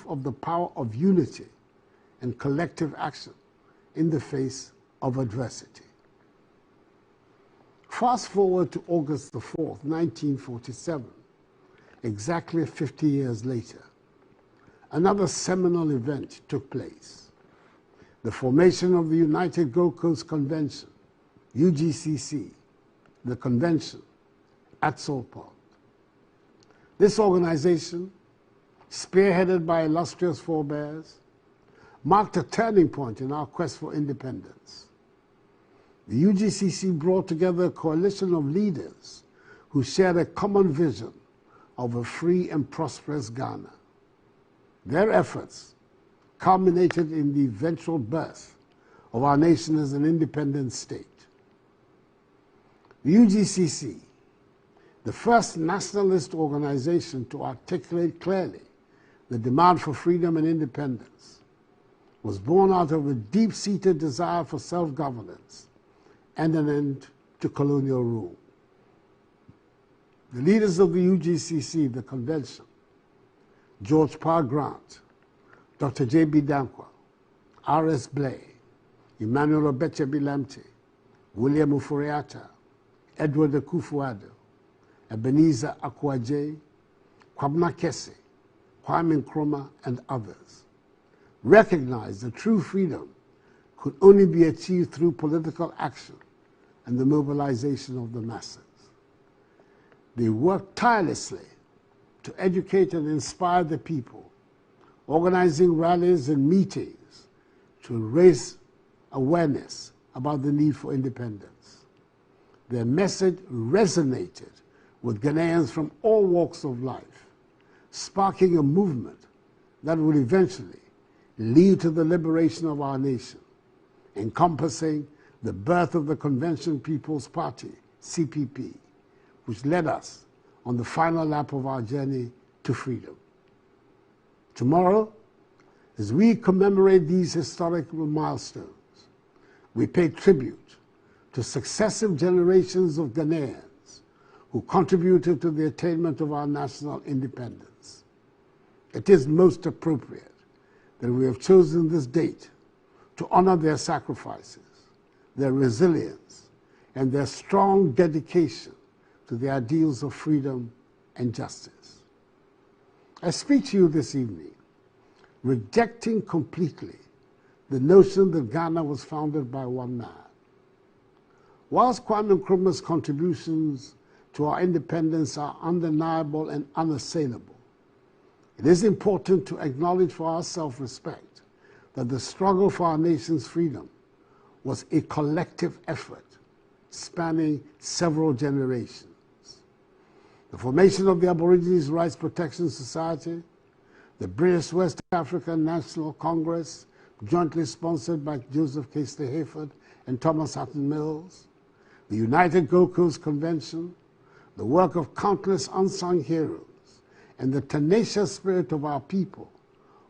proof of the power of unity and collective action in the face of adversity. Fast forward to August the 4th, 1947, exactly 50 years later, another seminal event took place. The formation of the United Gold Coast Convention, UGCC, the convention at Salt Pond. This organization, spearheaded by illustrious forebears, marked a turning point in our quest for independence. The UGCC brought together a coalition of leaders who shared a common vision of a free and prosperous Ghana. Their efforts culminated in the eventual birth of our nation as an independent state. The UGCC, the first nationalist organization to articulate clearly the demand for freedom and independence, was born out of a deep-seated desire for self-governance and an end to colonial rule. The leaders of the UGCC, the convention, George Parr Grant, Dr. J.B. Dankwa, R.S. Blay, Emmanuel Obeche-Bilamte, William Ufuriata, Edward Akufo-Addo, Ebenezer Akwaje, Kwame Kese, Kwame Nkrumah, and others, recognized that true freedom could only be achieved through political action and the mobilization of the masses. They worked tirelessly to educate and inspire the people, organizing rallies and meetings to raise awareness about the need for independence. Their message resonated with Ghanaians from all walks of life, sparking a movement that would eventually lead to the liberation of our nation, encompassing the birth of the Convention People's Party, CPP, which led us on the final lap of our journey to freedom. Tomorrow, as we commemorate these historical milestones, we pay tribute to successive generations of Ghanaians who contributed to the attainment of our national independence. It is most appropriate that we have chosen this date to honor their sacrifices, their resilience, and their strong dedication to the ideals of freedom and justice. I speak to you this evening, rejecting completely the notion that Ghana was founded by one man. Whilst Kwame Nkrumah's contributions to our independence are undeniable and unassailable, it is important to acknowledge for our self-respect that the struggle for our nation's freedom was a collective effort spanning several generations. The formation of the Aborigines Rights Protection Society, the British West African National Congress, jointly sponsored by Joseph Casely Hayford and Thomas Hatton Mills, the United Gold Coast Convention, the work of countless unsung heroes, and the tenacious spirit of our people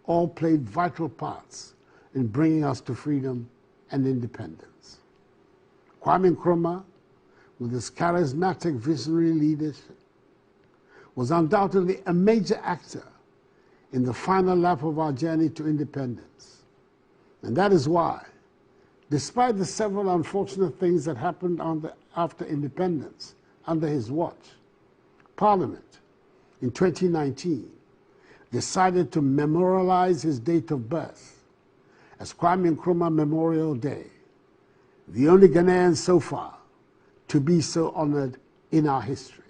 all played vital parts in bringing us to freedom and independence. Kwame Nkrumah, with his charismatic visionary leadership, was undoubtedly a major actor in the final lap of our journey to independence. And that is why, despite the several unfortunate things that happened after independence under his watch, Parliament in 2019 decided to memorialize his date of birth as Kwame Nkrumah Memorial Day, the only Ghanaian so far to be so honored in our history.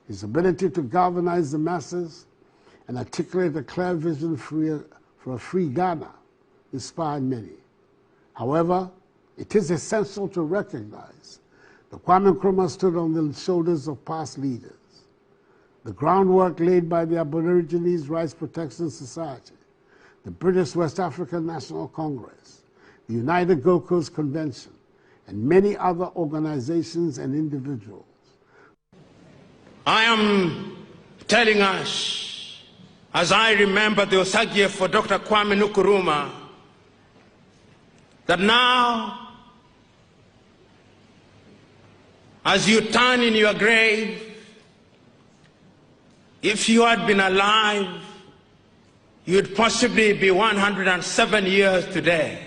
His ability to galvanize the masses and articulate a clear vision for a free Ghana inspired many. However, it is essential to recognize that Kwame Nkrumah stood on the shoulders of past leaders. The groundwork laid by the Aborigines Rights Protection Society, the British West African National Congress, the United Gold Coast Convention, and many other organizations and individuals. I am telling us, as I remember the Osagie for Dr. Kwame Nkrumah, that now, as you turn in your grave, if you had been alive you'd possibly be 107 years today.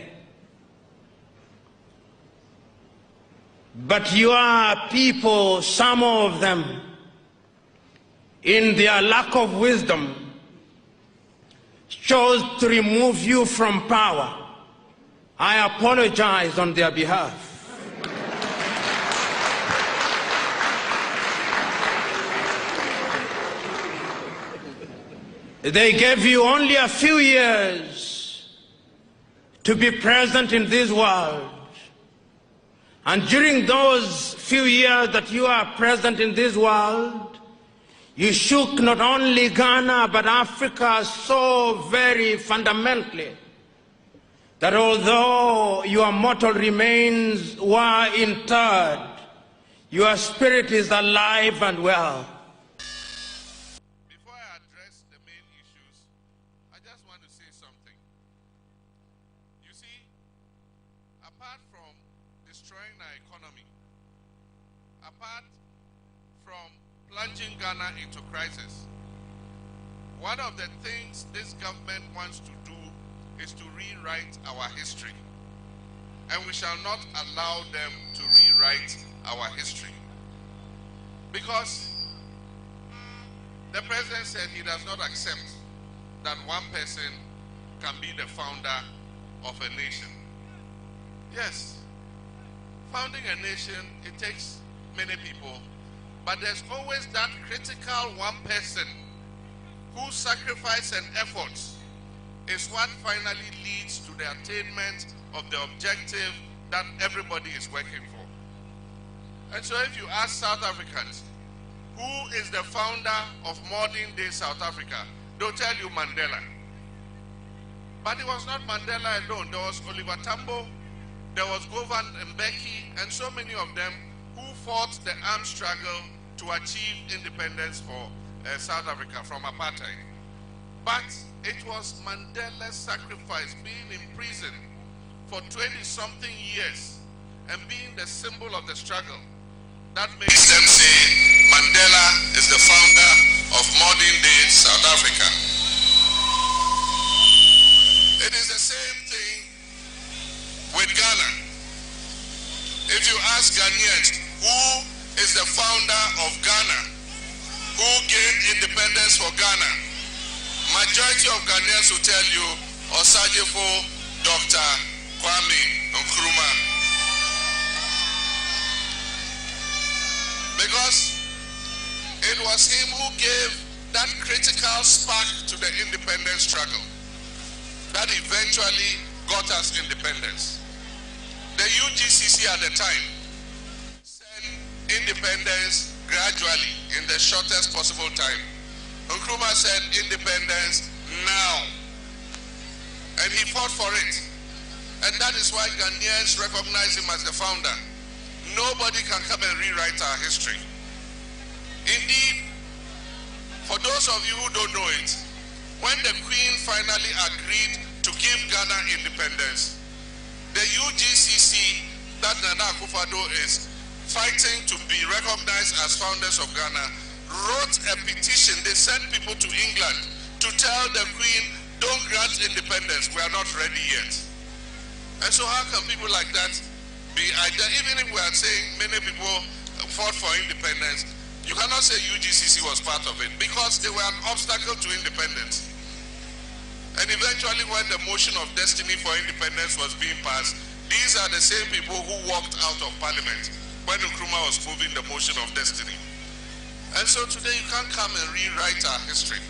But your people, some of them, in their lack of wisdom, chose to remove you from power. I apologize on their behalf. They gave you only a few years to be present in this world. And during those few years that you are present in this world, you shook not only Ghana but Africa so very fundamentally that although your mortal remains were interred, your spirit is alive and well. Before I address the main issues, I just want to say something. You see, apart from destroying our economy, apart from plunging Ghana into crisis, one of the things this government wants to do is to rewrite our history. And we shall not allow them to rewrite our history. Because the president said he does not accept that one person can be the founder of a nation. Yes, founding a nation, it takes many people, but there's always that critical one person whose sacrifice and efforts is what finally leads to the attainment of the objective that everybody is working for. And so if you ask South Africans, who is the founder of modern day South Africa, they'll tell you Mandela. But it was not Mandela alone. There was Oliver Tambo, there was Govan Mbeki, and so many of them who fought the armed struggle to achieve independence for South Africa from apartheid. But it was Mandela's sacrifice, being in prison for 20-something years and being the symbol of the struggle, that makes them say Mandela is the founder of modern day South Africa. It is the same thing with Ghana. If you ask Ghanaians, who is the founder of Ghana? Who gained independence for Ghana? Majority of Ghanaians will tell you Osajefo Dr. Kwame Nkrumah. Because it was him who gave that critical spark to the independence struggle that eventually got us independence. The UGCC at the time said independence gradually in the shortest possible time. Nkrumah said independence now. And he fought for it. And that is why Ghanaians recognize him as the founder. Nobody can come and rewrite our history. Indeed, for those of you who don't know it, when the Queen finally agreed to give Ghana independence, the UGCC, that Nana Akufo-Addo is fighting to be recognized as founders of Ghana, wrote a petition. They sent people to England to tell the Queen, don't grant independence, we are not ready yet. And so how can people like that be either, even if we are saying many people fought for independence, you cannot say UGCC was part of it because they were an obstacle to independence. And eventually when the motion of destiny for independence was being passed, these are the same people who walked out of parliament when Nkrumah was moving the motion of destiny. And so today you can't come and rewrite our history.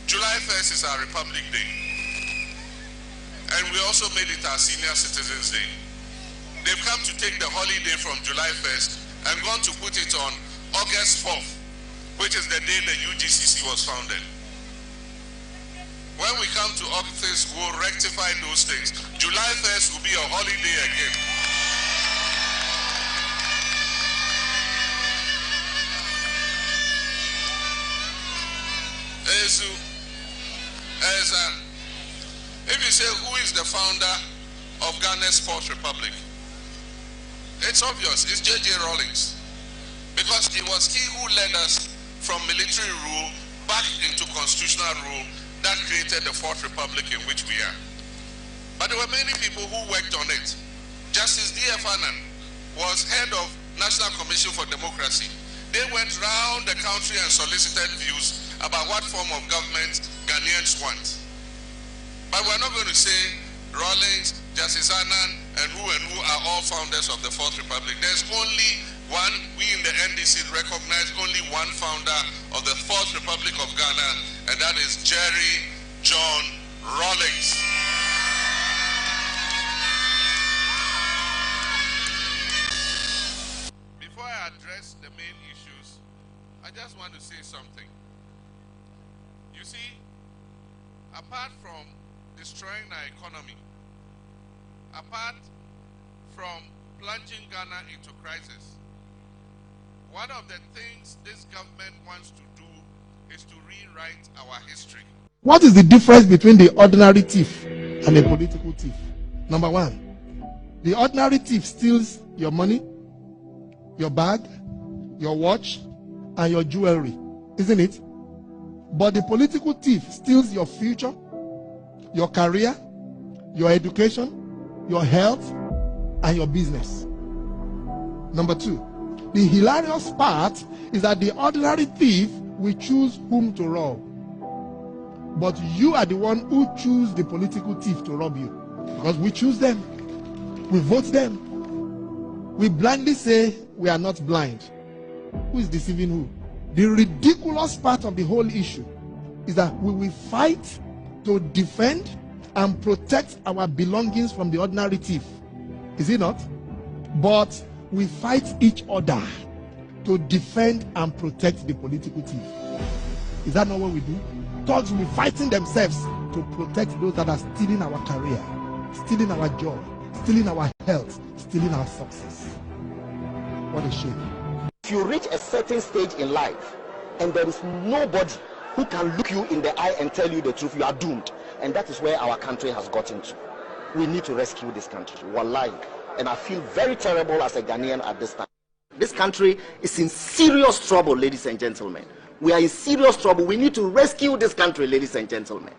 July 1st is our Republic Day. And we also made it our Senior Citizens Day. They've come to take the holiday from July 1st and gone to put it on August 4th, which is the day the UGCC was founded. When we come to August, we'll rectify those things. July 1st will be a holiday again. If you say who is the founder of Ghana's Fourth Republic, it's obvious, it's J.J. Rawlings. Because it was he who led us from military rule back into constitutional rule that created the Fourth Republic in which we are. But there were many people who worked on it. Justice D.F. Annan was head of National Commission for Democracy. They went round the country and solicited views about what form of government Ghanaians want. But we're not going to say Rawlings, Justice Annan, and who are all founders of the Fourth Republic. There's only one, we in the NDC recognize only one founder of the Fourth Republic of Ghana, and that is Jerry John Rawlings. Before I address the main issues, I just want to say something. You see, apart from destroying our economy, apart from plunging Ghana into crisis, one of the things this government wants to do is to rewrite our history. What is the difference between the ordinary thief and a political thief? Number one, the ordinary thief steals your money, your bag, your watch, and your jewelry, isn't it? But the political thief steals your future, your career, your education, your health, and your business. Number two, the hilarious part is that the ordinary thief will choose whom to rob. But you are the one who choose the political thief to rob you. Because we choose them. We vote them. We blindly say we are not blind. Who is deceiving who? The ridiculous part of the whole issue is that we will fight to defend and protect our belongings from the ordinary thief. Is it not? But we fight each other to defend and protect the political thief. Is that not what we do? Thugs will be fighting themselves to protect those that are stealing our career, stealing our job, stealing our health, stealing our success. What a shame. If you reach a certain stage in life and there is nobody who can look you in the eye and tell you the truth, you are doomed. And that is where our country has gotten to. We need to rescue this country. Wallahi. And I feel very terrible as a Ghanaian at this time. This country is in serious trouble, ladies and gentlemen. We are in serious trouble. We need to rescue this country, ladies and gentlemen.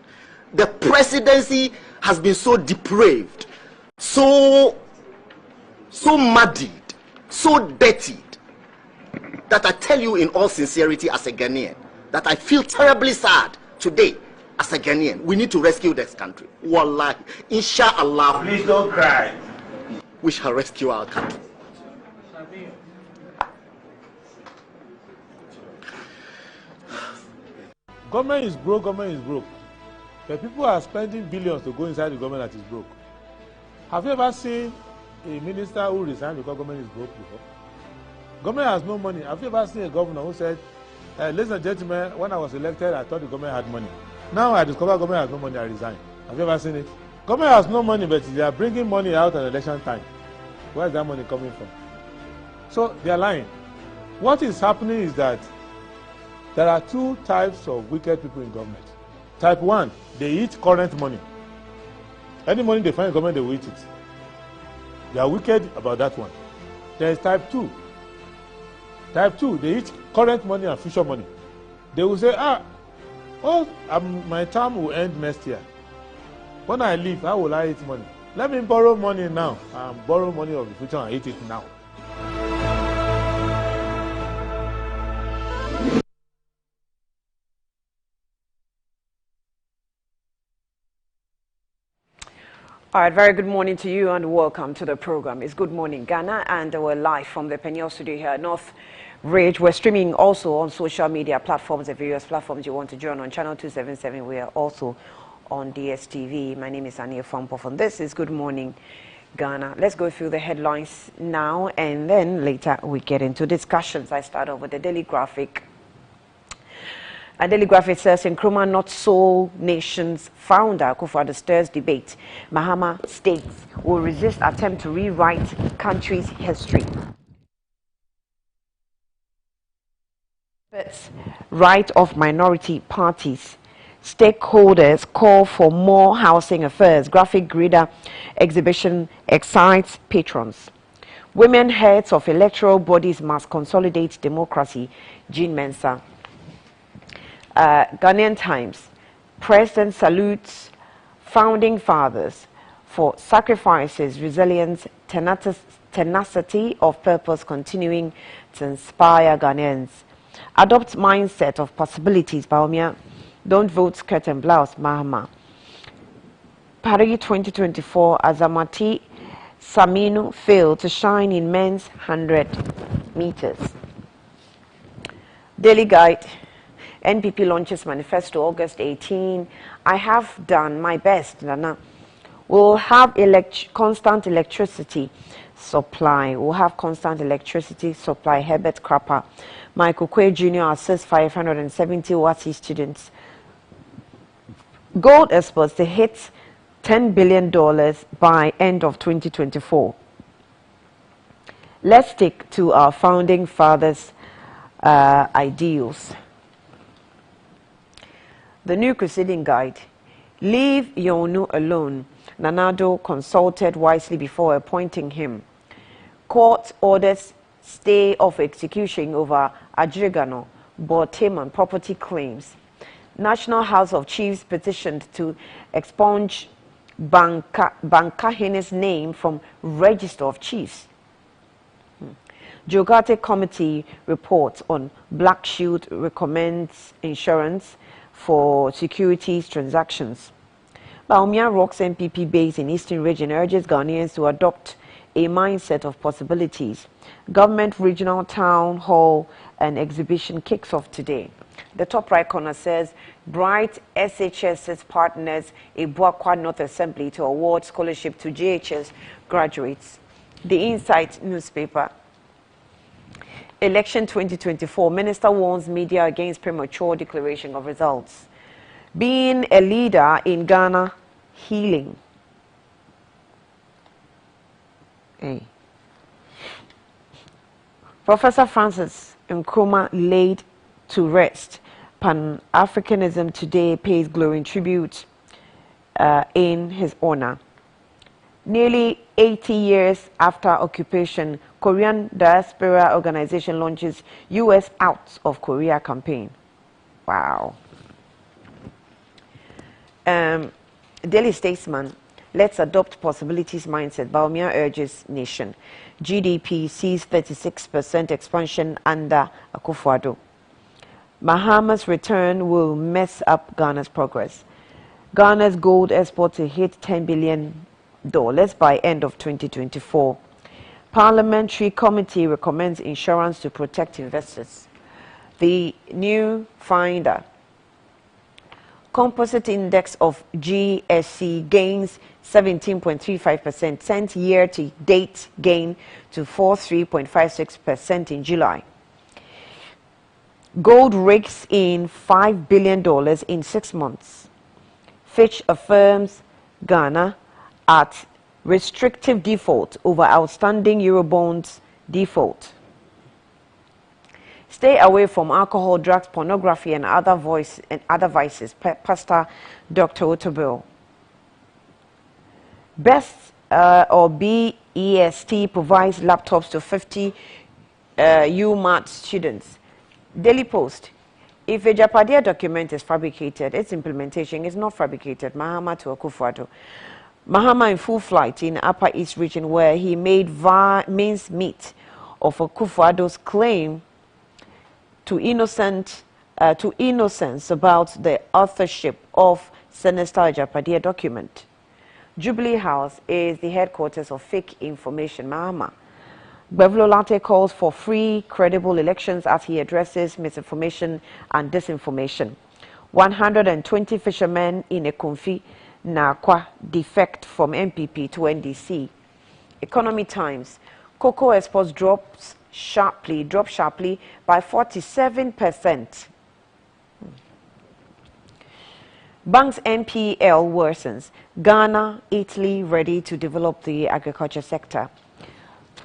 The presidency has been so depraved, so muddied, so dirtied, that I tell you in all sincerity as a Ghanaian, that I feel terribly sad today as a Ghanaian. We need to rescue this country. Wallahi. Inshallah. Please don't cry. We shall rescue our country. Government is broke, government is broke. But people are spending billions to go inside the government that is broke. Have you ever seen a minister who resigned because government is broke before? Government has no money. Have you ever seen a governor who said, ladies and gentlemen, when I was elected, I thought the government had money. Now I discover government has no money, I resign. Have you ever seen it? Government has no money, but they are bringing money out at election time. Where is that money coming from? So they are lying. What is happening is that there are two types of wicked people in government. Type 1, they eat current money. Any money they find in government, they will eat it. They are wicked about that one. There is type 2. Type 2, they eat current money and future money. They will say, my term will end next year. When I leave, how will I eat money? Let me borrow money now and borrow money of the future and eat it now. All right, very good morning to you and welcome to the program. It's Good Morning Ghana, and we're live from the Peniel studio here at North Ridge. We're streaming also on social media platforms, the various platforms you want to join on Channel 277. We are also on DSTV. My name is Ania Fampof, and this is Good Morning Ghana. Let's go through the headlines now, and then later we get into discussions. I start off with the Daily Graphic. A Daily Graphic says, Nkrumah not sole nation's founder, Akufo-Addo stirs debate. Mahama states will resist attempt to rewrite country's history. Right of minority parties. Stakeholders call for more housing affairs. Graphic Grader exhibition excites patrons. Women heads of electoral bodies must consolidate democracy. Jean Mensah. Ghanaian Times. President salutes founding fathers for sacrifices, resilience, tenacity of purpose, continuing to inspire Ghanaians. Adopt mindset of possibilities, Baumia. Don't vote skirt and blouse, Mahama. Paris 2024, Azamati Saminu failed to shine in men's 100 meters. Daily Guide. NPP launches manifesto August 18. I have done my best, Nana. We'll have constant electricity supply. We'll have constant electricity supply. Herbert Crapper. Michael Quay Jr. assists 570 WASI students. Gold exports to hit $10 billion by end of 2024. Let's stick to our founding fathers' ideals. The New Crusading Guide. Leave Yonu alone. Nanado consulted wisely before appointing him. Court orders stay of execution over Ajirigano, Borteman property claims. National House of Chiefs petitioned to expunge Bankahene's name from Register of Chiefs. Jogate Committee report on Black Shield recommends insurance for securities transactions. Baumia Rocks MPP base in Eastern Region urges Ghanaians to adopt a mindset of possibilities. Government Regional Town Hall and exhibition kicks off today. The top right corner says, Bright SHS's partners Ibuakwa North Assembly to award scholarship to JHS graduates. The Insight newspaper. Election 2024, Minister warns media against premature declaration of results. Being a leader in Ghana, healing. Hey. Professor Francis Nkrumah laid to rest. Pan-Africanism today pays glowing tribute in his honor. Nearly 80 years after occupation, Korean Diaspora Organization launches U.S. Out of Korea campaign. Wow. Daily Statesman, let's adopt possibilities mindset. Baumia urges nation. GDP sees 36% expansion under Akufo-Addo. Mahama's return will mess up Ghana's progress. Ghana's gold export to hit $10 billion by end of 2024. Parliamentary committee recommends insurance to protect investors. The new finder. Composite index of GSC gains 17.35%, sent year-to-date gain to 43.56% in July. Gold rakes in $5 billion in 6 months. Fitch affirms Ghana at restrictive default over outstanding Eurobonds default. Stay away from alcohol, drugs, pornography, and other vices. Pastor Dr. Otobil. Best or BEST provides laptops to 50 UMAT students. Daily Post. If a Japadia document is fabricated, its implementation is not fabricated. Mahama to Akufo-Addo. Mahama in full flight in Upper East region, where he made mince meat of Akufo-Addo's claim to innocence about the authorship of sinister Japadia document. Jubilee House is the headquarters of fake information. Mahama. Bevlo Latte calls for free, credible elections as he addresses misinformation and disinformation. 120 fishermen in a Kumfi Nakwa defect from MPP to NDC. Economy Times. Cocoa exports drop sharply by 47%. Banks NPL worsens. Ghana, Italy ready to develop the agriculture sector.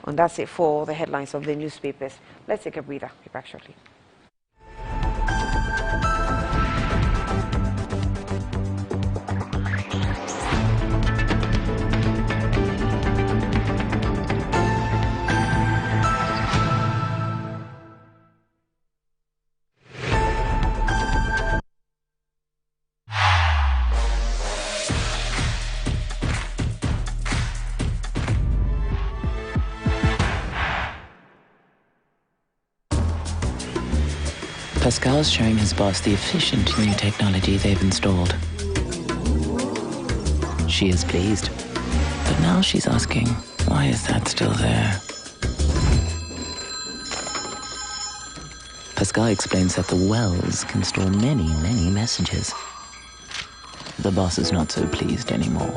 And that's it for the headlines of the newspapers. Let's take a breather. Be back shortly. Pascal's showing his boss the efficient new technology they've installed. She is pleased, but now she's asking, why is that still there? Pascal explains that the wells can store many, many messages. The boss is not so pleased anymore.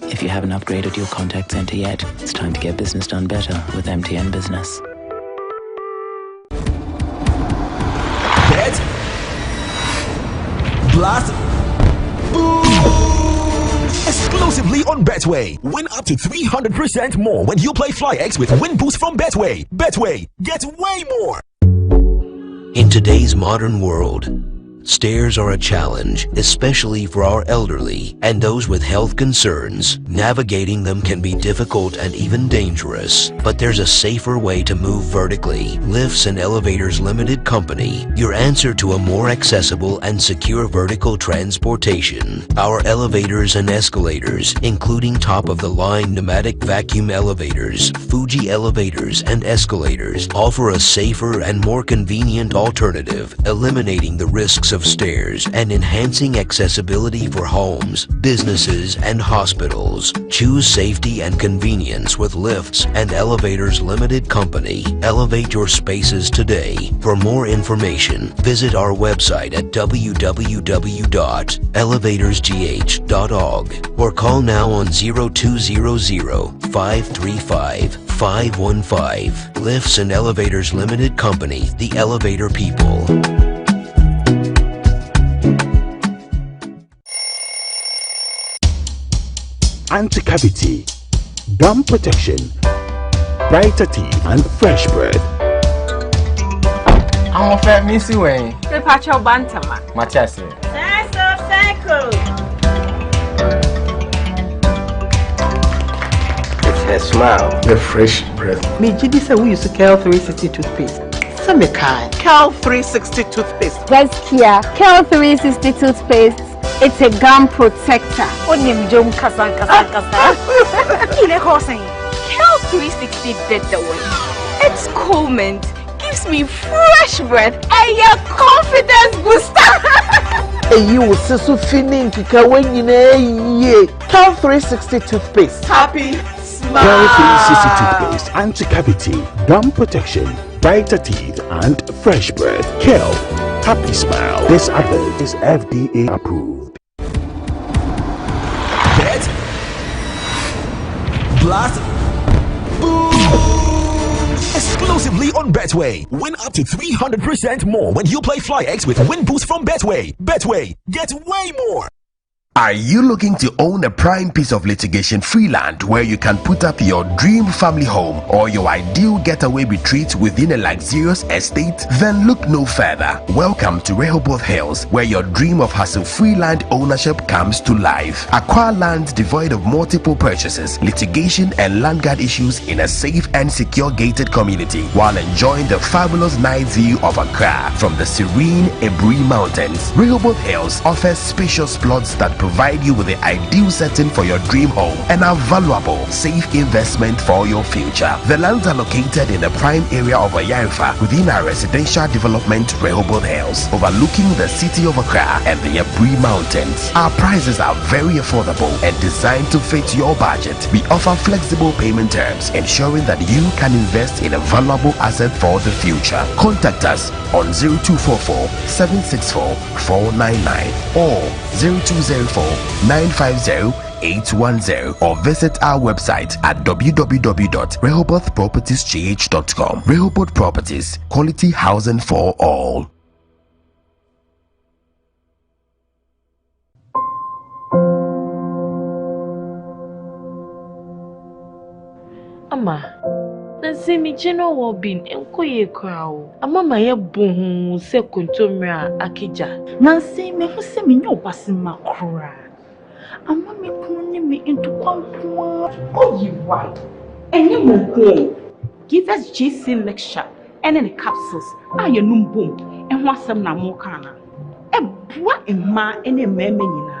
If you haven't upgraded your contact center yet, it's time to get business done better with MTN Business. Bet, blast, boom! Exclusively on Betway. Win up to 300% more when you play FlyX with Win Boost from Betway. Betway, get way more! In today's modern world, stairs are a challenge, especially for our elderly and those with health concerns. Navigating them can be difficult and even dangerous, but there's a safer way to move vertically. Lifts and Elevators Limited Company, your answer to a more accessible and secure vertical transportation. Our elevators and escalators, including top-of-the-line pneumatic vacuum elevators, Fuji elevators and escalators, offer a safer and more convenient alternative, eliminating the risks of stairs and enhancing accessibility for homes, businesses, and hospitals. Choose safety and convenience with Lifts and Elevators Limited Company. Elevate your spaces today. For more information, visit our website at www.elevatorsgh.org or call now on 0200-535-515. Lifts and Elevators Limited Company, the elevator people. Anti-cavity, gum protection, brighter teeth, and fresh bread. I'm a fat missy way. The patcho bantama. Machasi. It's her smile. The fresh breath. Me Jidi say we use Cal 360 toothpaste. Some kind. Cal 360 toothpaste. Best Kia. Cal 360 toothpaste. It's a gum protector. Onim jom kasan. Ile kosen. Cal 360 did the way. It's cool mint. Gives me fresh breath and your confidence booster. And you will see so feeling kika when you know Cal 360 toothpaste. Happy smile. Cal 360 toothpaste, anti-cavity, gum protection, brighter teeth, and fresh breath. Cal, happy smile. This advert is FDA approved. Bet, blast, boom! Exclusively on Betway. Win up to 300% more when you play FlyX with Win Boost from Betway. Betway, get way more! Are you looking to own a prime piece of litigation-free land where you can put up your dream family home or your ideal getaway retreat within a luxurious estate? Then look no further. Welcome to Rehoboth Hills, where your dream of hassle-free land ownership comes to life. Acquire land devoid of multiple purchases, litigation, and land guard issues in a safe and secure gated community while enjoying the fabulous night view of Accra from the serene Ebri Mountains. Rehoboth Hills offers spacious plots that provide you with the ideal setting for your dream home and a valuable, safe investment for your future. The lands are located in the prime area of Ayarifa within our residential development Rehoboth Hills, overlooking the city of Accra and the Ebri Mountains. Our prices are very affordable and designed to fit your budget. We offer flexible payment terms, ensuring that you can invest in a valuable asset for the future. Contact us on 0244 764 499 or 0204-950-810 or visit our website at www.rehobothpropertiesgh.com. Rehoboth Properties, quality housing for all. Ama, nansi mi jeno wo bin enkoye kwao. Ama ma ye bohu se kontomra akija. Nansi me hu se mi nyo basima kura. Ama me kunu me into kwampo. Oh you right. Enye mo ko. Give us GC lecture and the capsules. Aye num boom. En ho asem na mo kana. E boa emma ene meme nyina.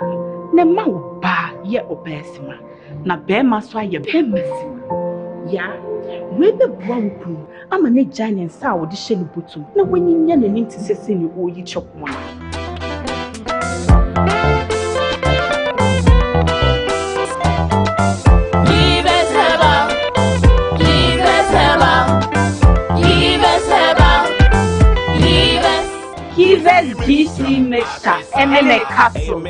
Na ma wo ba ye obesima. Na be ma so aye be masima. Ya, We be bwanku. Ama ne giant sa wo de hye ne botum. Na wanyinya nanim te sese ne wo yi chopon. UGCC mixture and castle.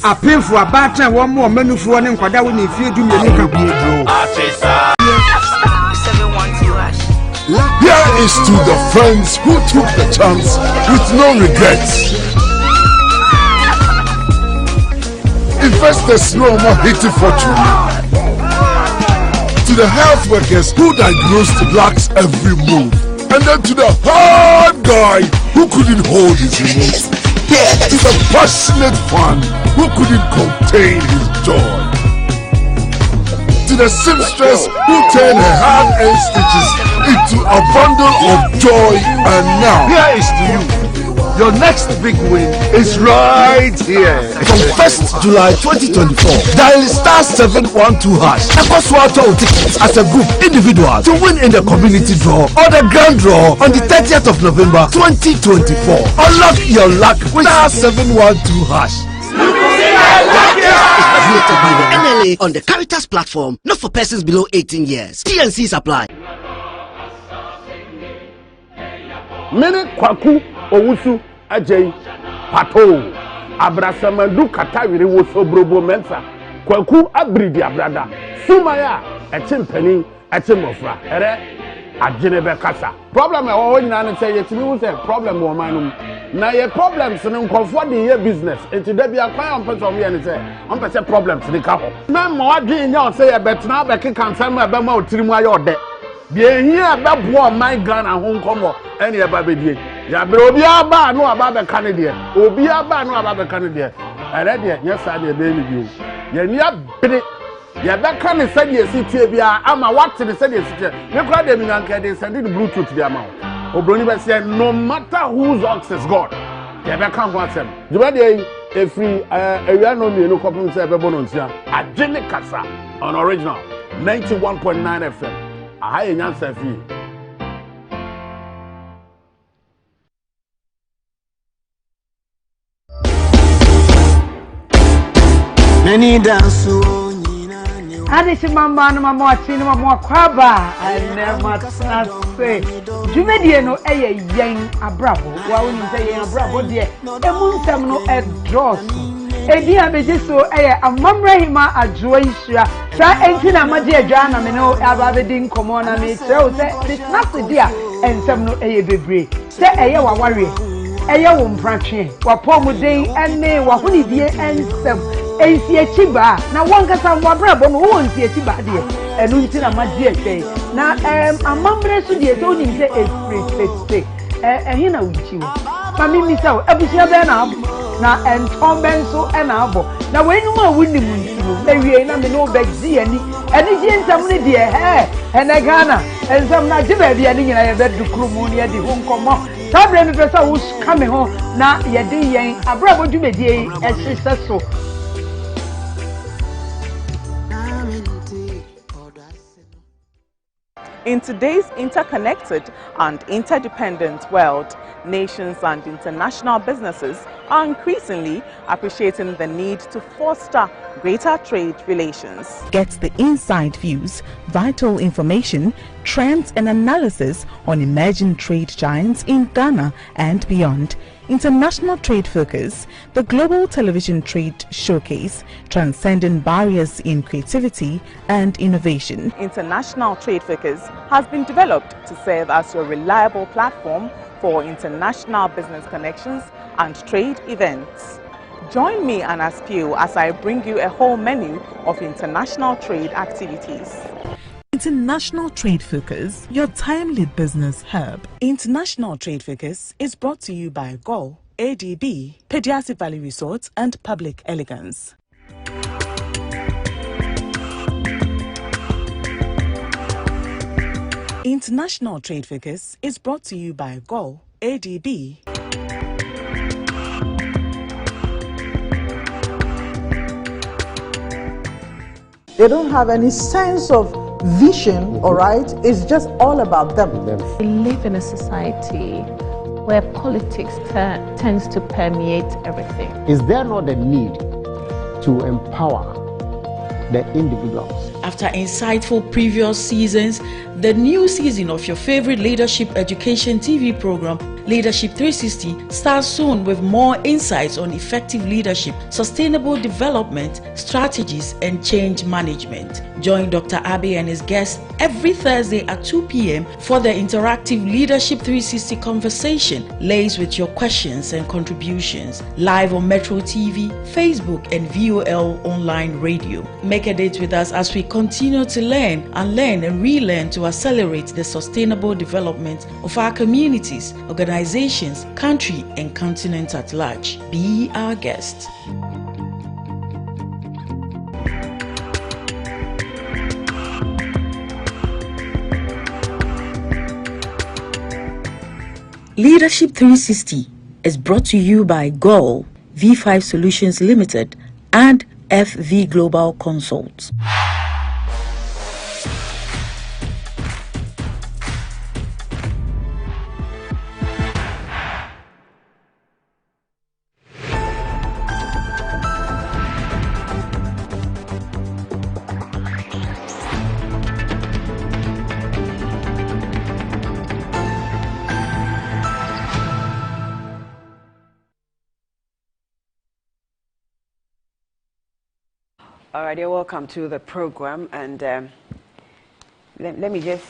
A pin for a batter, one more menu for one quadra when if you do me. Here is to the friends who took the chance with no regrets. Investors no more hating fortune. To the health workers who diagnosed blacks every move. And then to the hard guy who couldn't hold his emotions. To the passionate fan who couldn't contain his joy. To the seamstress who turned her hard-earned stitches into a bundle of joy. And now, here is to you. Your next big win is right here. From 1st July 2024, dial *712# and Coswato tickets as a group individual to win in the community draw or the grand draw on the 30th of November 2024. Unlock your luck with *712#. NLA on the Caritas platform, not for persons below 18 years. TNCs apply. Mene kwaku owusu ajay pato abrasamandu katawiri wosobrobo mensa kwaku abridi abrada sumaya echimpani echimofra ere ajine be kasa problem e wo nyina ne say yetimi wo say problem wo manum na ye problems ne nkonfo de ye business enti da bia kwan on person ye ne say on person problems ne ka ho na ma wadwe nya o say ye betena be keka nsam e be ma otirimu aye ode de hia be bo my Ghana ho nkomo ene e ba bedie ya bre obi aba no aba be kan de obi aba no aba be kan de ere de nya sa de be ni bi ye ni abere ya be kan se de sitie bia ama what ne se de sitie me kura de mi nyanka de send the bluetooth de ama obroni be say no matter whose ox is god ya be kan ho asem de be de efri ewia no mi no kopum se be bono ntia agene kasa on original 91.9 FM aha ye nyansa fi. Many dance Adisi mama no mama watching mama kwaba I never say Jumedie no eye yen abrabo wa woni say yen abrabo de emunsam no e dross edi abeje so eye amamrahima adwo isua sa enti na made adwa na me no ababedi nkomo na me tell say business dia ensam no eye bebre say eye waware eye wo mpratwe wa pomuden ene wa honidie ensam ensi echiba na wankasa wabrabo no wo ensi echiba de enu nti na made etwe na amamre so de so nim say efrete ehin na wuchiwo mami mi say abusia be na entomben so na abo na wenum a wunim ntino na wie na me no begzi ani je nsam ne de ene Ghana ensam na je ba bia ni nyina ye be dukrumu ne de ho nkomo sabre mi pesa wo kame ho na ye de yen abrabo dwumedie ehye so. In today's interconnected and interdependent world, nations and international businesses are increasingly appreciating the need to foster greater trade relations. Get the inside views, vital information, trends and analysis on emerging trade giants in Ghana and beyond. International Trade Focus, the global television trade showcase, transcending barriers in creativity and innovation. International Trade Focus has been developed to serve as your reliable platform for international business connections and trade events. Join me and Aspio as I bring you a whole menu of international trade activities. International Trade Focus, your timely business hub. International Trade Focus is brought to you by GOL, ADB, Pediasi Valley Resorts and Public Elegance. International Trade Focus is brought to you by GOL, ADB. They don't have any sense of vision, all right, is just all about them. We live in a society where politics tends to permeate everything. Is there not a need to empower the individuals? After insightful previous seasons, the new season of your favorite leadership education TV program, Leadership 360, starts soon with more insights on effective leadership, sustainable development, strategies, and change management. Join Dr. Abe and his guests every Thursday at 2 p.m. for the interactive Leadership 360 conversation laced with your questions and contributions. Live on Metro TV, Facebook, and VOL online radio. Make a date with us as we continue to learn and relearn to accelerate the sustainable development of our communities, organizations, country, and continent at large. Be our guest. Leadership 360 is brought to you by GOL, V5 Solutions Limited, and FV Global Consults. All right, you're welcome to the program, and let me just,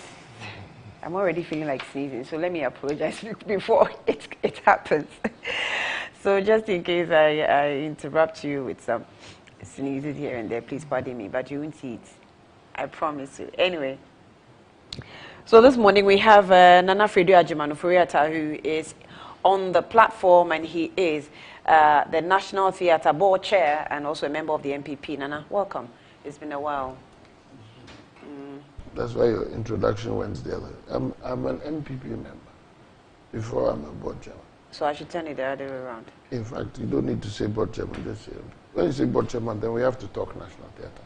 I'm already feeling like sneezing, so let me apologize before it happens. So just in case I interrupt you with some sneezes here and there, please pardon me, but you won't see it. I promise you. Anyway, so this morning we have Nana Fredo Ajimanufuriata, who is on the platform, and he is the National Theatre Board Chair and also a member of the NPP. Nana, welcome. It's been a while. That's why your introduction went the other. I'm an NPP member before I'm a board chairman. So I should turn it the other way around. In fact, you don't need to say board chairman, just say when you say board chairman, then we have to talk National Theatre.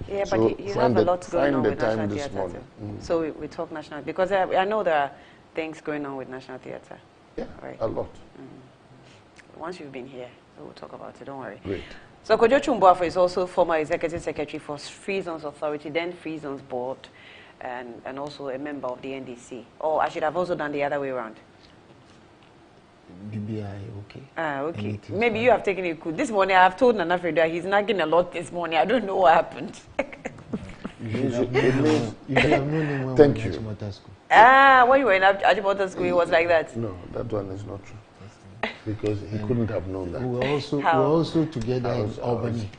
Yeah, so but you have a lot going on with National Theatre. So we talk National, because I know there are things going on with National Theatre. Yeah, right. A lot. Once you've been here, we'll talk about it, don't worry. Great. So Kojo Chumbuafo is also former Executive Secretary for Free Zones Authority, then Free Zones Board, and also a member of the NDC. Or I should have also done the other way around. BBI, okay. Okay. Anything Maybe you have taken it cool. This morning I have told Nana Fredo he's nagging a lot this morning. I don't know what happened. Thank you. When you were in Ajimota School, it was like that? No, that one is not true. Because he couldn't have known that. We were also together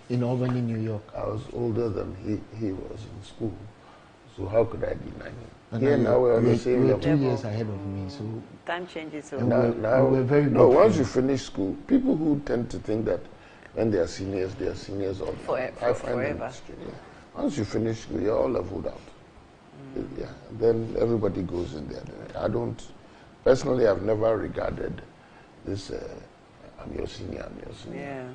in Albany, New York. I was older than he was in school. So how could I deny him? And Here now we're on the same level. 2 years ahead of me, so time changes. So now we're very good. No, once you finish school, people who tend to think that when they are seniors all the time. I find forever. Once you finish school, you're all leveled out. Yeah, then everybody goes in there. Personally, I've never regarded this, I'm your senior. Yeah.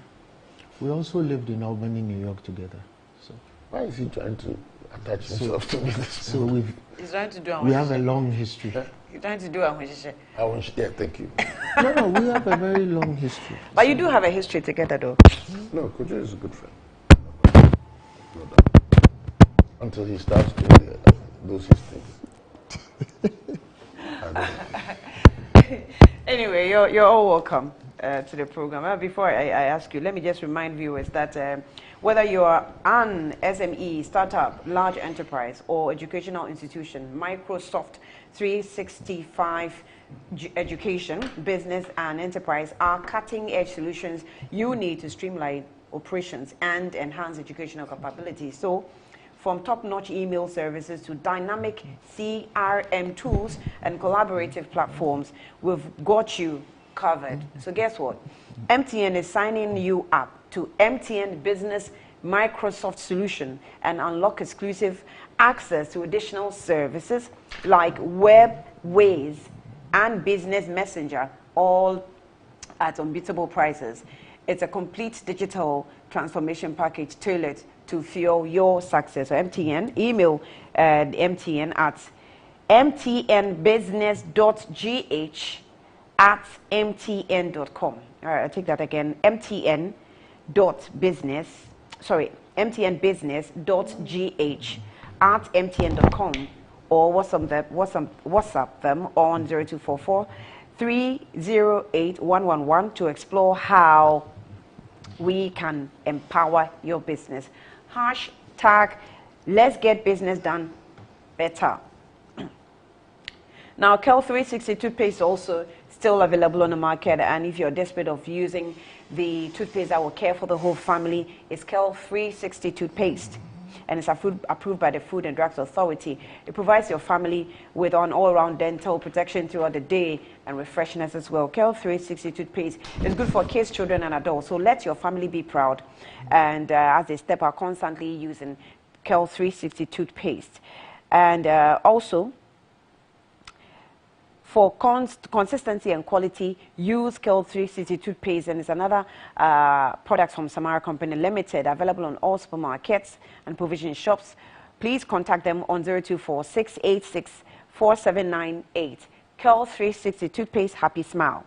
We also lived in Albany, New York together. So why is he trying to attach himself to me this morning? He's trying to do we have a long history. You're trying to do yeah, thank you. No, we have a very long history. But you do have a history together, though. No, Kojo is a good friend. No doubt. Until he starts doing those his things. Anyway, you're all welcome to the program. Before I ask you, let me just remind viewers that whether you are an SME, startup, large enterprise, or educational institution, Microsoft 365 Education, Business, and Enterprise are cutting-edge solutions you need to streamline operations and enhance educational capabilities. So, from top-notch email services to dynamic CRM tools and collaborative platforms, we've got you covered. So guess what? MTN is signing you up to MTN Business Microsoft Solution and unlock exclusive access to additional services like Web, Waze, and Business Messenger, all at unbeatable prices. It's a complete digital transformation package tailored to fuel your success. So MTN, email MTN at mtnbusiness.gh@mtn.com. All right, I'll take that again. mtnbusiness.gh@mtn.com, or WhatsApp them on 0244 308 111 to explore how we can empower your business. Hashtag let's get business done better. Now, Kel 360 toothpaste also still available on the market, and if you're desperate of using the toothpaste that will care for the whole family, it's Kel 360 toothpaste, and it's approved by the Food and Drugs Authority. It provides your family with an all-around dental protection throughout the day and refreshness as well. Kel 360 toothpaste is good for kids, children, and adults. So let your family be proud, and as they step out constantly using Kel 360 toothpaste. And also, for consistency and quality, use Kel 360 toothpaste, and it's another product from Samara Company Limited, available on all supermarkets and provision shops. Please contact them on 024 686 4798. Kel 360 toothpaste, happy smile.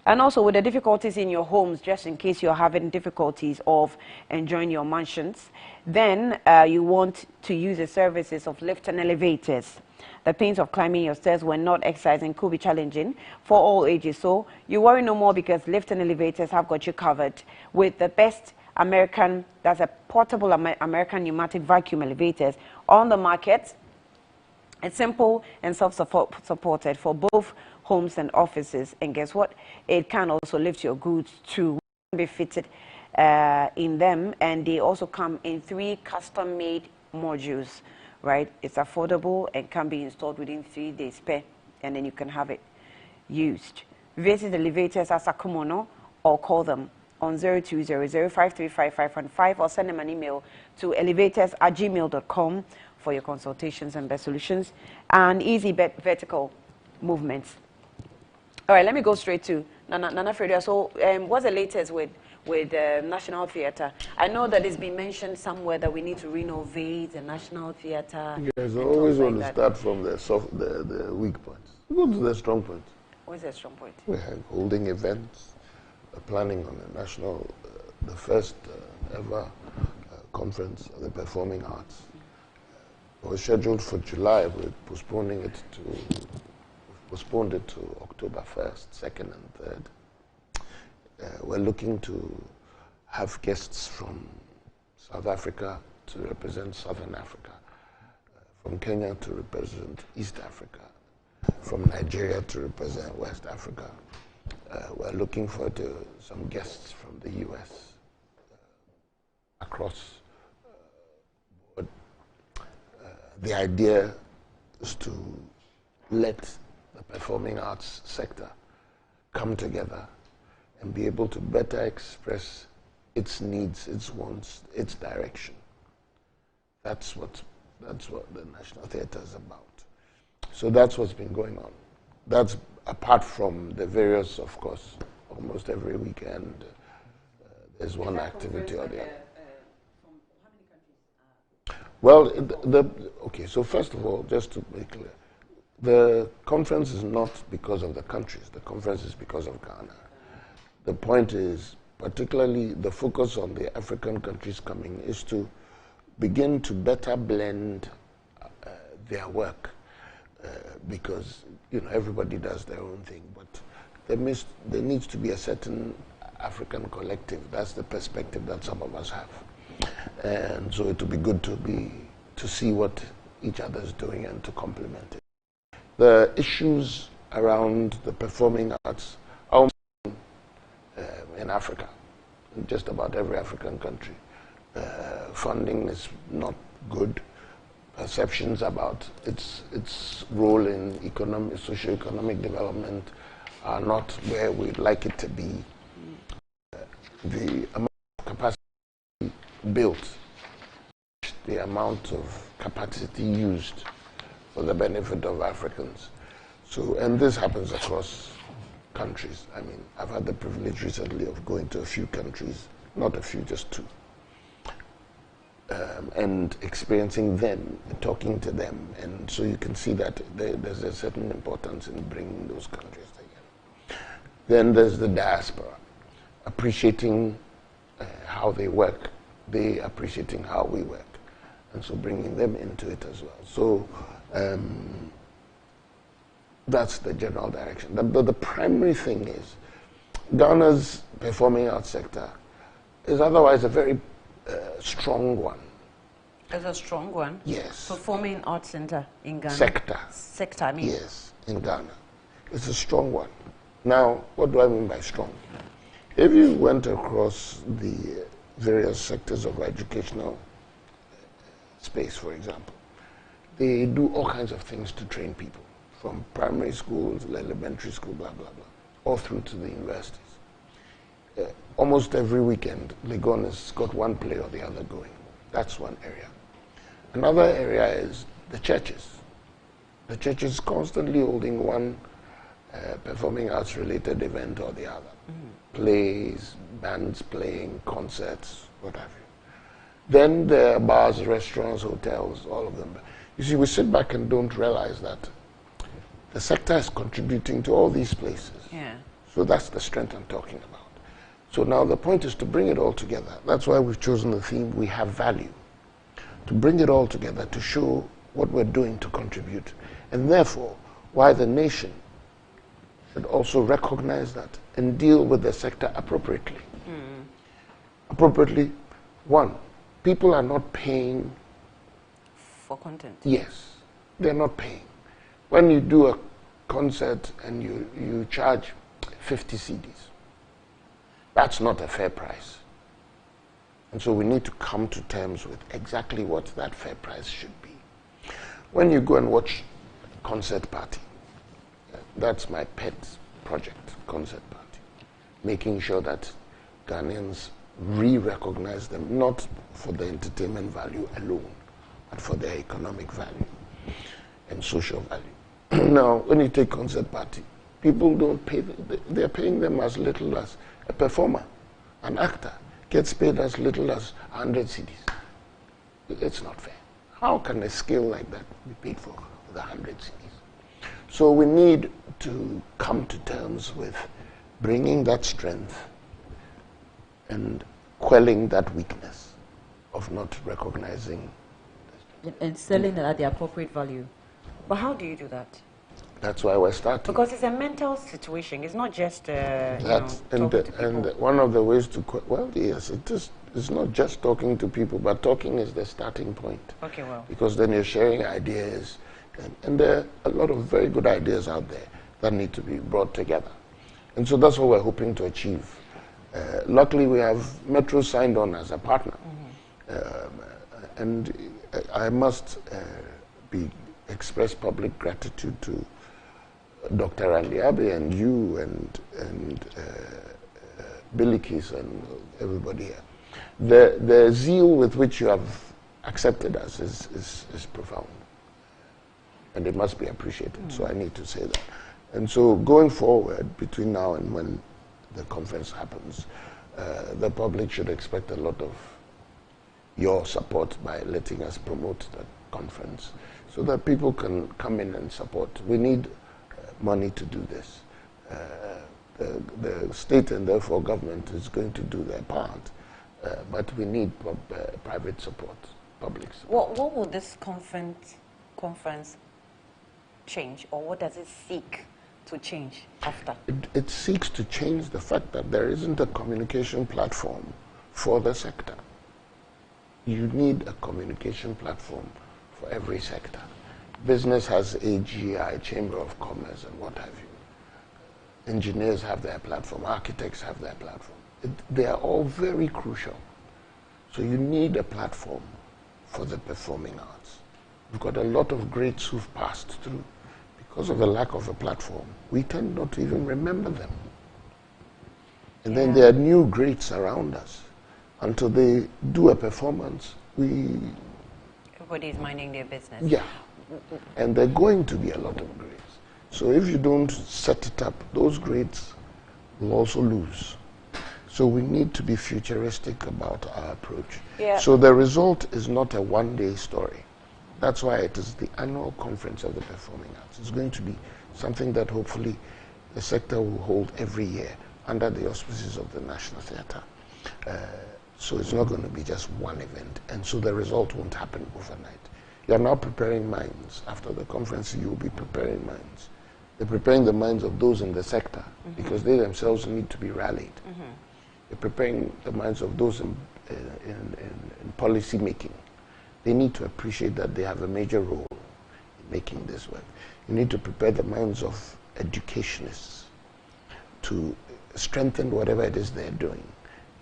And also, with the difficulties in your homes, just in case you're having difficulties of enjoying your mansions, then you want to use the services of lift and elevators. The pains of climbing your stairs when not exercising could be challenging for all ages. So you worry no more, because lift and elevators have got you covered with the best American, that's a portable American pneumatic vacuum elevators on the market. It's simple and self-supported for both homes and offices. And guess what? It can also lift your goods too. Be fitted in them, and they also come in 3 custom-made modules. Right? It's affordable and can be installed within 3 days per, and then you can have it used. Visit the elevators at Sakumono or call them on 0200-535-515, or send them an email to elevators@gmail.com for your consultations and best solutions and easy vertical movements. All right, let me go straight to Nana Fredia. So what's the latest with National Theatre? I know that it's been mentioned somewhere that we need to renovate the National Theatre. Yes, I always want to start from the weak points. Go to the strong point. What's the strong point? We're holding events, planning on the first ever conference of the performing arts. It was scheduled for July. We're postponed it to October 1st, 2nd, and 3rd. We're looking to have guests from South Africa to represent Southern Africa, from Kenya to represent East Africa, from Nigeria to represent West Africa. We're looking for some guests from the US across board. The idea is to let the performing arts sector come together and be able to better express its needs, its wants, its direction. That's what the National Theatre is about. So that's what's been going on. That's apart from the various, of course, almost every weekend there's one activity or the other. Well, okay, so first of all, just to be clear, the conference is not because of the countries. The conference is because of Ghana. The point is, particularly the focus on the African countries coming is to begin to better blend their work, because everybody does their own thing, but there needs to be a certain African collective. That's the perspective that some of us have, and so it would be good to see what each other is doing and to complement it. The issues around the performing arts are in Africa, in just about every African country. Funding is not good. Perceptions about its role in socio-economic development are not where we'd like it to be. The amount of capacity built, the amount of capacity used for the benefit of Africans. So, and this happens across countries. I mean, I've had the privilege recently of going to a few countries, not a few, just 2, and experiencing them, talking to them, and so you can see that there's a certain importance in bringing those countries together. Then there's the diaspora, appreciating how they work, they appreciating how we work, and so bringing them into it as well. So that's the general direction. The primary thing is Ghana's performing arts sector is otherwise a very strong one. It's a strong one? Yes. Performing arts center in Ghana? Sector, I mean? Yes, in Ghana. It's a strong one. Now, what do I mean by strong? If you went across the various sectors of educational space, for example, they do all kinds of things to train people, from primary schools, elementary school, blah, blah, blah, all through to the universities. Almost every weekend, Legon has got one play or the other going. That's one area. Another area is the churches. The churches constantly holding one performing arts related event or the other. Plays, bands playing, concerts, what have you. Then there are bars, restaurants, hotels, all of them. You see, we sit back and don't realize that the sector is contributing to all these places. Yeah. So that's the strength I'm talking about. So now the point is to bring it all together. That's why we've chosen the theme, we have value. To bring it all together, to show what we're doing to contribute. And therefore, why the nation should also recognize that and deal with the sector appropriately. Appropriately, one, people are not paying for content. Yes, they're not paying. When you do a concert and you charge 50 CDs, that's not a fair price. And so we need to come to terms with exactly what that fair price should be. When you go and watch a concert party, that's my pet project, concert party. Making sure that Ghanaians re-recognize them, not for the entertainment value alone, but for their economic value and social value. Now, when you take concert party, people don't pay, they're paying them as little as a performer, an actor, gets paid as little as 100 CDs. It's not fair. How can a skill like that be paid for with 100 CDs? So we need to come to terms with bringing that strength and quelling that weakness of not recognizing. And selling it at the appropriate value. But how do you do that? That's why we're starting. Because it's a mental situation. It's not just and one of the ways to well, yes, it's not just talking to people, but talking is the starting point. Okay, well. Because then you're sharing ideas, and there are a lot of very good ideas out there that need to be brought together, and so that's what we're hoping to achieve. Luckily, we have Metro signed on as a partner, and I must express public gratitude to Dr. Andiabe and you and Bilikis and everybody here. The zeal with which you have accepted us is profound, and it must be appreciated. So I need to say that. And so going forward, between now and when the conference happens, the public should expect a lot of your support by letting us promote the conference so that people can come in and support. We need money to do this. The state and therefore government is going to do their part, but we need private support, public support. What will this conference change, or what does it seek to change after? It seeks to change the fact that there isn't a communication platform for the sector. You need a communication platform for every sector. Business has AGI, Chamber of Commerce, and what have you. Engineers have their platform, architects have their platform. They are all very crucial. So you need a platform for the performing arts. We've got a lot of greats who've passed through. Because of the lack of a platform, we tend not to even remember them. And then there are new greats around us. Until they do a performance, everybody is minding their business. Yeah. And there are going to be a lot of grades. So if you don't set it up, those grades will also lose. So we need to be futuristic about our approach. Yeah. So the result is not a one-day story. That's why it is the annual conference of the performing arts. It's going to be something that hopefully the sector will hold every year under the auspices of the National Theatre. So it's not going to be just one event, and so the result won't happen overnight. You are now preparing minds. After the conference, you will be preparing minds. They're preparing the minds of those in the sector because they themselves need to be rallied. They're preparing the minds of those in policy making. They need to appreciate that they have a major role in making this work. You need to prepare the minds of educationists to strengthen whatever it is they're doing.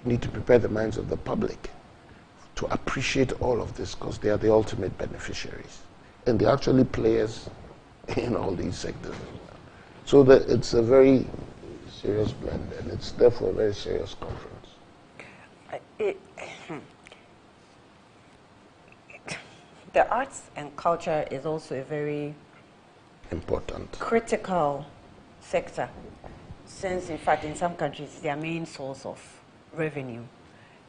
You need to prepare the minds of the public to appreciate all of this because they are the ultimate beneficiaries. And they're actually players in all these sectors as well. So that it's a very serious blend, and it's therefore a very serious conference. The arts and culture is also a very important, critical sector, since in fact in some countries it's their main source of revenue.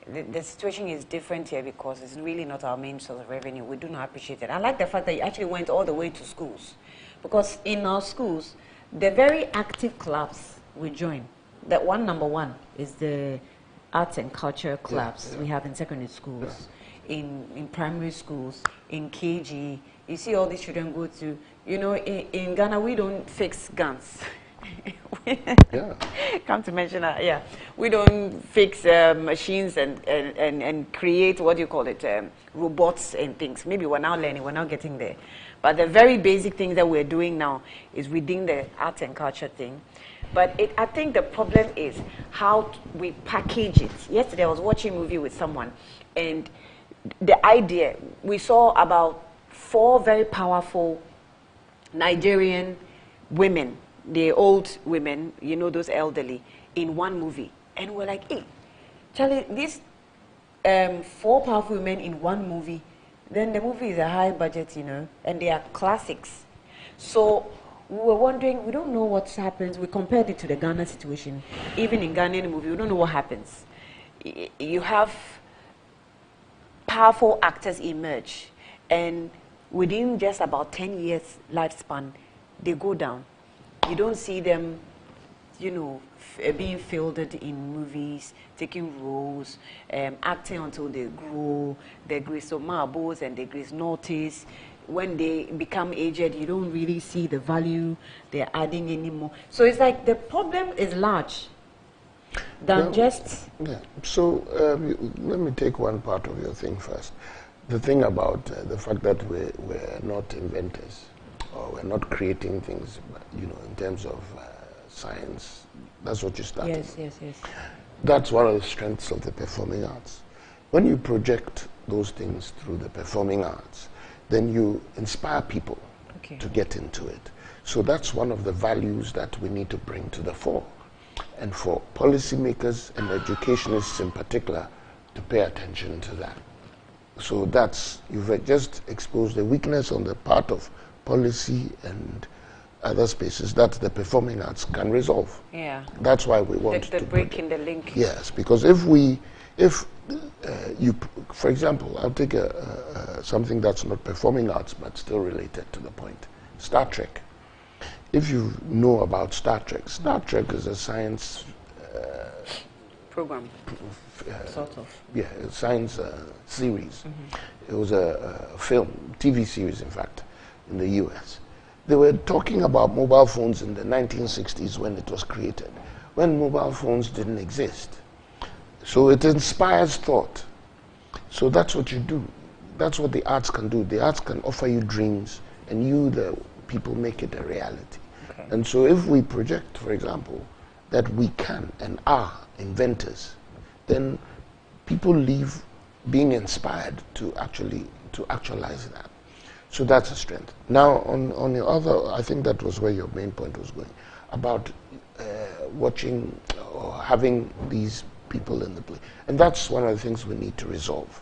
The situation is different here because it's really not our main source of revenue. We do not appreciate it. I like the fact that you actually went all the way to schools, because in our schools, the very active clubs we join, that number one is the arts and culture clubs we have in secondary schools, in primary schools, in KG. You see all these children go to, you know, in Ghana we don't fix guns. Come to mention that, we don't fix machines and create, what do you call it, robots and things. Maybe we're now learning, we're now getting there. But the very basic things that we're doing now is within the art and culture thing. But I think the problem is how we package it. Yesterday I was watching a movie with someone, and the idea, we saw about 4 very powerful Nigerian women, the old women, you know, those elderly, in one movie. And we're like, hey, Charlie, these 4 powerful women in one movie, then the movie is a high budget, you know, and they are classics. So we were wondering, we don't know what happens. We compared it to the Ghana situation. Even in Ghanaian movie, we don't know what happens. You have powerful actors emerge, and within just about 10 years lifespan, they go down. You don't see them, you know, being fielded in movies, taking roles, acting until they grow. They grace Omabos and they grace Naughties. When they become aged, you don't really see the value they're adding anymore. So it's like the problem is large than just... Yeah. So let me take one part of your thing first. The thing about the fact that we're not inventors, or we're not creating things, you know, in terms of science. That's what you started. Yes. That's one of the strengths of the performing arts. When you project those things through the performing arts, then you inspire people to get into it. So that's one of the values that we need to bring to the fore. And for policymakers and educationists in particular to pay attention to that. So that's, you've just exposed a weakness on the part of policy and other spaces that the performing arts can resolve. Yeah. That's why we want to break in the link. Yes, because if you, for example, I'll take something that's not performing arts but still related to the point, Star Trek. If you know about Star Trek is a science program, sort of. Yeah, a science series. It was a film, TV series, in fact, in the US. They were talking about mobile phones in the 1960s when it was created, when mobile phones didn't exist. So it inspires thought. So that's what you do. That's what the arts can do. The arts can offer you dreams, and you, the people, make it a reality. And so if we project, for example, that we can and are inventors, then people leave being inspired to actualize that. So that's a strength. Now, on the other, I think that was where your main point was going, about watching or having these people in the play. And that's one of the things we need to resolve.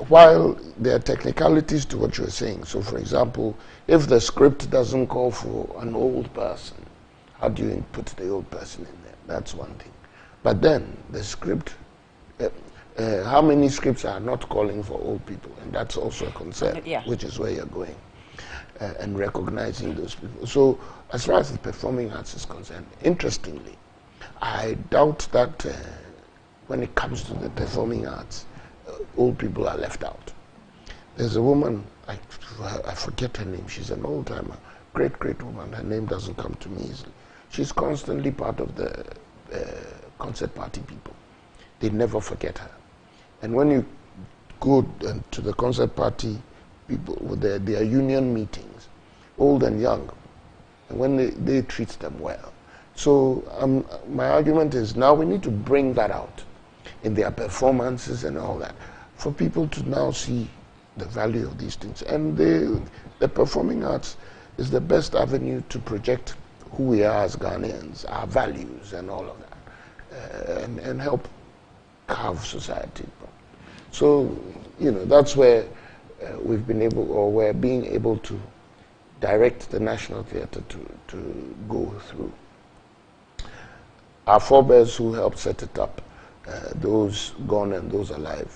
While there are technicalities to what you're saying, so for example, if the script doesn't call for an old person, how do you put the old person in there? That's one thing. But then the script, how many scripts are not calling for old people? And that's also a concern, which is where you're going, and recognizing those people. So as far as the performing arts is concerned, interestingly, I doubt that when it comes to the performing arts, old people are left out. There's a woman, I forget her name, she's an old-timer, great woman, her name doesn't come to me easily. She's constantly part of the concert party people. They never forget her. And when you go to the concert party people, with their union meetings, old and young, and when they treat them well. So my argument is now we need to bring that out in their performances and all that, for people to now see the value of these things. And the performing arts is the best avenue to project who we are as Ghanaians, our values and all of that, and help carve society. So, that's where we've been able, or we're being able to direct the National Theatre to go through. Our forebears who helped set it up, those gone and those alive,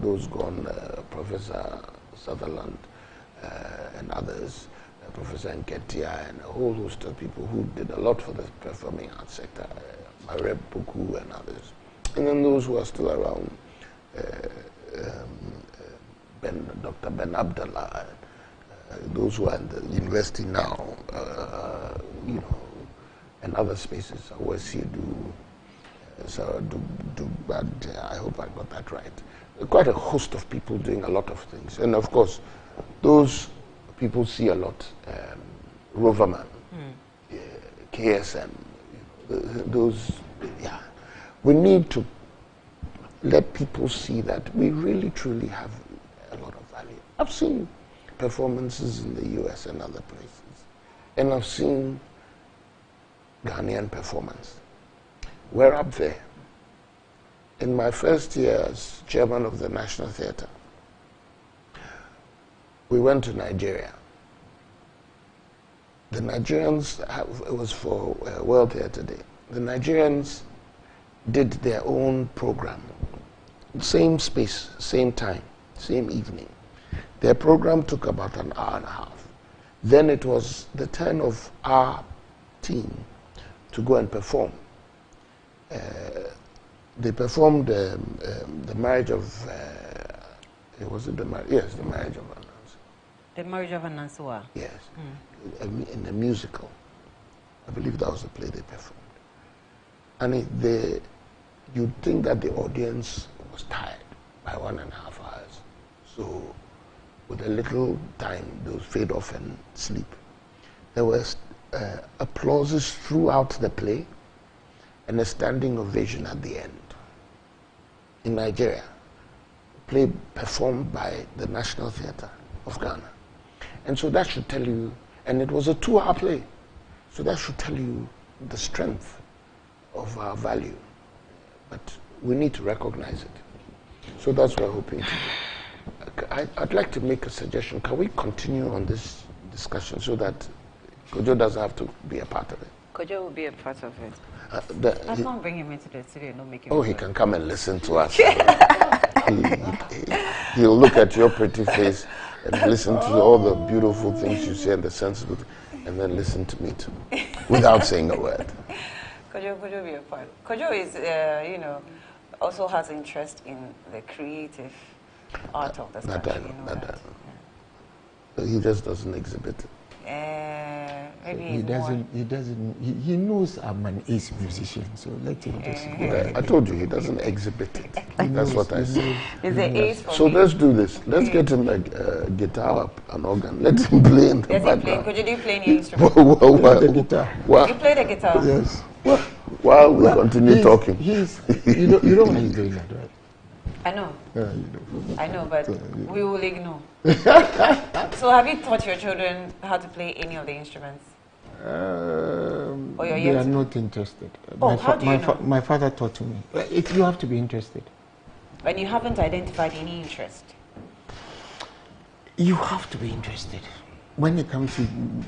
those gone, Professor Sutherland and others, Professor Nketia and a whole host of people who did a lot for the performing arts sector, Mareb Puku and others. And then those who are still around, Dr. Ben Abdallah, those who are in the university now, and other spaces, Awasidu, Sarah Dubad, I hope I got that right. Quite a host of people doing a lot of things. And of course, those people see a lot, Roverman, KSM, those, we need to let people see that we really truly have a lot of value. I've seen performances in the US and other places, and I've seen Ghanaian performance. We're up there. In my first year as chairman of the National Theatre, we went to Nigeria. The Nigerians, it was for World Theatre Day. The Nigerians did their own program. Same space, same time, same evening. Their program took about an hour and a half. Then it was the turn of our team to go and perform. They performed the marriage of, was it the marriage? Yes, the marriage of Anansi. The marriage of Anansua? Yes, in a musical. I believe that was the play they performed. And you'd think that the audience was tired by 1.5 hours. So with a little time, they would fade off and sleep. There was applauses throughout the play and a standing ovation at the end. In Nigeria, play performed by the National Theatre of Ghana. And so that should tell you, and it was a 2-hour play, so that should tell you the strength of our value. But we need to recognize it. So that's what we're hoping to do. I'd like to make a suggestion. Can we continue on this discussion so that Kojo doesn't have to be a part of it? Kojo will be a part of it. Let's not bring him into the studio, not make him. Oh, he can come and listen to us. He'll look at your pretty face and listen to all the beautiful things you say and the sensible, and then listen to me too, without saying a word. Kojo will be a part. Kojo is, also has interest in the creative art of the country. He just doesn't exhibit it. Maybe he knows I'm an ace musician, so let him just go. I told you, he doesn't exhibit it. That's what I said. He's an ace for So me. let's do this. Let's get him a guitar, an organ. Let him play in the background. Could you play any instrument? The guitar. You play the guitar? Yes. While we continue talking. You know why he's doing that, right? I know. Yeah, you know. I know, but we will ignore. So have you taught your children how to play any of the instruments? They are not interested. How do you know? My father taught me. You have to be interested. And you haven't identified any interest? You have to be interested. When it comes to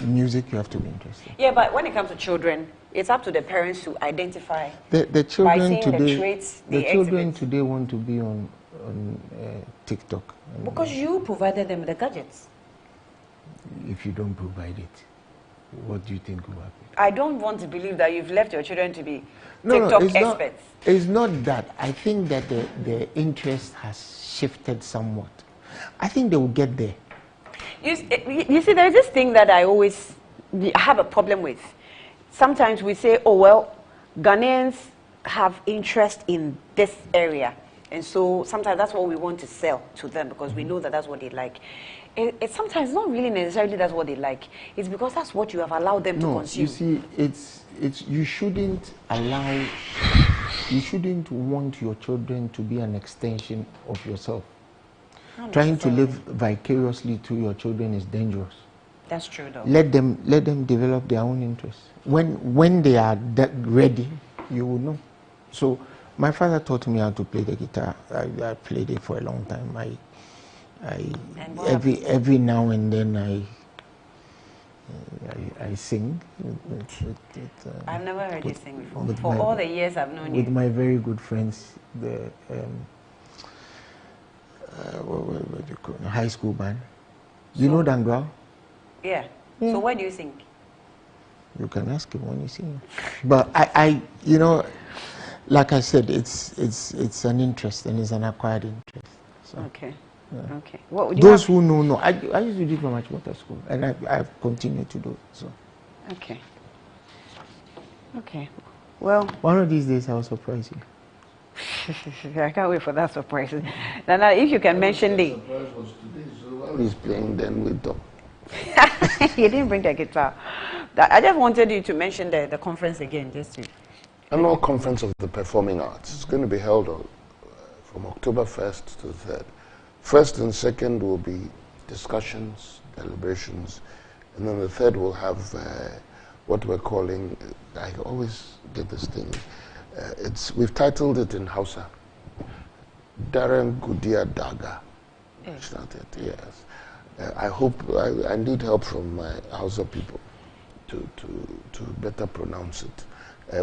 music, you have to be interested. Yeah, but when it comes to children, it's up to the parents to identify the children by seeing today, the traits the children today want to be on TikTok. Because you provided them the gadgets. If you don't provide it, what do you think will happen? I don't want to believe that you've left your children to be TikTok experts. It's not that. I think that the interest has shifted somewhat. I think they will get there. You see, there's this thing that I always have a problem with. Sometimes we say, oh, well, Ghanaians have interest in this area. And so sometimes that's what we want to sell to them because we know that that's what they like. It's sometimes not really necessarily that's what they like. It's because that's what you have allowed them to consume. You see, you shouldn't want your children to be an extension of yourself. Trying to live vicariously through your children is dangerous. That's true, though. Let them develop their own interests. When they are ready, you will know. So my father taught me how to play the guitar. I played it for a long time. Every now and then I sing. I've never heard you sing before. For all the years I've known you. With my very good friends, the what do you call it? High school band. You know Dangrao? Yeah. So why do you sing? You can ask him when you see him. But I you know, like I said, it's an interest and it's an acquired interest. So, okay. Yeah. Okay. What those who know. I used to do it from Achimota School, and I've continued to do it. So. Okay. Okay. Well. One of these days, I'll surprise you. I can't wait for that surprise. Now, if you can mention the. Surprise was today, so while he's playing, then we talk. You didn't bring the guitar. I just wanted you to mention the conference again, just to. Annual Conference of the Performing Arts. It's going to be held from October 1st to 3rd. First and second will be discussions, deliberations, and then the third will have what we're calling, I always get this thing, we've titled it in Hausa, Darren Gudia Daga. It's not it, yes. I hope, I need help from my Hausa people to better pronounce it.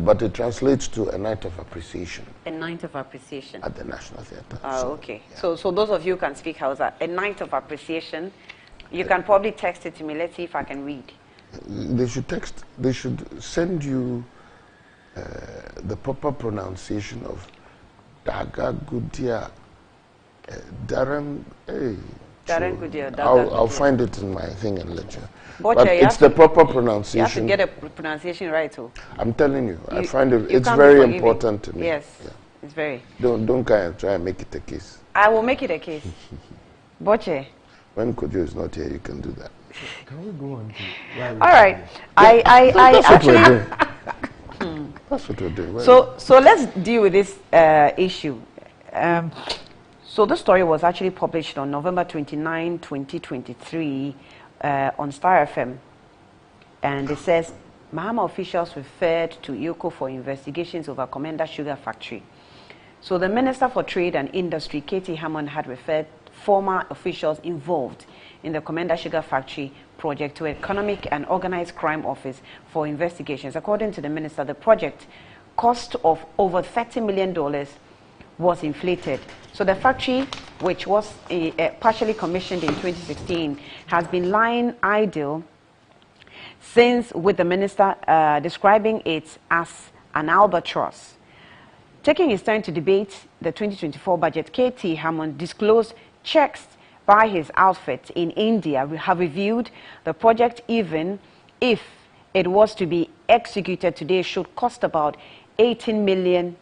But it translates to a night of appreciation. A night of appreciation. At the National Theatre. Oh, okay. Yeah. So those of you who can speak Hausa, a night of appreciation, you can probably text it to me. Let's see if I can read. They should send you the proper pronunciation of Daga Gudia Darren. Darren Gudia. I'll find it in my thing and let you. But it's the proper pronunciation. You have to get a pronunciation right, too. I'm telling you, I find it's very important to me. Yes, it's very. Don't try and make it a case. I will make it a case. Boche. When Kojo is not here, you can do that. Can we go on to? All right. That's what we're doing. That's what we're doing. So let's deal with this issue. So this story was actually published on November 29, 2023 on Star FM. And it says, Mahama officials referred to IOCO for investigations over Komenda Sugar Factory. So the Minister for Trade and Industry, Katie Hammond, had referred former officials involved in the Komenda Sugar Factory project to Economic and Organized Crime Office for investigations. According to the Minister, the project cost of over $30 million was inflated. So the factory, which was partially commissioned in 2016, has been lying idle since, with the minister describing it as an albatross. Taking his time to debate the 2024 budget, KT Hammond disclosed checks by his outfit in India have reviewed the project. Even if it was to be executed today, should cost about $18 million.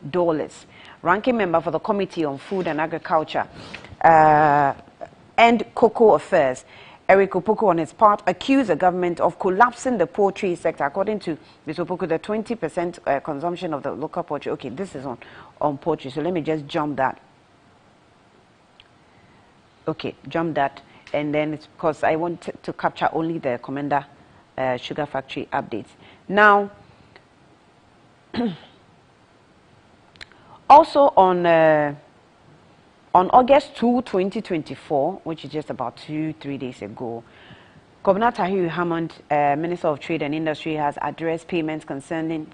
Ranking member for the Committee on Food and Agriculture and Cocoa Affairs, Eric Opoku, on his part, accused the government of collapsing the poultry sector. According to Mr. Opoku, the 20% consumption of the local poultry. Okay, this is on poultry, so let me just jump that. Okay, jump that, and then it's because I want to capture only the Komenda Sugar Factory updates. Now, also on August 2, 2024, which is just about 2-3 days ago, Governor Tahiru Hammond, Minister of Trade and Industry, has addressed payments concerning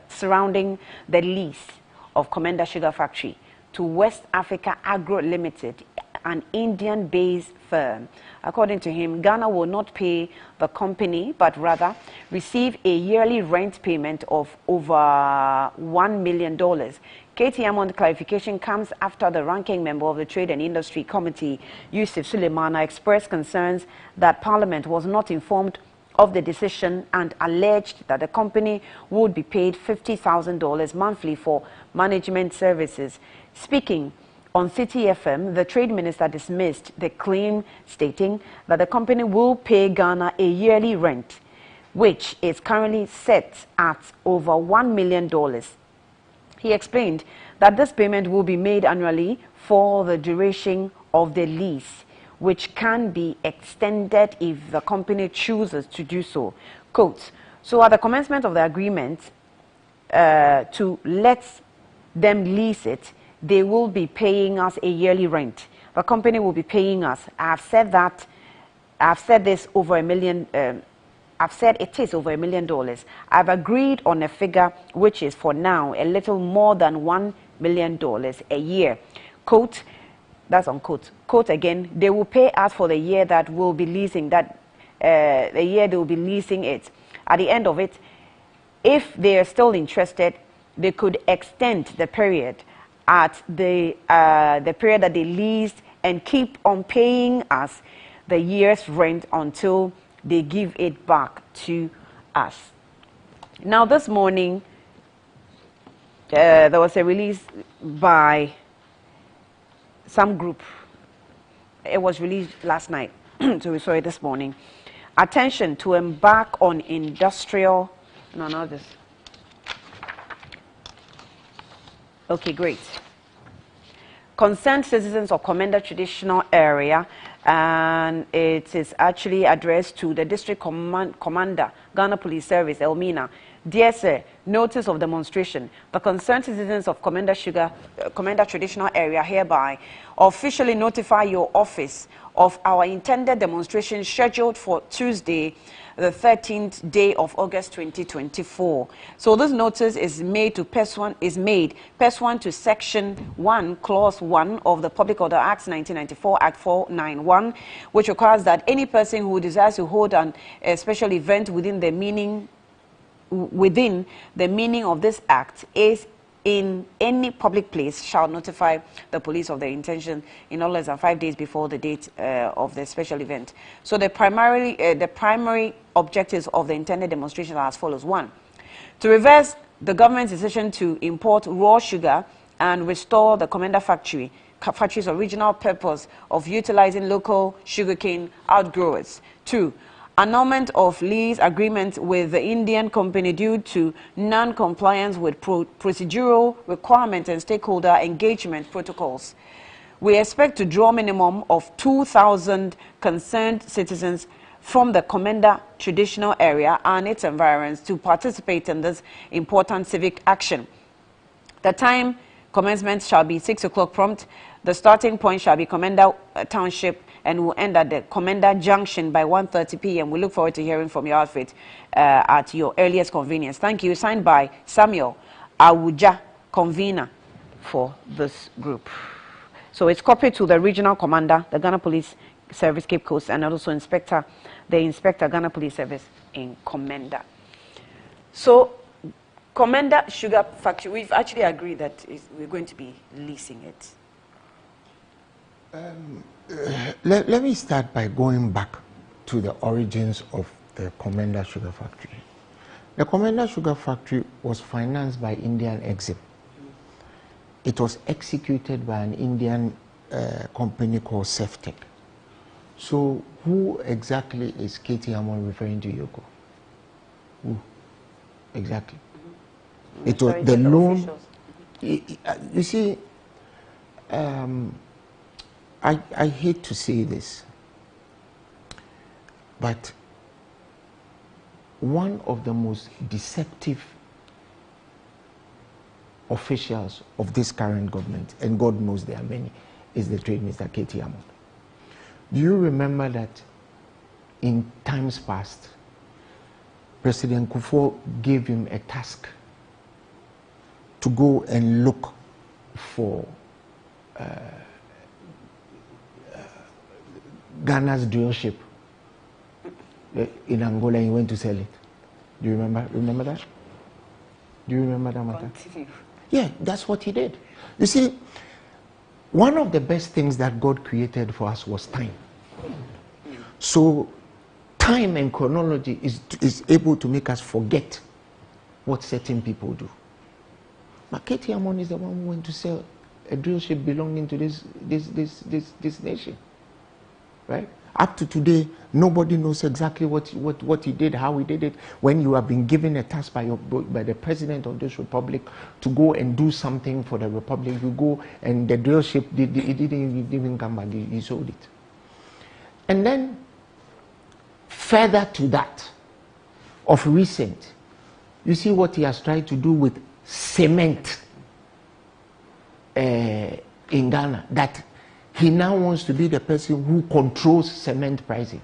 surrounding the lease of Komenda Sugar Factory to West Africa Agro Limited, an Indian-based firm. According to him, Ghana will not pay the company, but rather receive a yearly rent payment of over $1 million. Katie Amon's clarification comes after the ranking member of the Trade and Industry Committee, Yusuf Suleimana, expressed concerns that Parliament was not informed of the decision and alleged that the company would be paid $50,000 monthly for management services. Speaking on City FM, the Trade Minister dismissed the claim, stating that the company will pay Ghana a yearly rent, which is currently set at over $1 million. He explained that this payment will be made annually for the duration of the lease, which can be extended if the company chooses to do so. Quote, so at the commencement of the agreement to let them lease it, they will be paying us a yearly rent. The company will be paying us. I've said this over $1 million. I've said it is over $1 million. I've agreed on a figure which is for now a little more than $1 million a year. Quote, that's unquote. Quote again, they will pay us for the year that we'll be leasing, the year they will be leasing it. At the end of it, if they are still interested, they could extend the period at the period that they leased and keep on paying us the year's rent until they give it back to us. Now, this morning, there was a release by some group. It was released last night, so we saw it this morning. Attention to embark on industrial... No, not this. Okay, great. Concerned citizens of Komenda traditional area, and it is actually addressed to the District Commander, Ghana Police Service, Elmina. Dear sir, notice of demonstration. The concerned citizens of Komenda traditional area hereby officially notify your office of our intended demonstration scheduled for Tuesday, the 13th day of August 2024. So this notice is made to pursuant to Section 1, Clause 1 of the Public Order Act 1994, Act 491, which requires that any person who desires to hold a special event within the meaning of this act is in any public place shall notify the police of their intention in no less than 5 days before the date of the special event. So the primary objectives of the intended demonstration are as follows. 1, to reverse the government's decision to import raw sugar and restore the Komenda factory's original purpose of utilizing local sugarcane outgrowers. 2, annulment of lease agreement with the Indian company due to non-compliance with procedural requirements and stakeholder engagement protocols. We expect to draw minimum of 2,000 concerned citizens from the Komenda traditional area and its environs to participate in this important civic action. The time commencement shall be 6 o'clock prompt. The starting point shall be Komenda Township, and will end at the Komenda Junction by 1:30 p.m. We look forward to hearing from your outfit at your earliest convenience. Thank you. Signed by Samuel Awuja, convener for this group. So it's copied to the regional commander, the Ghana Police Service Cape Coast, and also the inspector, Ghana Police Service in Komenda. So Komenda Sugar Factory, we've actually agreed that we're going to be leasing it. Let me start by going back to the origins of the Komenda Sugar Factory. The Komenda Sugar Factory was financed by Indian Exim. It was executed by an Indian company called Seftec. So who exactly is Katie Amon referring to, Yoko? Who exactly? It was the loan. You see, I hate to say this, but one of the most deceptive officials of this current government, and God knows there are many, is the Trade Minister, Katie Amon. Do you remember that in times past, President Kufuor gave him a task to go and look for Ghana's drill ship in Angola and he went to sell it. Do you remember that? Do you remember that matter? Continue. Yeah, that's what he did. You see, one of the best things that God created for us was time. So time and chronology is able to make us forget what certain people do. But Katie Amon is the one who went to sell a drill ship belonging to this nation, right? Up to today, nobody knows exactly what he did, how he did it. When you have been given a task by the president of this republic to go and do something for the republic, you go and the drill ship it didn't even come back. He sold it. And then further to that, of recent, you see what he has tried to do with cement in Ghana, that he now wants to be the person who controls cement pricing.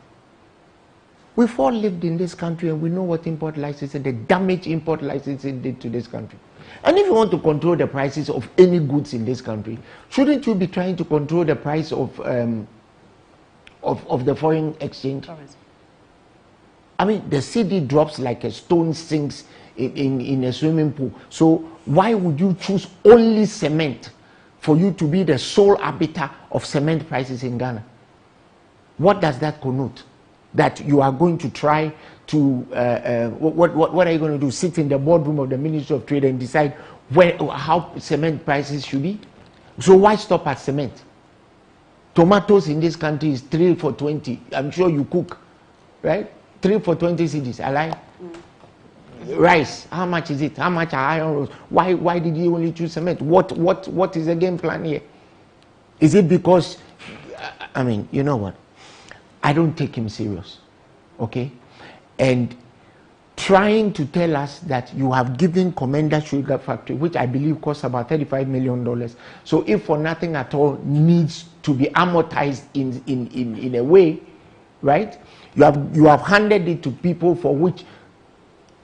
We've all lived in this country and we know what import licensing, the damage import licensing did to this country. And if you want to control the prices of any goods in this country, shouldn't you be trying to control the price of the foreign exchange? I mean, the CD drops like a stone sinks in a swimming pool. So why would you choose only cement for you to be the sole arbiter of cement prices in Ghana? What does that connote? That you are going to try to, what are you going to do? Sit in the boardroom of the Ministry of Trade and decide how cement prices should be? So why stop at cement? Tomatoes in this country is 3 for 20. I'm sure you cook, right? 3 for 20 cedis. I like. Rice, how much is it? How much are iron rods? Why did you only choose cement? What is the game plan here? Is it because, I mean, you know what? I don't take him serious, okay? And trying to tell us that you have given Komenda Sugar Factory, which I believe costs about $35 million. So if for nothing at all needs to be amortized in a way, right? You have handed it to people for which,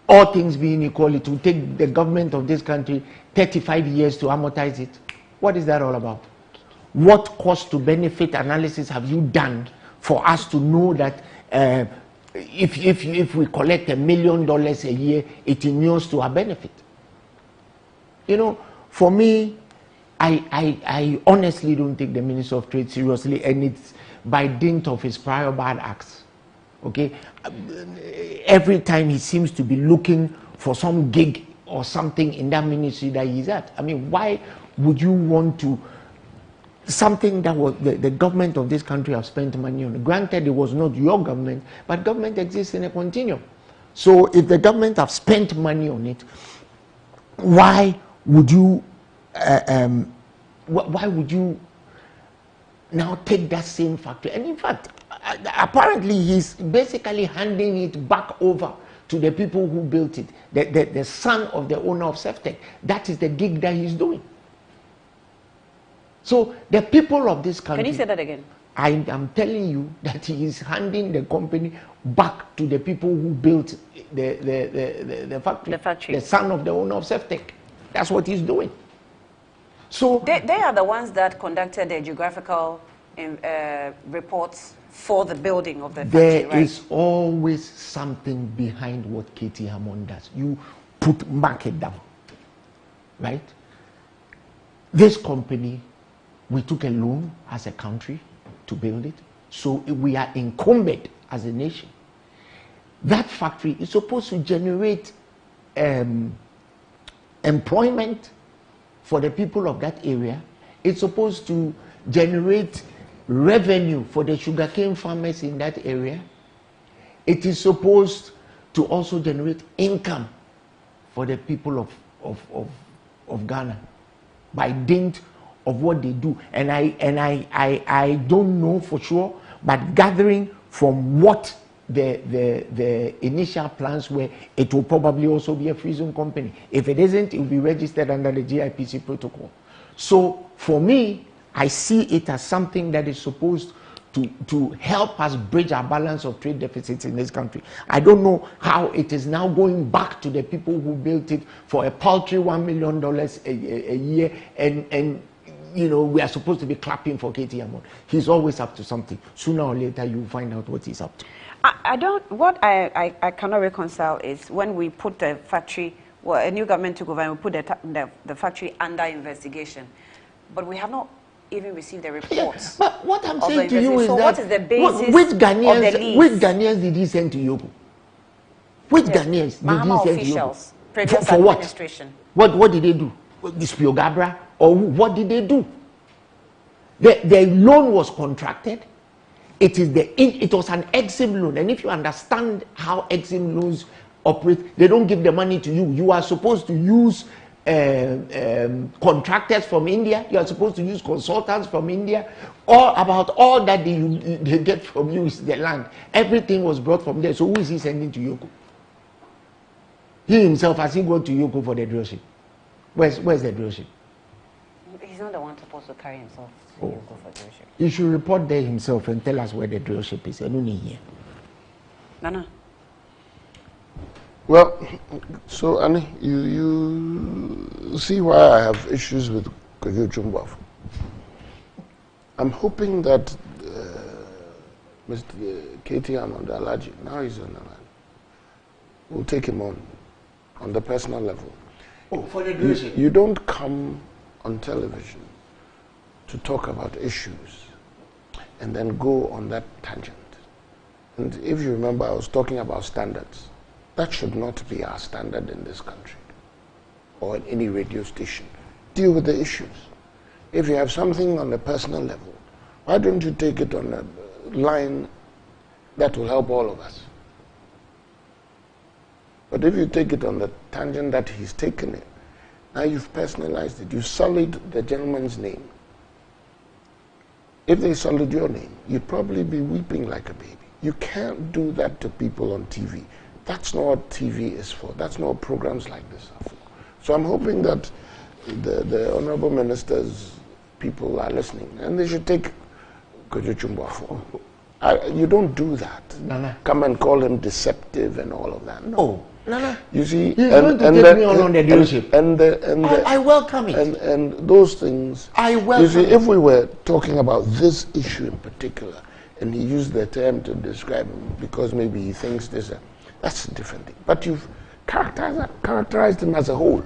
all things being equal, it will take the government of this country 35 years to amortize it. What is that all about? What cost to benefit analysis have you done for us to know that if we collect $1 million a year, it inures to our benefit? You know, for me, I honestly don't take the Minister of Trade seriously, and it's by dint of his prior bad acts. Okay, every time he seems to be looking for some gig or something in that ministry that he's at. I mean, why would you want to, something that was the government of this country have spent money on? Granted, it was not your government, but government exists in a continuum. So if the government have spent money on it, why would you now take that same factory? And in fact, apparently he's basically handing it back over to the people who built it, the son of the owner of Seftec. That is the gig that he's doing. So the people of this country... Can you say that again? I am telling you that he is handing the company back to the people who built the factory. The son of the owner of Seftec. That's what he's doing. So they are the ones that conducted the geographical reports for the building of the factory, there right? is always something behind what Katie Hammond does. You put market down, right? This company, we took a loan as a country to build it, so we are encumbered as a nation. That factory is supposed to generate employment for the people of that area. It's supposed to generate revenue for the sugarcane farmers in that area. It is supposed to also generate income for the people of Ghana by dint of what they do. And I don't know for sure, but gathering from what the initial plans were, it will probably also be a free zone company. If it isn't, it will be registered under the GIPC protocol. So for me, I see it as something that is supposed to help us bridge our balance of trade deficits in this country. I don't know how it is now going back to the people who built it for a paltry $1 million a year, and you know, we are supposed to be clapping for KT Hammond. He's always up to something. Sooner or later, you'll find out what he's up to. What I cannot reconcile is when we put the factory, well, a new government took over and we put the factory under investigation, but we have not even received the reports. Yeah, but what I'm saying to you is so that what is the basis which of the Ghanaians did he send to Yogo? Which Ghanaians did he send officials, to Yogo? previous For what? administration. What did they do? This Piogabra, or what did they do? The loan was contracted. It was an EXIM loan, and if you understand how EXIM loans operate, they don't give the money to you. You are supposed to use contractors from India. You are supposed to use consultants from India. About all that they get from you is the land. Everything was brought from there. So who is he sending to Yoko? He himself, has he gone to Yoko for the drillship? Where's the drillship? He's not the one supposed to carry himself to Yoko for drillship. He should report there himself and tell us where the drillship is. I don't need here. Nana. Well, so Annie, you see why I have issues with Kwame Nkrumah. I'm hoping that Mr. KT Hammond Alaji, now he's on the line, will take him on the personal level. Oh, for the drillship. You don't come on television to talk about issues and then go on that tangent. And if you remember, I was talking about standards. That should not be our standard in this country or in any radio station. Deal with the issues. If you have something on a personal level, why don't you take it on a line that will help all of us? But if you take it on the tangent that he's taken it, now you've personalized it. You sullied the gentleman's name. If they sullied your name, you'd probably be weeping like a baby. You can't do that to people on TV. That's not what TV is for. That's not what programs like this are for. So I'm hoping that the Honorable Minister's people are listening, and they should take Kwame Nkrumah. You don't do that. Nana. Come and call him deceptive and all of that. No. Oh, Nana. You see, he's going to take me on the dealership. I welcome it. And those things. I welcome You see, it. if we were talking about this issue in particular, and he used the term to describe him because maybe he thinks this, that's a different thing. But you've characterized him as a whole.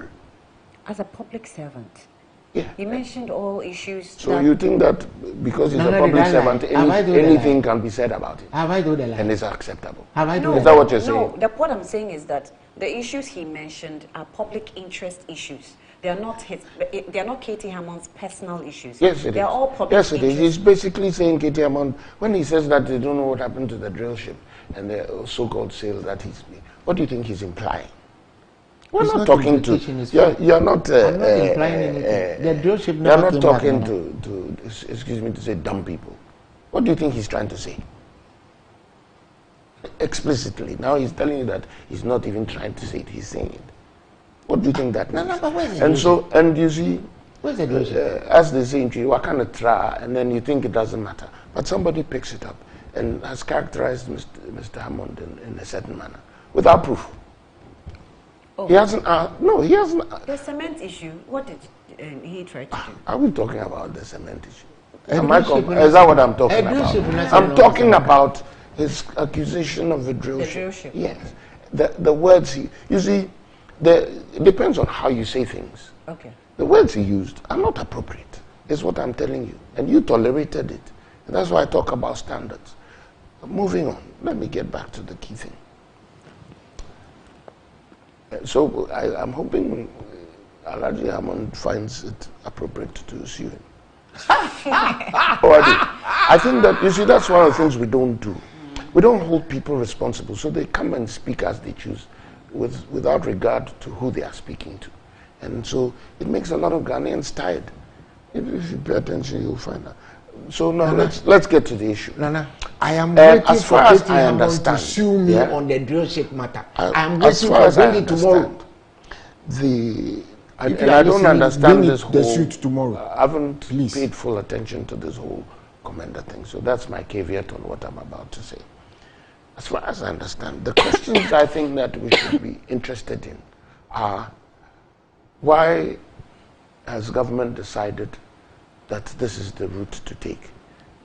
As a public servant. Yeah. He mentioned all issues. So you think that because he's a public servant, anything can be said about it? Have I told a lie? And it's acceptable. Have I told Is that what you're saying? No, what I'm saying is that the issues he mentioned are public interest issues. They are not KT Hammond's personal issues. Yes, it is. They are all public Yes, it interest. is. He's basically saying KT Hammond, when he says that they don't know what happened to the drill ship and the so-called sales that he's made, what do you think he's implying? We're not talking to. You're not. I'm not implying anything. The drill ship never You're not came talking back, to. Excuse me to say dumb people. What do you think he's trying to say? Explicitly. Now he's telling you that he's not even trying to say it. He's saying it. What do you think that means? No, but where's the and drill so, ship? and you see, Where's the drill ship? as they say in Chile, what kind of try, and then you think it doesn't matter. But somebody picks it up and has characterized Mr. Hammond in a certain manner without proof. Oh. He hasn't. No, he hasn't. The cement issue. What did he try to do? Are we talking about the cement issue? Is that what I'm talking about? I'm talking about about his accusation of the drill ship. Yes. The words you see, it depends on how you say things. Okay. The words he used are not appropriate, is what I'm telling you. And you tolerated it. And that's why I talk about standards. Moving on, let me get back to the key thing. So I'm hoping Alaji Hammond finds it appropriate to sue him. I think that, you see, that's one of the things we don't do. We don't hold people responsible, so they come and speak as they choose without regard to who they are speaking to. And so it makes a lot of Ghanaians tired. If you pay attention, you'll find out. So now let's get to the issue. Nana, I am waiting as for far as KT I Hammond understand, to sue me on the drill ship matter. I'm as waiting far for as I it tomorrow. I don't understand this whole. The suit tomorrow. I haven't paid full attention to this whole Komenda thing. So that's my caveat on what I'm about to say. As far as I understand, the questions I think that we should be interested in are, why has government decided that this is the route to take?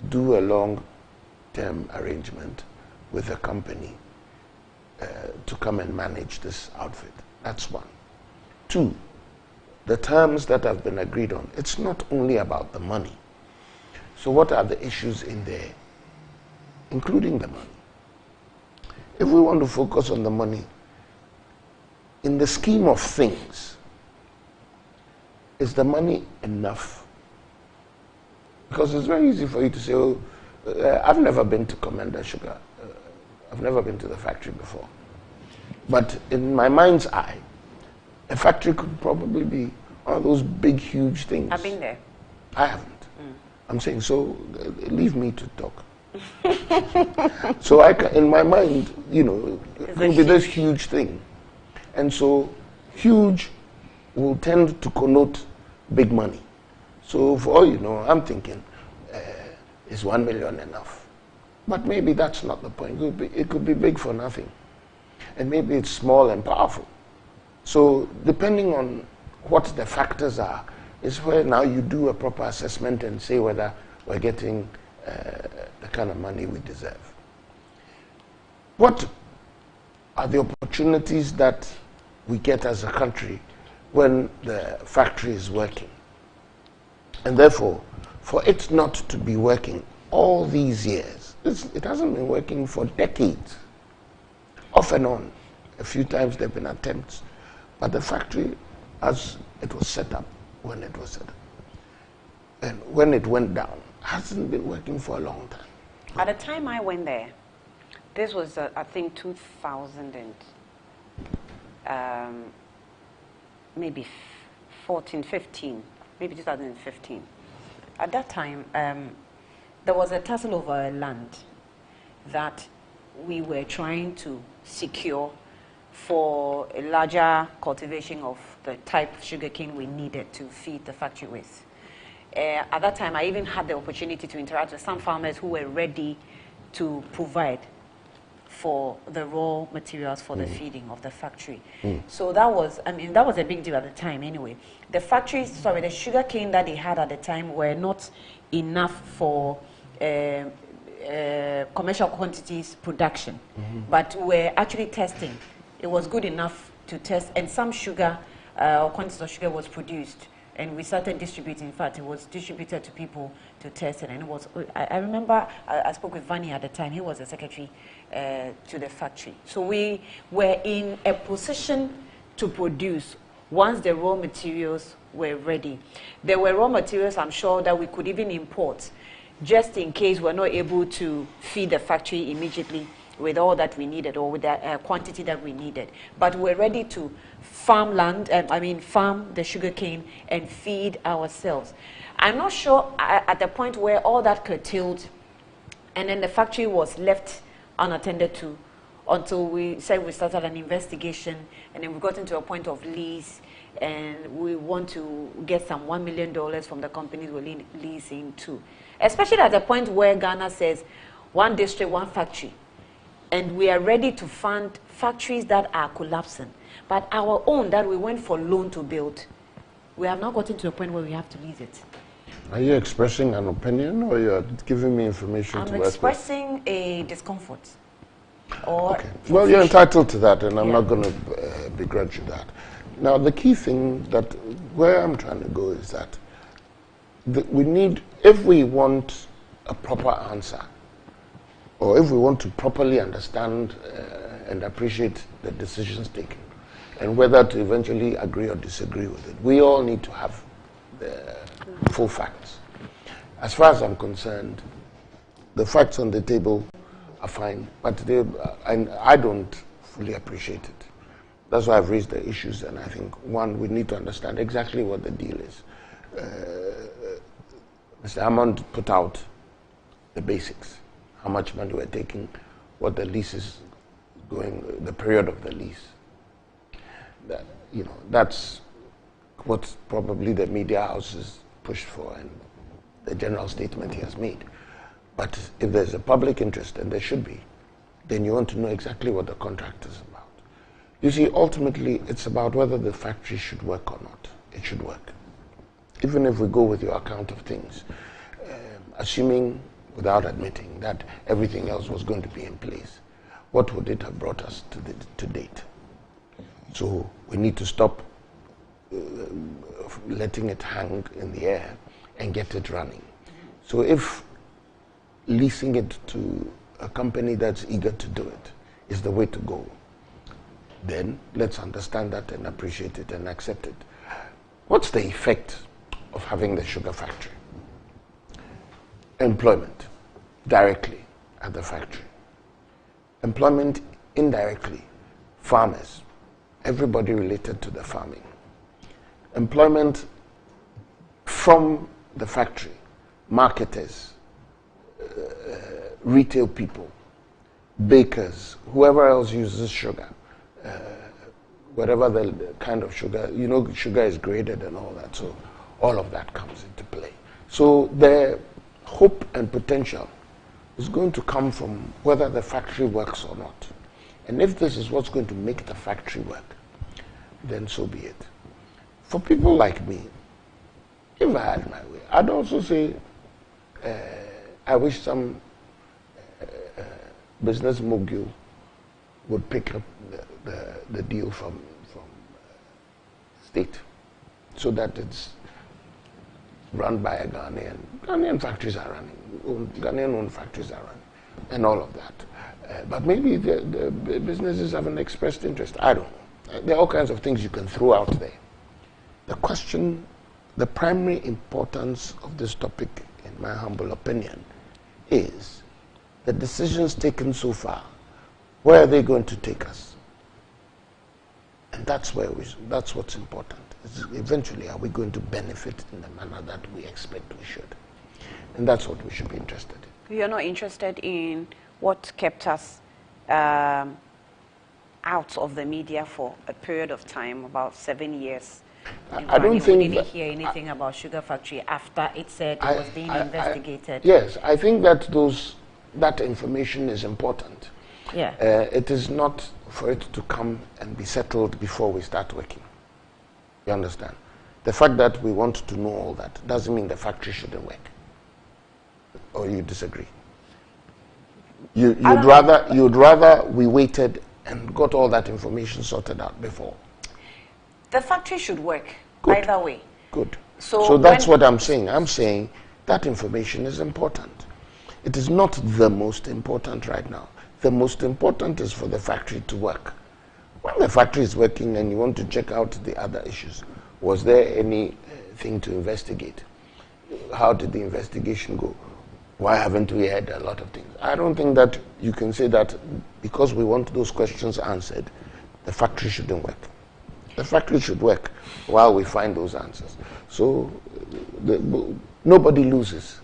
Do a long-term arrangement with a company to come and manage this outfit. That's one. Two, the terms that have been agreed on. It's not only about the money. So what are the issues in there, including the money? If we want to focus on the money, in the scheme of things, is the money enough? Because it's very easy for you to say, oh, I've never been to Komenda Sugar. I've never been to the factory before. But in my mind's eye, a factory could probably be one of those big, huge things. I've been there. I haven't. I'm saying, so leave me to talk. So I can, in my mind, you know, it will be this huge thing. And so huge will tend to connote big money. So for all you know, I'm thinking, is 1 million enough? But maybe that's not the point. It could be big for nothing. And maybe it's small and powerful. So depending on what the factors are, is where now you do a proper assessment and say whether we're getting the kind of money we deserve. What are the opportunities that we get as a country when the factory is working? And therefore, for it not to be working all these years, it hasn't been working for decades, off and on. A few times there have been attempts, but the factory, as it was set up, when it was set up, and when it went down, hasn't been working for a long time. At the time I went there, this was, I think, 2000 and maybe 14, 15, maybe 2015. At that time, there was a tussle over land that we were trying to secure for a larger cultivation of the type of sugarcane we needed to feed the factory with. At that time, I even had the opportunity to interact with some farmers who were ready to provide for the raw materials for the feeding of the factory. So that was, I mean, that was a big deal at the time anyway. The factories, sorry, the sugarcane that they had at the time were not enough for commercial quantities production, but we're actually testing. It was good enough to test, and some sugar, quantities of sugar was produced, and we started distributing. In fact, it was distributed to people to test it, and it was, I remember I spoke with Vani at the time. He was the secretary to the factory. So we were in a position to produce once the raw materials were ready. There were raw materials, I'm sure, that we could even import, just in case we're not able to feed the factory immediately with all that we needed, or with the quantity that we needed. But we're ready to farm the sugarcane and feed ourselves. I'm not sure at the point where all that curtailed, and then the factory was left unattended to until we said we started an investigation, and then we got into a point of lease, and we want to get some $1 million from the companies we're leasing to. Especially at the point where Ghana says, one district, one factory. And we are ready to fund factories that are collapsing. But our own that we went for loan to build, we have now gotten to a point where we have to lease it. Are you expressing an opinion, or you're giving me information to work with? I'm expressing a discomfort. Or okay. Well, you're entitled to that, and I'm not going to begrudge you that. Now, the key thing that, where I'm trying to go is that we need, if we want a proper answer, or if we want to properly understand and appreciate the decisions taken, and whether to eventually agree or disagree with it, we all need to have the full facts. As far as I'm concerned, the facts on the table are fine, but I don't fully appreciate it. That's why I've raised the issues, and I think, one, we need to understand exactly what the deal is. Mr. Hammond put out the basics. How much money we're taking, what the lease is going, the period of the lease. That, you know, that's what probably the media houses pushed for, and the general statement he has made. But if there's a public interest, and there should be, then you want to know exactly what the contract is about. You see, ultimately, it's about whether the factory should work or not. It should work. Even if we go with your account of things, assuming, without admitting, that everything else was going to be in place, what would it have brought us to date? So we need to stop letting it hang in the air and get it running. So if leasing it to a company that's eager to do it is the way to go, then let's understand that and appreciate it and accept it. What's the effect of having the sugar factory? Employment, directly at the factory. Employment indirectly, farmers, everybody related to the farming. Employment from the factory, marketers, retail people, bakers, whoever else uses sugar, whatever the kind of sugar, you know, sugar is graded and all that, so all of that comes into play. So the hope and potential is going to come from whether the factory works or not. And if this is what's going to make the factory work, then so be it. For people like me, if I had my way, I'd also say, I wish some business mogul would pick up the deal from state, so that it's run by a Ghanaian. Ghanaian factories are running, Ghanaian-owned factories are running, and all of that. But maybe the businesses haven't expressed interest. I don't know. There are all kinds of things you can throw out there. The question, the primary importance of this topic, in my humble opinion, is the decisions taken so far. Where are they going to take us? And that's what's important. Eventually, are we going to benefit in the manner that we expect we should? And that's what we should be interested in. You're not interested in what kept us out of the media for a period of time, about 7 years. I don't think we didn't hear anything about Sugar Factory after it said it was being investigated. Yes, I think that that information is important. Yeah. It is not for it to come and be settled before we start working. You understand? The fact that we want to know all that doesn't mean the factory shouldn't work. Or you disagree? You'd rather we waited and got all that information sorted out before. The factory should work either way. Good. So that's what I'm saying. I'm saying that information is important. It is not the most important right now. The most important is for the factory to work. When the factory is working and you want to check out the other issues, was there anything to investigate? How did the investigation go? Why haven't we had a lot of things? I don't think that you can say that because we want those questions answered, the factory shouldn't work. The factory should work while we find those answers. So nobody loses.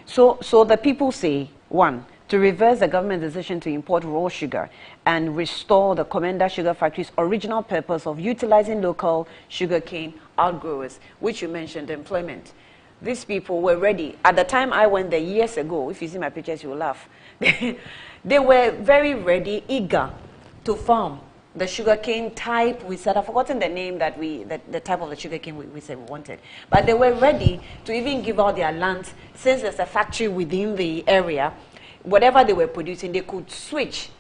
So the people say, one, to reverse the government decision to import raw sugar and restore the Komenda Sugar Factory's original purpose of utilizing local sugarcane outgrowers, which you mentioned, employment. These people were ready. At the time I went there years ago, if you see my pictures, you will laugh. They were very ready, eager to farm the sugarcane type. We said, I've forgotten the name that the type of the sugarcane we said we wanted. But they were ready to even give out their land, since there's a factory within the area. Whatever they were producing, they could switch.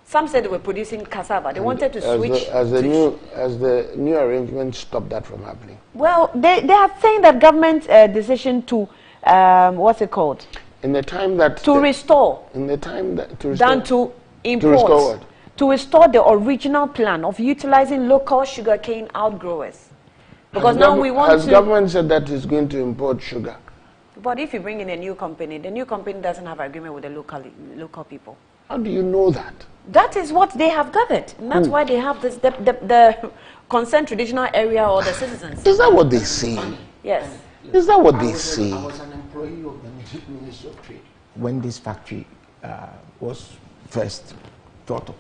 Some said they were producing cassava. They wanted to switch. As the new arrangement stopped that from happening. Well, they are saying that government decision to, what's it called? In the time that... To restore. In the time that... To restore. Than to import. To restore what? To restore the original plan of utilizing local sugarcane outgrowers. Because now we want to... Has government said that it's going to import sugar? But if you bring in a new company, the new company doesn't have agreement with the local people. How do you know that? That is what they have gathered. And that's why they have this, the concerned traditional area or the citizens. Is that what they say? Yes. Is that what they say? I was an employee of the Ministry of Trade when this factory was first thought of.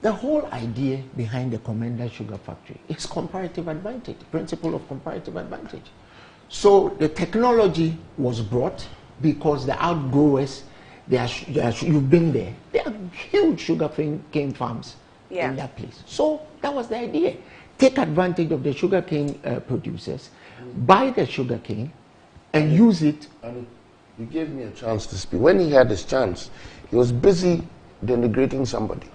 The whole idea behind the Komenda Sugar Factory is comparative advantage, principle of comparative advantage. So the technology was brought, because the outgrowers, you've been there. There are huge sugarcane farms in that place. So that was the idea. Take advantage of the sugarcane producers, buy the sugarcane, and use it. And you gave me a chance to speak. When he had his chance, he was busy denigrating somebody.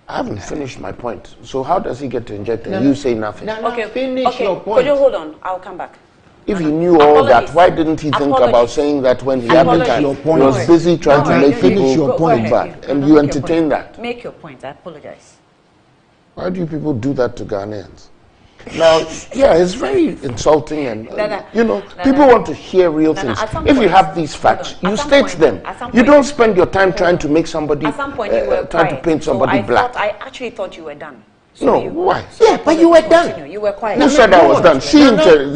I haven't finished my point. So how does he get to inject and you say nothing? Finish your point. Could you hold on? I'll come back. If he knew all that, why didn't he think about saying that when he had the time? He was busy trying to make people look bad, and you entertain that. Make your point. I apologize. Why do you people do that to Ghanaians? Now, yeah, it's very insulting, and people want to hear real things. If you have these facts, you state them. You don't spend your time trying to make somebody, trying to paint somebody black. I actually thought you were done. No, why? Yeah, but you were done. You were quiet. Who said I was done?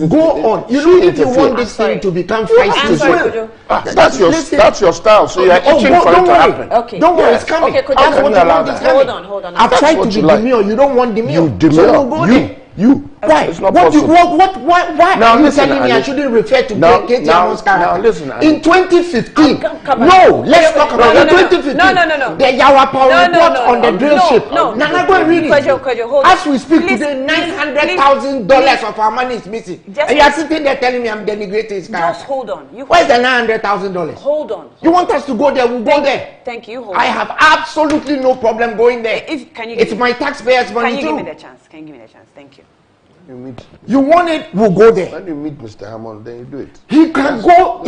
Go on. You know, if you want this thing to become feisty, that's your style. So you are itching for it to happen. Okay. Don't worry, it's coming. Okay, hold on. I've tried to be demure. You don't want demure. You demure. You. Why? It's not Why? Now, are you listen, telling me I shouldn't refer to K.T. Amon's character? Now, listen. In 2015, let's talk about it. 2015. No. The Yawapa report on the drill ship. No. Now, go and read it. Hold on. As we speak today, $900,000 of our money is missing. And you are sitting there telling me I'm denigrating his character. Just hold on. Where's the $900,000? Hold on. You want us to go there? We'll go there. Thank you. I have absolutely no problem going there. It's my taxpayers' money too. Can you give me the chance? Thank you. You want it, we'll go there. When you meet Mr. Hammond, then you do it. He can go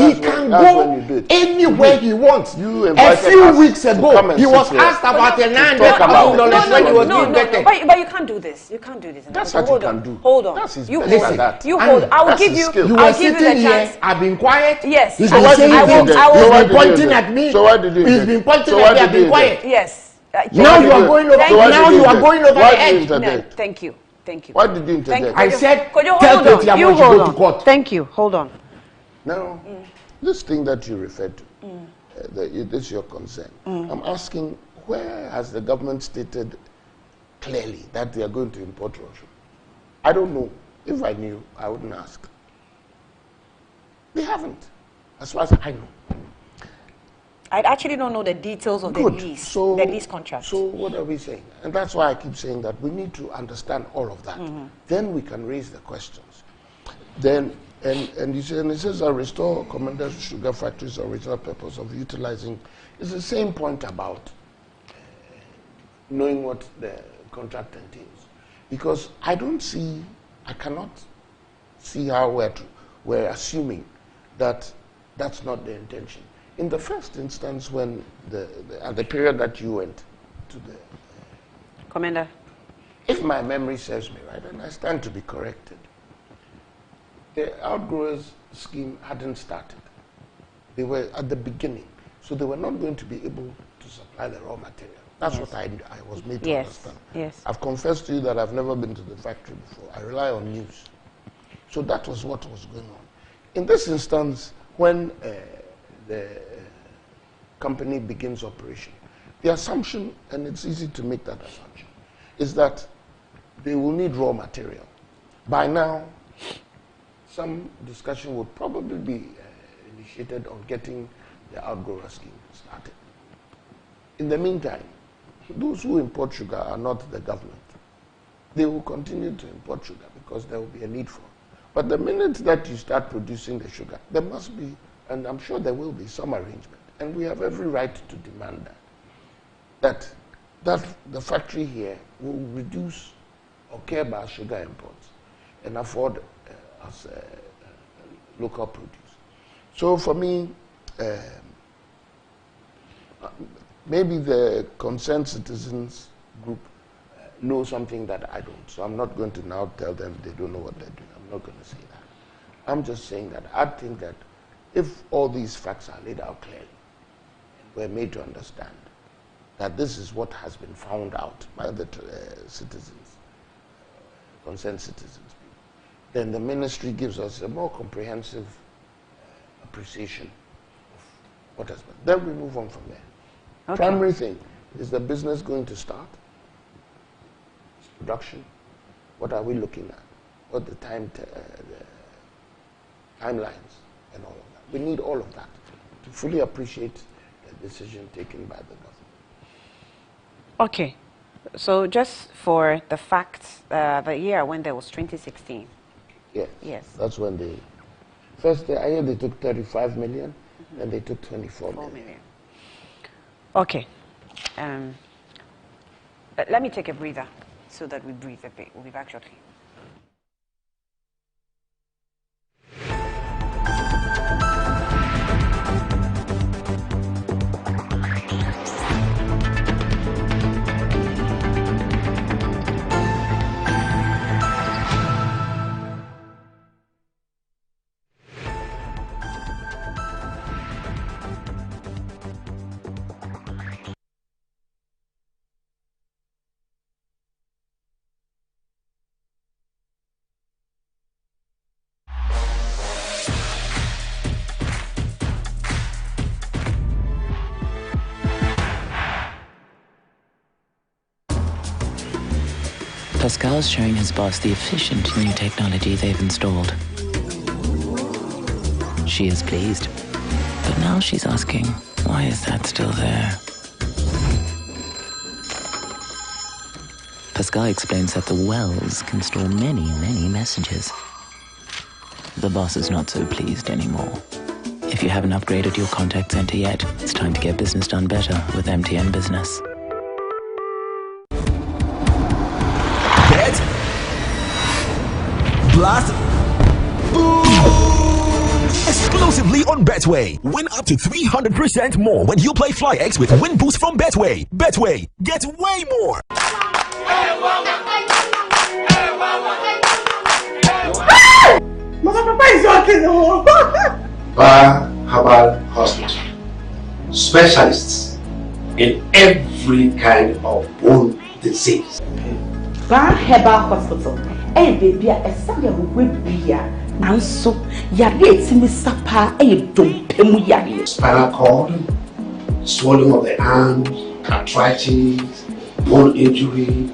anywhere he wants. A few weeks ago, he was asked about the $900,000 when he was being vetted. But you can't do this. You can't do this. That's what you can do. Hold on. That's his you best hold that. You hold. I will give you. You were sitting here. I've been quiet. Yes. He's been saying things. He's been pointing at me. So why did you? He's been pointing at me. I've been quiet. Yes. Now you are going over. Now you are going over the edge. No, thank you. Why did you interject? I said, tell K.T. Amon to go to court. Thank you. Hold on. Now, this thing that you referred to, this is your concern. I'm asking, where has the government stated clearly that they are going to import Russia? I don't know. If I knew, I wouldn't ask. They haven't, as far as I know. I actually don't know the details of the lease, the lease contract. So what are we saying? And that's why I keep saying that we need to understand all of that. Then we can raise the questions. Then, and you say, and it says, I restore Komenda Sugar Factory's original purpose of utilizing. It's the same point about knowing what the contract entails. Because I cannot see how we're assuming that that's not the intention. In the first instance, when at the period that you went to the Komenda, if my memory serves me right, and I stand to be corrected, the outgrowers scheme hadn't started. They were at the beginning, so they were not going to be able to supply the raw material. That's what I was made to understand. Yes. I've confessed to you that I've never been to the factory before. I rely on news. So that was what was going on. In this instance, when the company begins operation, the assumption, and it's easy to make that assumption, is that they will need raw material. By now, some discussion would probably be initiated on getting the outgrower scheme started. In the meantime, those who import sugar are not the government. They will continue to import sugar because there will be a need for it. But the minute that you start producing the sugar, there must be, and I'm sure there will be, some arrangement. And we have every right to demand that the factory here will reduce or care about sugar imports and afford us local produce. So for me, maybe the concerned citizens group know something that I don't. So I'm not going to now tell them they don't know what they're doing. I'm not going to say that. I'm just saying that I think that if all these facts are laid out clearly, we're made to understand that this is what has been found out by the citizens, concerned citizens, then the ministry gives us a more comprehensive appreciation of what has been. Then we move on from there. Okay. Primary thing, is the business going to start? Is production? What are we looking at? What the timelines and all of that? We need all of that to fully appreciate the decision taken by the government. Okay. So just for the facts, the year when there was 2016. Yes. Yes. That's when they, first I hear they took 35 million, and they took 24 million. Okay. Let me take a breather so that we breathe a bit. We'll be back shortly. Pascal's showing his boss the efficient new technology they've installed. She is pleased, but now she's asking, why is that still there? Pascal explains that the wells can store many, many messages. The boss is not so pleased anymore. If you haven't upgraded your contact center yet, it's time to get business done better with MTN Business. Blast. Boom! Exclusively on Betway. Win up to 300% more when you play Fly X with Win Boost from Betway. Betway, get way more. Mama, Papa is walking home. Herbal Hospital. Specialists in every kind of bone disease. Herbal Hospital. Hey, baby, a saga will be Nanso, Yari, Sapa, a dump, Yari. Spinal cord, swelling of the arm, arthritis, bone injury,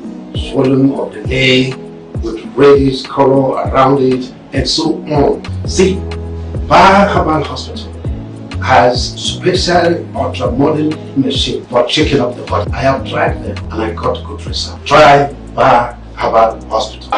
swelling of the leg with reddish color around it, and so on. See, Herbal Hospital has special ultra-modern machine for checking up the body. I have tried them and I got good results. Try Herbal Hospital.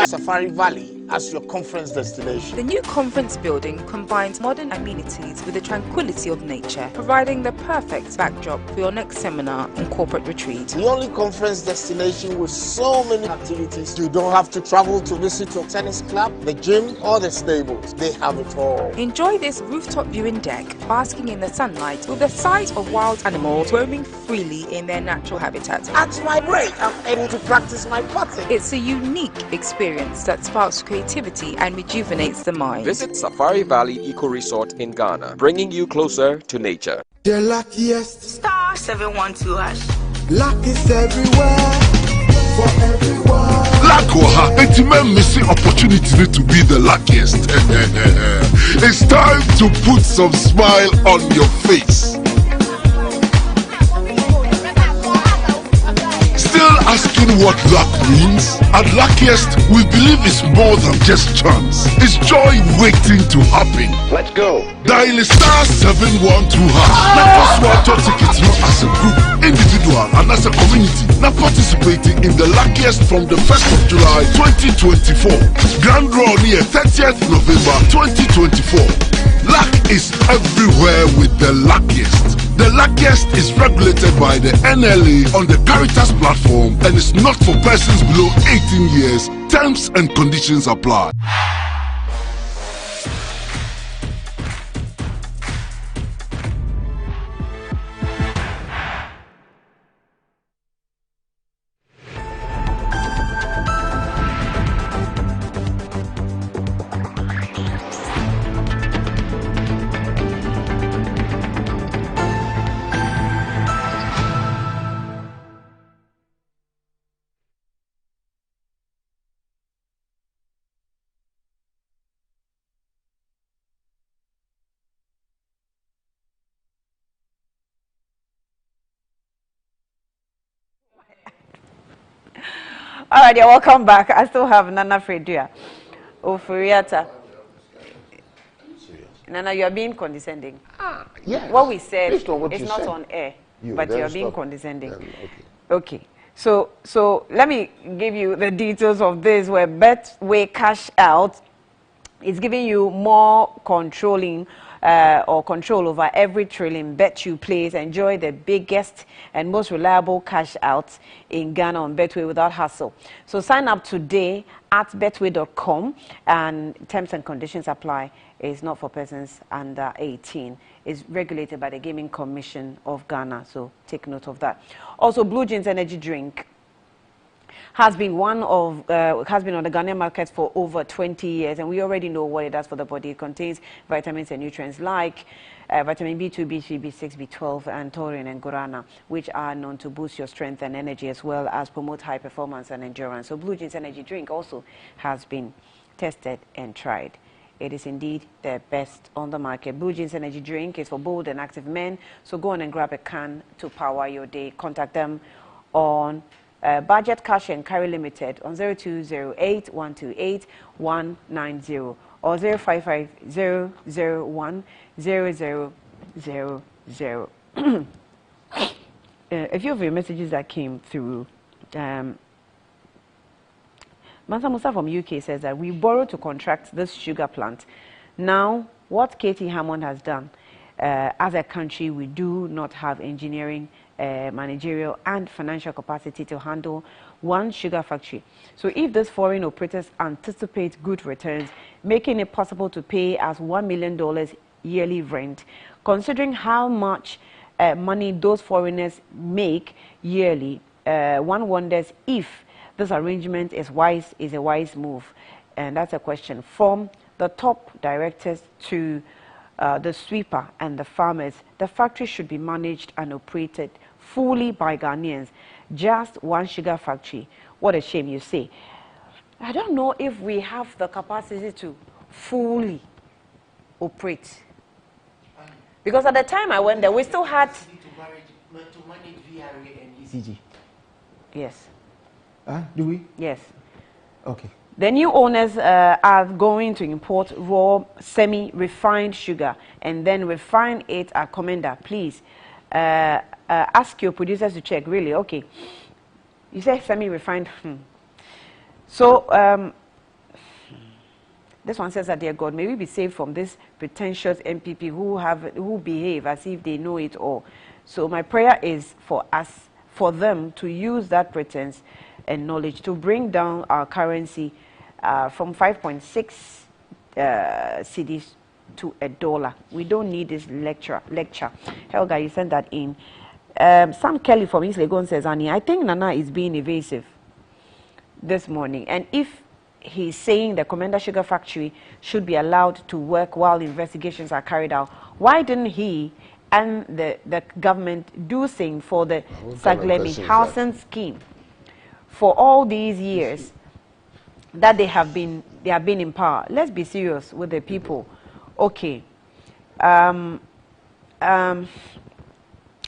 Safari Valley as your conference destination. The new conference building combines modern amenities with the tranquility of nature, providing the perfect backdrop for your next seminar and corporate retreat. The only conference destination with so many activities. You don't have to travel to visit your tennis club, the gym, or the stables. They have it all. Enjoy this rooftop viewing deck, basking in the sunlight with the sight of wild animals roaming freely in their natural habitat. At my break, I'm able to practice my putting. It's a unique experience that sparks creativity and rejuvenates the mind. Visit Safari Valley Eco Resort in Ghana, bringing you closer to nature. The luckiest. Star 712 hash. Luck is everywhere. For everyone. Luck it's man missing opportunity to be the luckiest. It's time to put some smile on your face. Still asking what luck means? At Luckiest, we believe it's more than just chance. It's joy waiting to happen. Let's go. Dial *712#. Now password tickets you as a group, individual, and as a community. Now participating in the Luckiest from the 1st of July 2024. Grand draw near 30th November 2024. Luck is everywhere with the Luckiest. The Luckiest is regulated by the NLA on the Caritas platform and is not for persons below 18 years. Terms and conditions apply. All right, yeah, welcome back. I still have Nana Fredua. Ofuriata. Nana, you are being condescending. Yes. What we said Based on what is you not said. on air, but you are being condescending. Okay. Okay. So let me give you the details of this. Where Betway Cash Out is giving you more control over every trillion bet you place. Enjoy the biggest and most reliable cash out in Ghana on Betway without hassle. So sign up today at betway.com, and terms and conditions apply. It's not for persons under 18. It's regulated by the Gaming Commission of Ghana, so take note of that. Also, Blue Jeans energy drink has been on the Ghanaian market for over 20 years, and we already know what it does for the body. It contains vitamins and nutrients like vitamin B2, B3, B6, B12, and taurine and guarana, which are known to boost your strength and energy as well as promote high performance and endurance. So Blue Jeans energy drink also has been tested and tried. It is indeed the best on the market. Blue Jeans energy drink is for bold and active men, so go on and grab a can to power your day. Contact them on Budget Cash and Carry Limited on 0208 128 190 or 055 001 0000. A few of your messages that came through. Mansa Musa from UK says that we borrowed to contract this sugar plant. Now, what Katie Hammond has done, as a country, we do not have engineering, managerial, and financial capacity to handle one sugar factory. So if these foreign operators anticipate good returns, making it possible to pay us $1 million yearly rent, considering how much money those foreigners make yearly, one wonders if this arrangement is a wise move. And that's a question from the top directors to the sweeper and the farmers. The factory should be managed and operated fully by Ghanaians. Just one sugar factory. What a shame, you say. I don't know if we have the capacity to fully operate. Because at the time I went there, we still had... To manage VRA and ECG. Yes. Do we? Yes. Okay. The new owners are going to import raw, semi-refined sugar and then refine it at Komenda. Please ask your producers to check. Really? Okay. You say semi-refined. So this one says that, dear God, may we be saved from this pretentious MPP who behave as if they know it all. So my prayer is for them to use that pretense and knowledge to bring down our currency from 5.6 cedis to $1. We don't need this lecture. Helga, you sent that in. Sam Kelly from East Legon says, Annie, I think Nana is being evasive this morning. And if he's saying the Komenda Sugar Factory should be allowed to work while investigations are carried out, why didn't he and the government do sing for the Saglemi housing scheme for all these years that they have been in power? Let's be serious with the people. Okay.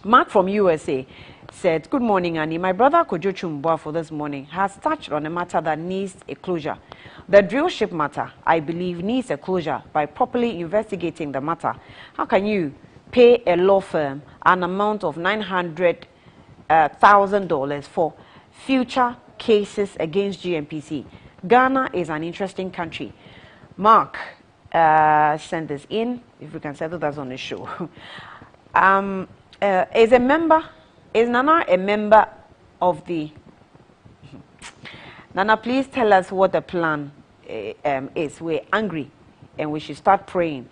Mark from USA said, good morning, Annie. My brother Kojo Chumbwa for this morning has touched on a matter that needs a closure. The drill ship matter, I believe, needs a closure by properly investigating the matter. How can you pay a law firm an amount of $900,000 for future cases against GMPC? Ghana is an interesting country. Mark, send this in, if we can settle that on the show. Is Nana a member of the... Nana, please tell us what the plan is. We're angry and we should start praying.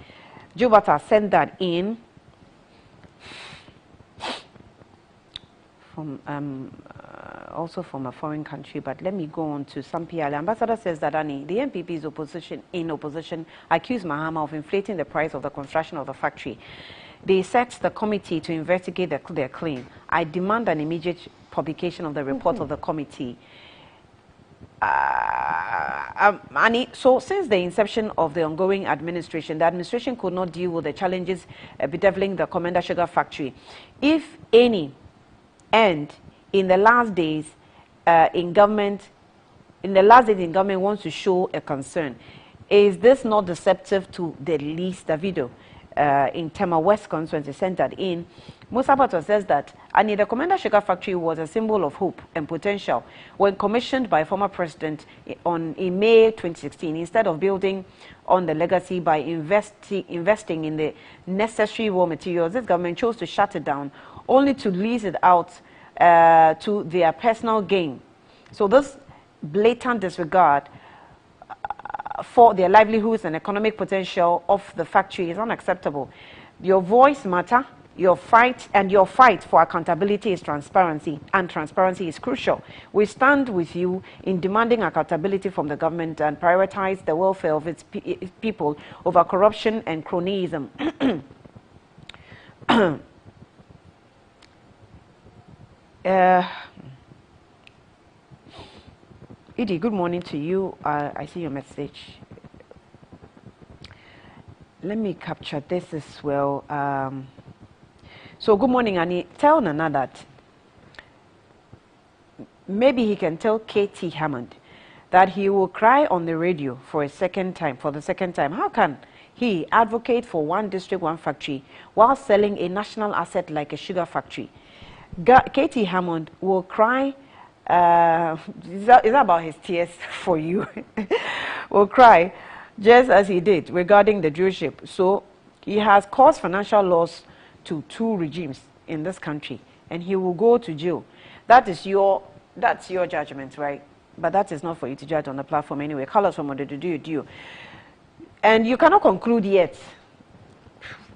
Jubata, send that in. From also from a foreign country, but let me go on to some PR. The ambassador says that Annie, the MPP is in opposition, accused Mahama of inflating the price of the construction of the factory. They set the committee to investigate their claim. I demand an immediate publication of the report of the committee. Annie, so since the inception of the ongoing administration, the administration could not deal with the challenges bedeviling the Komenda Sugar Factory, if any. And in the last days in government wants to show a concern. Is this not deceptive to the least? Davido in Tema West constituency centered in Musa Pato says that the Komenda Sugar Factory was a symbol of hope and potential when commissioned by former president in May 2016. Instead of building on the legacy by investing in the necessary raw materials, this government chose to shut it down, only to lease it out to their personal gain. So this blatant disregard for their livelihoods and economic potential of the factory is unacceptable. Your voice matter. Your fight for accountability is transparency, and transparency is crucial. We stand with you in demanding accountability from the government and prioritize the welfare of its people over corruption and cronyism. Edie, good morning to you. I see your message. Let me capture this as well. So good morning, Annie. Tell Nana that maybe he can tell K.T. Hammond that he will cry on the radio for the second time. How can he advocate for one district, one factory, while selling a national asset like a sugar factory? K.T. Hammond will cry. Is that about his tears for you? Will cry just as he did regarding the Jewship. So he has caused financial loss to two regimes in this country, and he will go to jail. That's your judgment, right? But that is not for you to judge on the platform anyway. Colors from what to do. And you cannot conclude yet,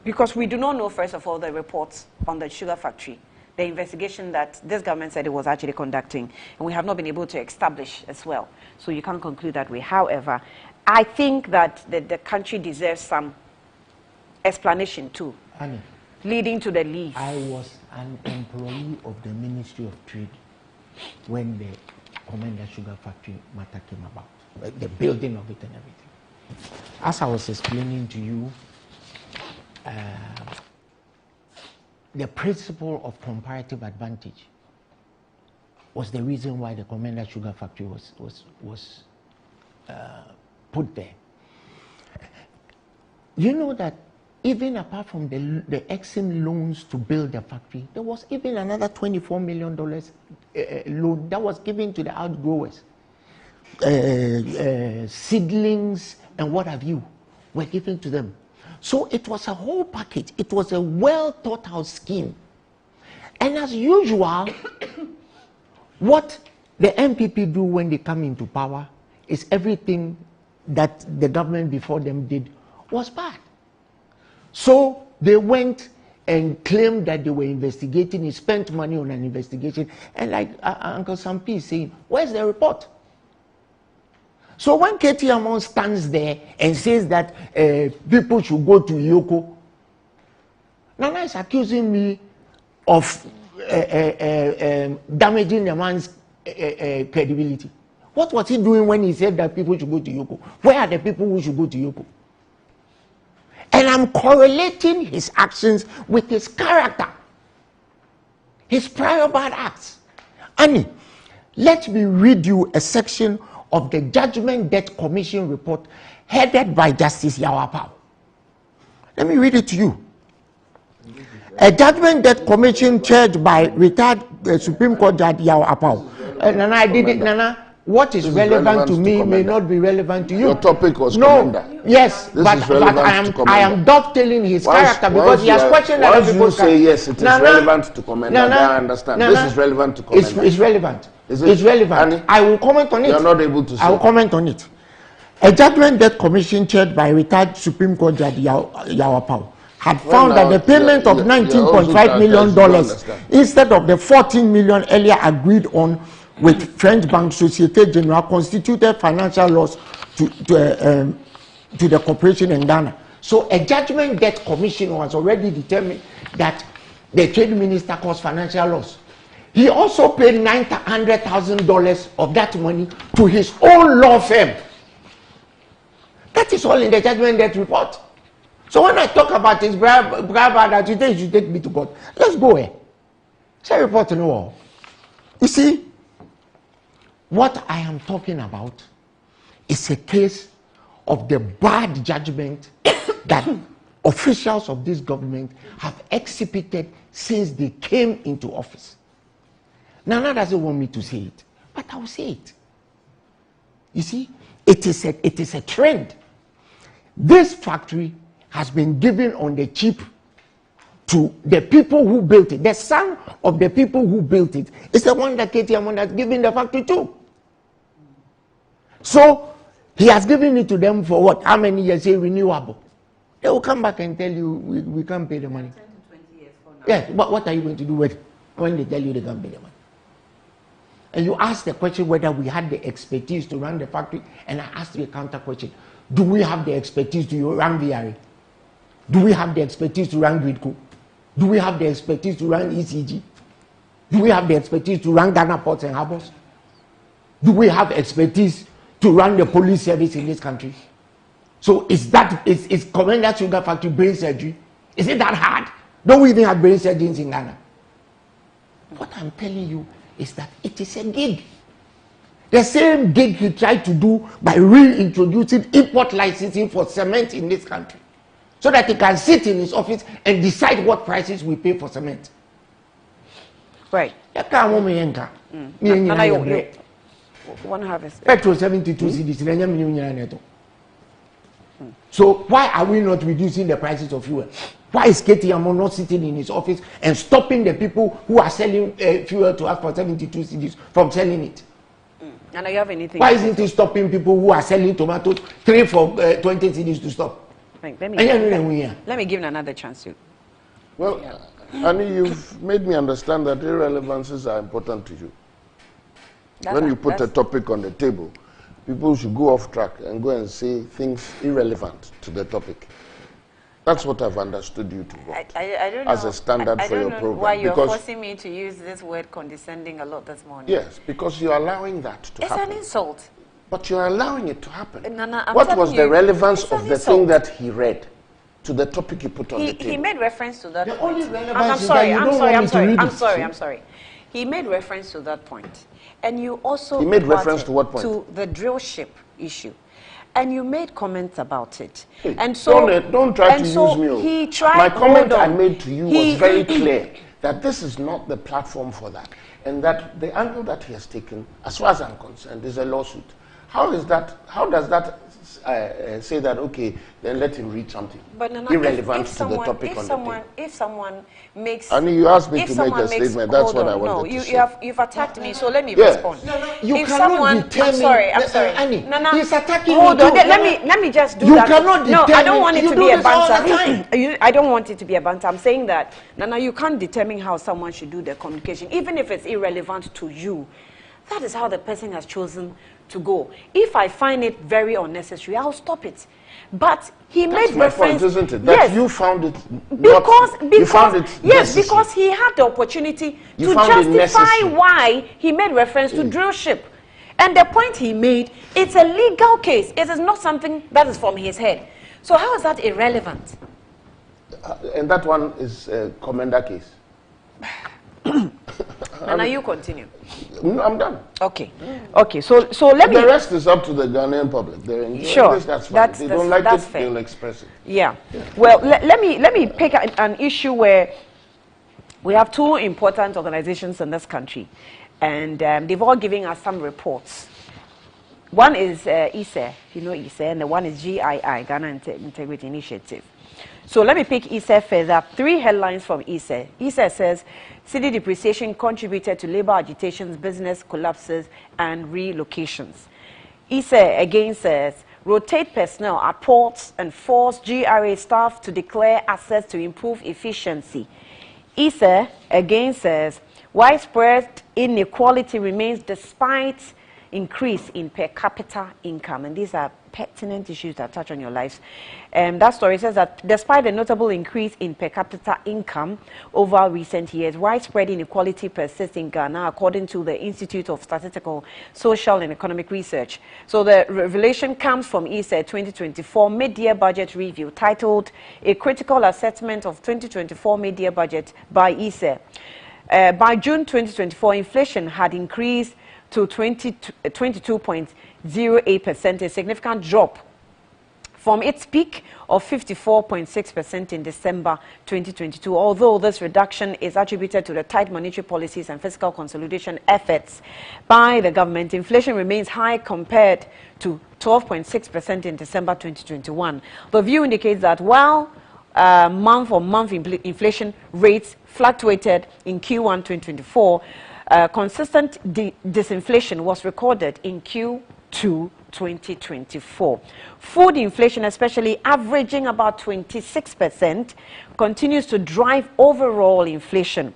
because we do not know, first of all, the reports on the sugar factory, the investigation that this government said it was actually conducting, and we have not been able to establish as well. So you can't conclude that way. However, I think that the country deserves some explanation too. Annie, leading to the lease. I was an employee of the Ministry of Trade when the Komenda Sugar Factory matter came about, the building of it and everything. As I was explaining to you, the principle of comparative advantage was the reason why the Komenda Sugar Factory was put there. You know that even apart from the Exim loans to build the factory, there was even another $24 million loan that was given to the outgrowers. Seedlings and what have you were given to them. So it was a whole package. It was a well thought out scheme. And as usual, what the MPP do when they come into power is everything that the government before them did was bad. So they went and claimed that they were investigating. He spent money on an investigation. And like Uncle Sampi is saying, where's the report? So when K.T. Hammond stands there and says that people should go to Yoko, Nana is accusing me of damaging the man's credibility. What was he doing when he said that people should go to Yoko? Where are the people who should go to Yoko? And I'm correlating his actions with his character, his prior bad acts. Annie, let me read you a section of the Judgment Debt Commission report headed by Justice Yawapao. Let me read it to you. A Judgment Debt Commission chaired by retired Supreme Court Judge Yawapao. Nana, I did it, Nana. What is relevant to me may not be relevant to you. Your topic was Komenda. Yes, but I am dovetailing his character because he has questioned other people's character. Once you say yes, it is relevant to Komenda, I understand. This is relevant to Komenda. It's relevant. It's relevant. Annie? I will comment on it. You are not able to say. I will comment on it. A Judgment Debt Commission chaired by retired Supreme Court Judge Yawapao had found that the payment of $19.5 million instead of the $14 million earlier agreed on with French bank Societe Generale constituted financial loss to the corporation in Ghana. So a Judgment Debt Commission was already determined that the trade minister caused financial loss. He also paid $900,000 of that money to his own law firm. That is all in the Judgment Debt report. So when I talk about his bribe that you think you should take me to court, let's go here. It's a report in the wall. You see, what I am talking about is a case of the bad judgment that officials of this government have exhibited since they came into office. Nana doesn't want me to say it, but I'll say it. You see, it is a trend. This factory has been given on the cheap to the people who built it. The son of the people who built it is the one that KTM has given the factory to. So he has given it to them for what? How many years? Say renewable. They will come back and tell you we can't pay the money. 10 to 20 years for now. Yes, what are you going to do with when they tell you they can't pay the money? And you ask the question whether we had the expertise to run the factory, and I asked you a counter question. Do we have the expertise to run VRA? Do we have the expertise to run Gridco? Do we have the expertise to run ECG? Do we have the expertise to run Ghana Ports and Harbors? Do we have expertise to run the police service in this country? So is Komenda Sugar Factory brain surgery? Is it that hard? Don't we even have brain surgeons in Ghana? What I'm telling you is that it is a gig. The same gig he tried to do by reintroducing import licensing for cement in this country, so that he can sit in his office and decide what prices we pay for cement. Right. One harvest. Petrol 72 cedis. So why are we not reducing the prices of fuel? Why is KTM not sitting in his office and stopping the people who are selling fuel to us for 72 cedis from selling it? And do you have anything? Why isn't he stopping people who are selling tomatoes 3 for 20 cedis to stop? Let me give another chance to. Well, Annie, you've made me understand that irrelevances are important to you. When you put a topic on the table, people should go off track and go and say things irrelevant to the topic. That's what I've understood you to want I don't know, as a standard for your program. I don't know why you're forcing me to use this word condescending a lot this morning. Yes, because you're allowing that to happen. It's an insult. But you're allowing it to happen. Nana, what was the relevance of the thing that he read to the topic you put on the table? He made reference to that point. Only relevance is that you don't want me to read it. I'm sorry. He made reference to that point. And you also... He made reference to what point? To the drill ship issue. And you made comments about it. Hey, and so don't try to use me. He tried. My comment I made to you was very clear that this is not the platform for that, and that the angle that he has taken, as far as I'm concerned, is a lawsuit. How is that? How does that say that? Okay, then let him read something irrelevant to the topic on the table. If someone makes, I mean, you asked me to make a statement. That's what I wanted to say. You've attacked me, so let me respond. You cannot determine. I'm sorry. Annie, Nana, he's attacking hold me on. too. Let me just do you that. You cannot determine. No, I don't want it to be a banter. I don't want it to be a banter. I'm saying that, Nana, you can't determine how someone should do their communication, even if it's irrelevant to you. That is how the person has chosen to go. If I find it very unnecessary, I'll stop it. But he made reference. Point, isn't it? That yes, you found it. You found it yes, necessary. Because he had the opportunity to justify why he made reference to drill ship. And the point he made, it's a legal case. It is not something that is from his head. So how is that irrelevant? And that one is a Komenda case. And now you continue. I'm done. Okay. Okay. So let me. The rest is up to the Ghanaian public. They're enjoying this. That's fine. They don't like it. They'll express it. Yeah. Well, let me pick an issue where we have two important organizations in this country, and they've all given us some reports. One is ISE, you know ISE, and the one is GII, Ghana Integrity Initiative. So let me pick ISE first. There are 3 headlines from ISE. ISE says, city depreciation contributed to labor agitations, business collapses, and relocations. ISE again says, rotate personnel at ports and force GRA staff to declare assets to improve efficiency. ISE again says, widespread inequality remains despite increase in per capita income. And these are pertinent issues that touch on your lives. That story says that despite a notable increase in per capita income over recent years, widespread inequality persists in Ghana, according to the Institute of Statistical, Social and Economic Research. So the revelation comes from ISE 2024 mid-year budget review titled A Critical Assessment of 2024 Mid-Year Budget by ISE. By June 2024, inflation had increased to 22.08%, a significant drop from its peak of 54.6% in December 2022. Although this reduction is attributed to the tight monetary policies and fiscal consolidation efforts by the government, inflation remains high compared to 12.6% in December 2021. The view indicates that while month-on-month inflation rates fluctuated in Q1 2024, consistent disinflation was recorded in Q2 2024. Food inflation, especially averaging about 26%, continues to drive overall inflation,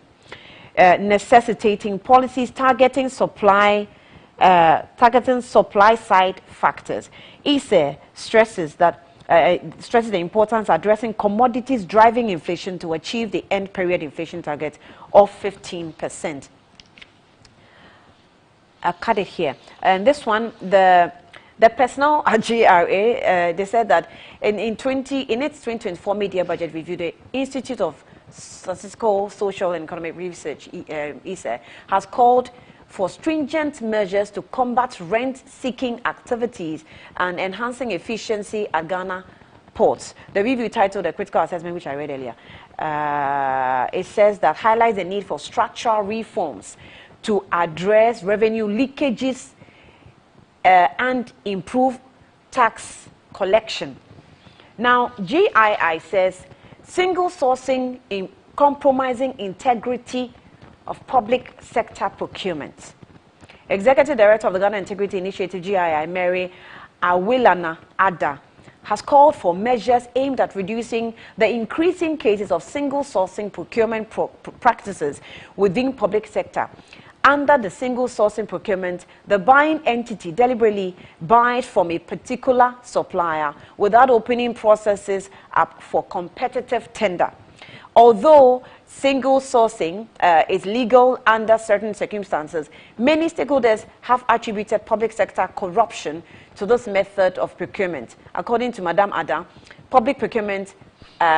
necessitating policies targeting supply side factors. ISE stresses the importance of addressing commodities driving inflation to achieve the end period inflation target of 15%. I cut it here. And this one, the personnel at GRA, they said that in its 2024 media budget review, the Institute of Statistical, Social and Economic Research, ISE, has called for stringent measures to combat rent-seeking activities and enhancing efficiency at Ghana ports. The review titled, "A Critical Assessment," which I read earlier, it says that highlights the need for structural reforms to address revenue leakages and improve tax collection. Now, GII says single sourcing in compromising integrity of public sector procurement. Executive Director of the Ghana Integrity Initiative, GII, Mary Awilana Ada, has called for measures aimed at reducing the increasing cases of single sourcing procurement practices within public sector. Under the single sourcing procurement, the buying entity deliberately buys from a particular supplier without opening processes up for competitive tender. Although single sourcing is legal under certain circumstances, many stakeholders have attributed public sector corruption to this method of procurement. According to Madam Ada, public procurement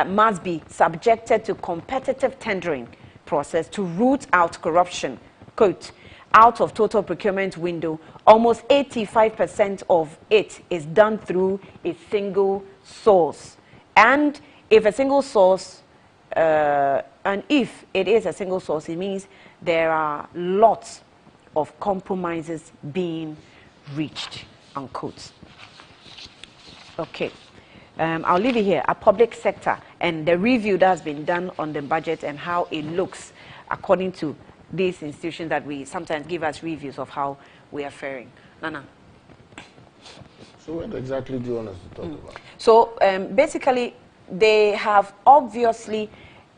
must be subjected to competitive tendering process to root out corruption. Quote, out of total procurement window, almost 85% of it is done through a single source. And if a single source, and if it is a single source, it means there are lots of compromises being reached, unquote. Okay. I'll leave it here. A public sector and the review that has been done on the budget and how it looks according to these institutions that we sometimes give us reviews of how we are faring. Nana. So what exactly do you want us to talk about? So basically, they have obviously,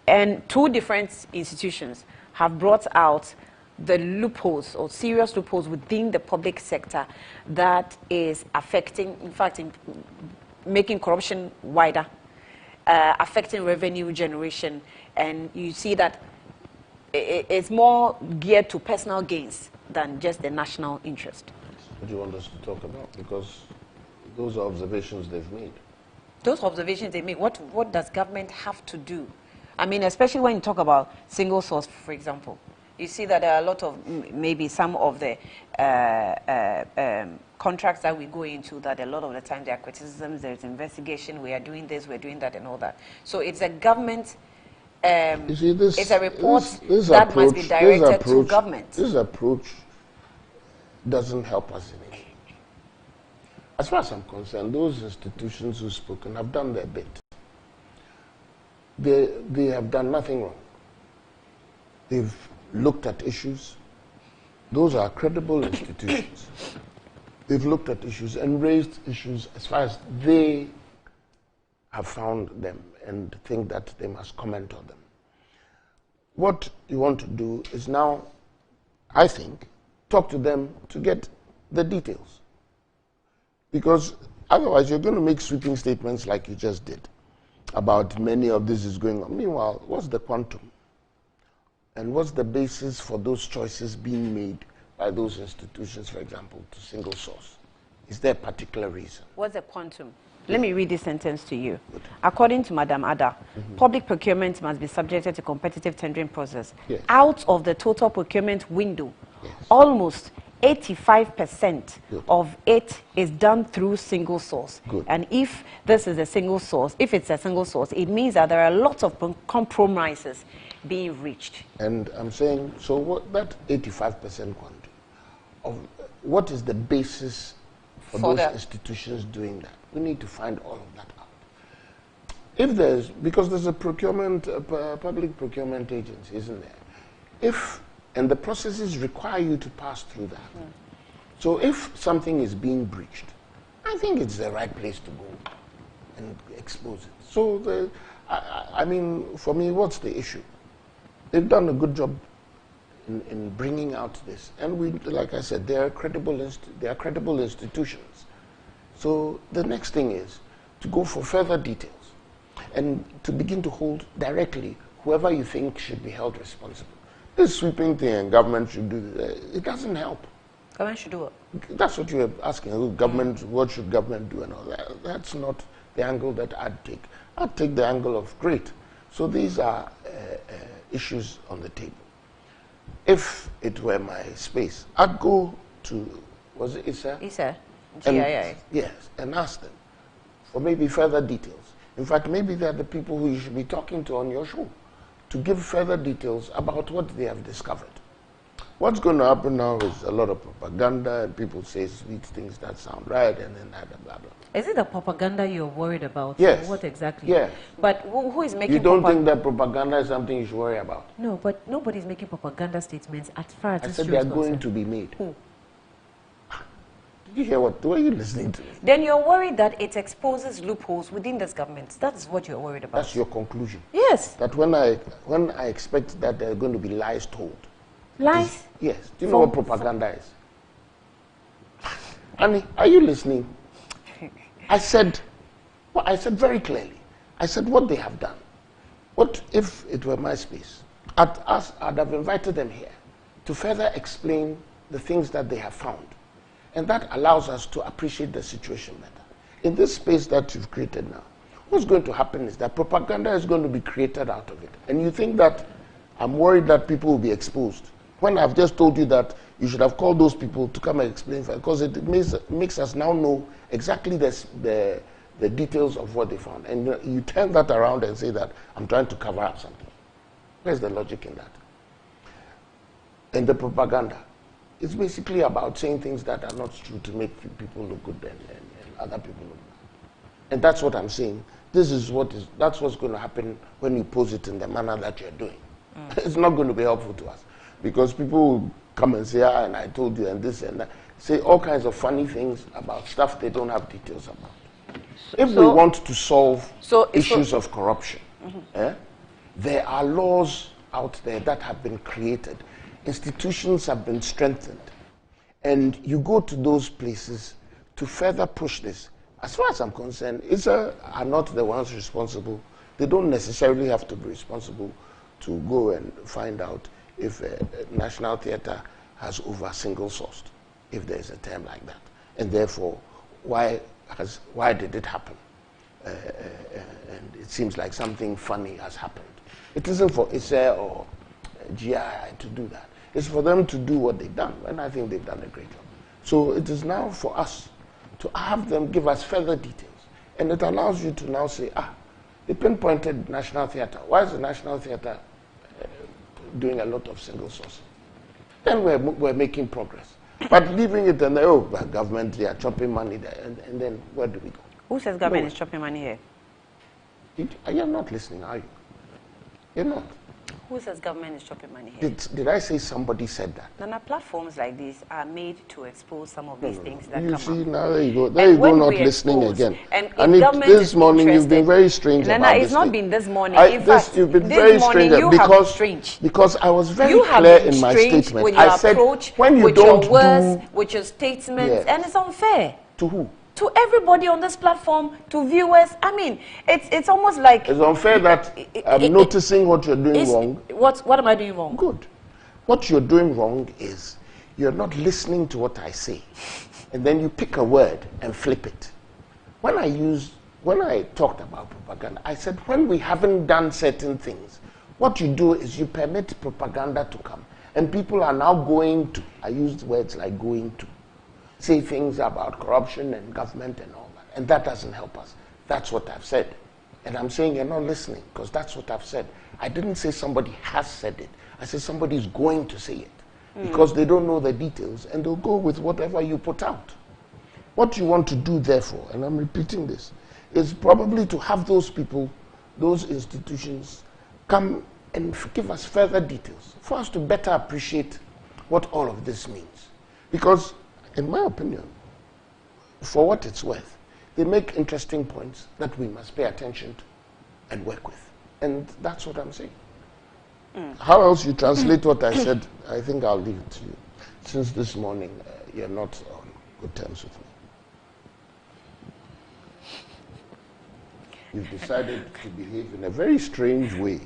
and two different institutions have brought out the loopholes or serious loopholes within the public sector that is affecting, in fact, making corruption wider, affecting revenue generation, and you see that it's more geared to personal gains than just the national interest. What do you want us to talk about? Because those are observations they've made. Those observations they make, what does government have to do? I mean, especially when you talk about single source, for example. You see that there are a lot of, maybe some of the contracts that we go into, that a lot of the time there are criticisms, there's investigation, we are doing this, we're doing that and all that. So it's a government, you see, it's a report that must be directed to government. This approach doesn't help us in any way. As far as I'm concerned, those institutions who've spoken have done their bit. They have done nothing wrong. They've looked at issues. Those are credible institutions. They've looked at issues and raised issues as far as they have found them and think that they must comment on them. What you want to do is now, I think, talk to them to get the details. Because otherwise you're going to make sweeping statements like you just did about many of this is going on. Meanwhile, what's the quantum? And what's the basis for those choices being made by those institutions, for example, to single source? Is there a particular reason? What's the quantum? Let me read this sentence to you. According to Madam Ada, public procurement must be subjected to competitive tendering process. Yes. Out of the total procurement window, almost 85% of it is done through single source. Good. And if this is a single source, if it's a single source, it means that there are lots of compromises being reached. And I'm saying, so what that 85% quantity of what is the basis for those institutions doing that? We need to find all of that out. If there's, because there's a procurement, public procurement agency, isn't there? And the processes require you to pass through that. So if something is being breached, I think it's the right place to go and expose it. So, I mean, for me, what's the issue? They've done a good job in bringing out this. And we, like I said, they are credible institutions. So the next thing is to go for further details and to begin to hold directly whoever you think should be held responsible. This sweeping thing and government should do this, it doesn't help. Government should do it. That's what you're asking. Government, what should government do and all that? That's not the angle that I'd take. I'd take the angle of great. So these are issues on the table. If it were my space, I'd go to, was it ISA? ISA, GII. Yes, and ask them for maybe further details. In fact, maybe they're the people who you should be talking to on your show to give further details about what they have discovered. What's going to happen now is a lot of propaganda and people say sweet things that sound right and then blah, blah. Is it the propaganda you're worried about? Yes. What exactly? Yes. But who is making You don't think that propaganda is something you should worry about? No, but nobody's making propaganda statements as far as I this said show they are is going concerned. to be made. Who? Did you hear what? Were you listening to me? Then you're worried that it exposes loopholes within this government. That is what you're worried about. That's your conclusion. Yes. That when I expect that there are going to be lies told. Lies? Yes. Do you know what propaganda is? Annie, are you listening? I said very clearly, I said what they have done. What if it were my space? I'd have invited them here to further explain the things that they have found. And that allows us to appreciate the situation better. In this space that you've created now, what's going to happen is that propaganda is going to be created out of it. And you think that I'm worried that people will be exposed. When I've just told you that you should have called those people to come and explain, because it makes us now know exactly the details of what they found. And you turn that around and say that I'm trying to cover up something. Where's the logic in that? And the propaganda. It's basically about saying things that are not true to make people look good and other people look bad. And that's what I'm saying. That's what's going to happen when you pose it in the manner that you're doing. It's not going to be helpful to us because people will come and say, and I told you and this and that, say all kinds of funny things about stuff they don't have details about. If we want to solve issues of corruption, there are laws out there that have been created. Institutions have been strengthened. And you go to those places to further push this. As far as I'm concerned, ISA are not the ones responsible. They don't necessarily have to be responsible to go and find out if a national theatre has over single sourced, if there's a term like that. And therefore, why did it happen? And it seems like something funny has happened. It isn't for ISA or GII to do that. It's for them to do what they've done, and I think they've done a great job. So it is now for us to have them give us further details. And it allows you to now say, they pinpointed National Theatre. Why is the National Theatre doing a lot of single sourcing? Then we're making progress. But leaving it and government, they are chopping money there, and then where do we go? Who says government is chopping money here? You're not listening, are you? You're not. Who says government is chopping money here? Did I say somebody said that? Nana, platforms like these are made to expose some of these things that you come see, up. now there you go. There you go, not listening again. And this morning you've been very strange Nana, about this. it's not thing. been this morning. In fact, you've been this very morning strange you have been strange. because I was very You have clear been in my strange statement. with your I said approach, when you with don't your words, do, with your statements, Yes. and it's unfair. To who? To everybody on this platform, to viewers. I mean, it's almost like It's unfair that I'm noticing what you're doing wrong. What am I doing wrong? Good. What you're doing wrong is you're not listening to what I say. And then you pick a word and flip it. When I talked about propaganda, I said when we haven't done certain things, what you do is you permit propaganda to come. And people are now going to, I used words like going to, say things about corruption and government and all that. And that doesn't help us. That's what I've said. And I'm saying you're not listening, because that's what I've said. I didn't say somebody has said it. I said somebody's going to say it. Because they don't know the details, and they'll go with whatever you put out. What you want to do, therefore, and I'm repeating this, is probably to have those people, those institutions, come and give us further details for us to better appreciate what all of this means. Because, in my opinion, for what it's worth, they make interesting points that we must pay attention to and work with. And that's what I'm saying. How else you translate what I said, I think I'll leave it to you. Since this morning, you're not on good terms with me. You've decided to behave in a very strange way.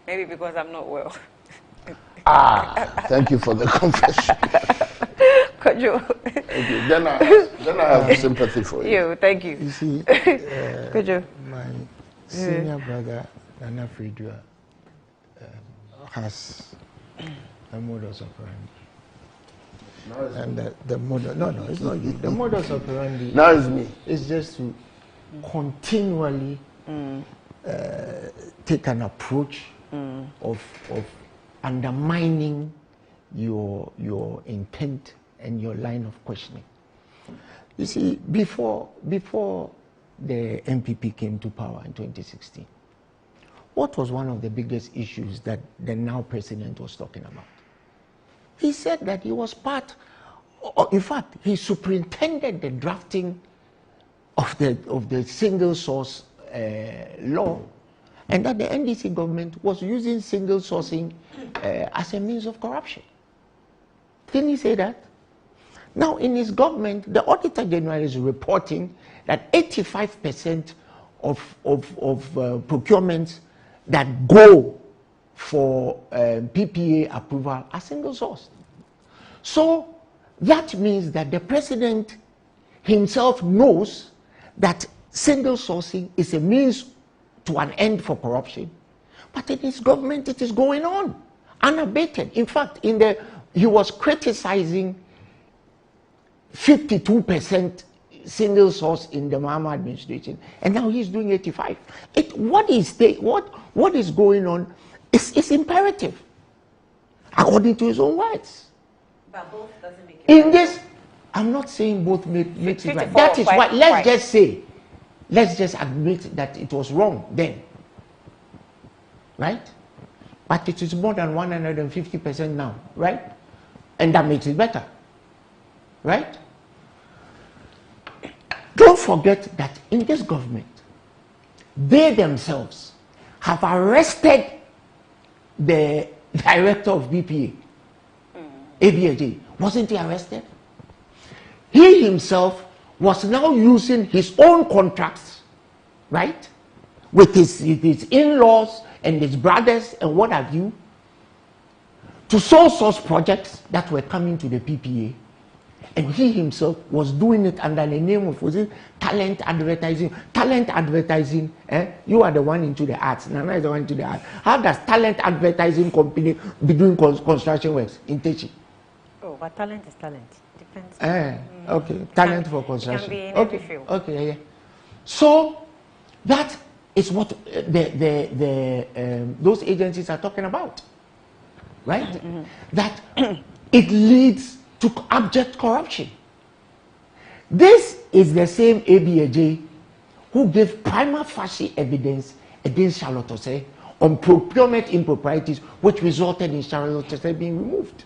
Maybe because I'm not well. Thank you for the confession. Could you? Okay, then I have sympathy for you. Thank you. You see, Could you? My senior brother, Nana Friedua, has a modus operandi. And the modus, no, it's not you. The modus operandi now is me. It's just to continually take an approach of undermining your intent and your line of questioning. You see, before the MPP came to power in 2016, what was one of the biggest issues that the now president was talking about? He said that he was part, in fact, he superintended the drafting of the single source law, and that the NDC government was using single sourcing as a means of corruption. Didn't he say that? Now, in his government, the Auditor General is reporting that 85% of procurements that go for PPA approval are single sourced. So that means that the president himself knows that single sourcing is a means to an end for corruption. But in his government, it is going on, unabated. In fact, he was criticizing 52% single source in the Mahama administration, and now he's doing 85%. What is going on is imperative, according to his own words. But both doesn't make it In this, I'm not saying both makes it right. That is why, let's just admit that it was wrong then, right? But it is more than 150% now, right? And that makes it better, right? Don't forget that in this government, they themselves have arrested the director of BPA, ABAJ. Wasn't he arrested? He himself was now using his own contracts, right, with his in-laws and his brothers and what have you, to sole source projects that were coming to the PPA. And he himself was doing it under the name of, was it talent advertising? Talent advertising, you are the one into the arts, Nana is the one into the arts. How does talent advertising company be doing construction works in Techi? Oh, but talent is talent. Depends. Okay, talent for construction. It can be in every field. Okay, yeah. So that is what those agencies are talking about, right? That it leads to abject corruption. This is the same ABAJ who gave prima facie evidence against Charlotte Osei on procurement improprieties, which resulted in Charlotte Osei being removed.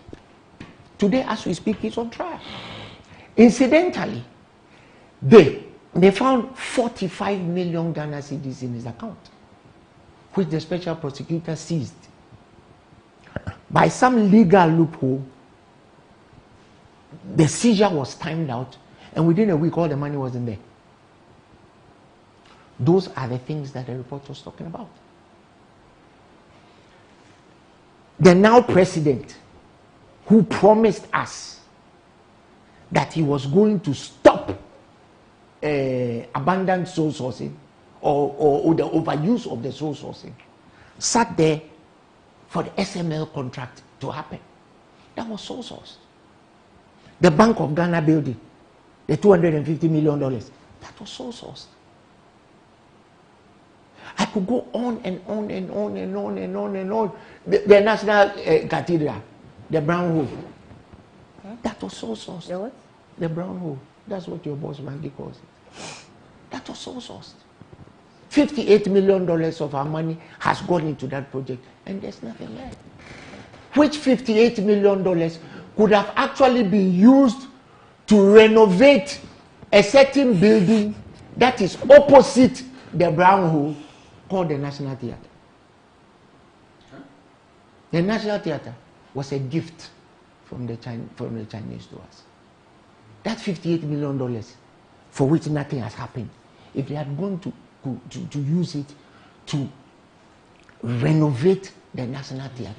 Today, as we speak, he's on trial. Incidentally, they found 45 million Ghana cedis in his account, which the special prosecutor seized. By some legal loophole, the seizure was timed out, and within a week, all the money was in there. Those are the things that the report was talking about. The now president, who promised us that he was going to stop abundant sole sourcing or the overuse of the sole sourcing, sat there for the SML contract to happen. That was sole sourced. The Bank of Ghana building, the $250 million, that was sole sourced. I could go on and on and on and on and on and on. The National Cathedral, the brown hole, that was sole sourced. The what? The brown hole. That's what your boss Mandy calls it. That was sole sourced. $58 million of our money has gone into that project, and there's nothing left. Which $58 million could have actually been used to renovate a certain building that is opposite the brown hole called the National Theatre. The National Theatre was a gift from the Chinese to us. That $58 million for which nothing has happened, if they had gone to use it to renovate the National Theatre,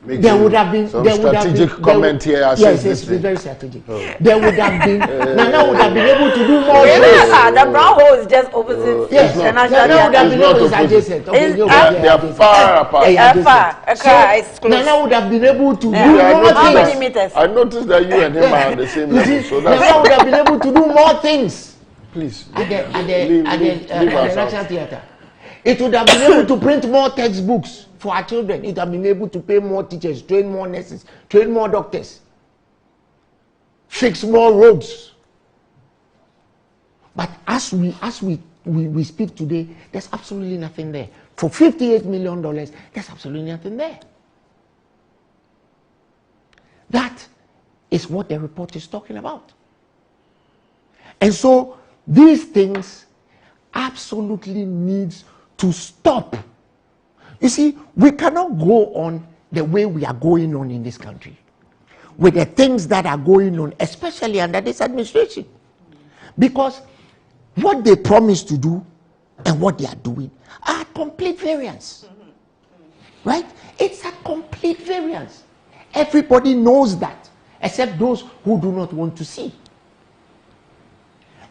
there would have been some strategic comment here. Yes, it's very strategic. There would have been Nana would have been able to do more. The brown hole is just opposite. Yes, Nana would have been able to adjacent. They are far apart. Nana would have been able to do more how many meters? I noticed that you and him are on the same level. So Nana would have been able to do more things. Please, at the National Theatre. It would have been able to print more textbooks for our children. It would have been able to pay more teachers, train more nurses, train more doctors, fix more roads. But as we speak today, there's absolutely nothing there. For $58 million, there's absolutely nothing there. That is what the report is talking about. And so these things absolutely needs to stop. You see, we cannot go on the way we are going on in this country with the things that are going on, especially under this administration. Because what they promised to do and what they are doing are complete variance. Right? It's a complete variance. Everybody knows that, except those who do not want to see.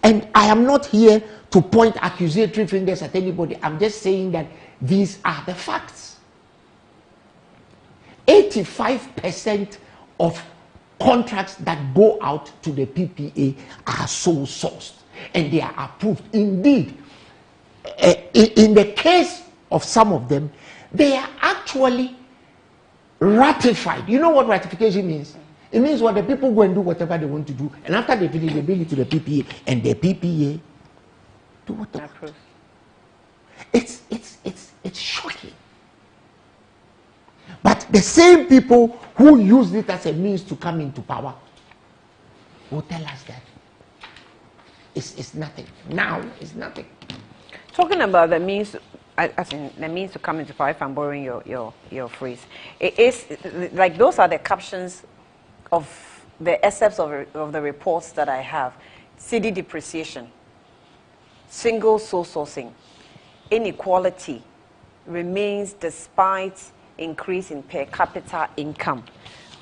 And I am not here to point accusatory fingers at anybody. I'm just saying that these are the facts. 85% of contracts that go out to the PPA are sole sourced, and they are approved. Indeed, in the case of some of them, they are actually ratified. You know what ratification means? It means what the people go and do whatever they want to do, and after they finish, they bring it to the PPA, and the PPA do what they want. It's shocking. But the same people who used it as a means to come into power will tell us that it's nothing. Now it's nothing. Talking about the means, as in the means to come into power, if I'm borrowing your phrase, it is like those are the captions of the excerpts of the reports that I have. CD depreciation, single source sourcing, inequality remains despite increase in per capita income.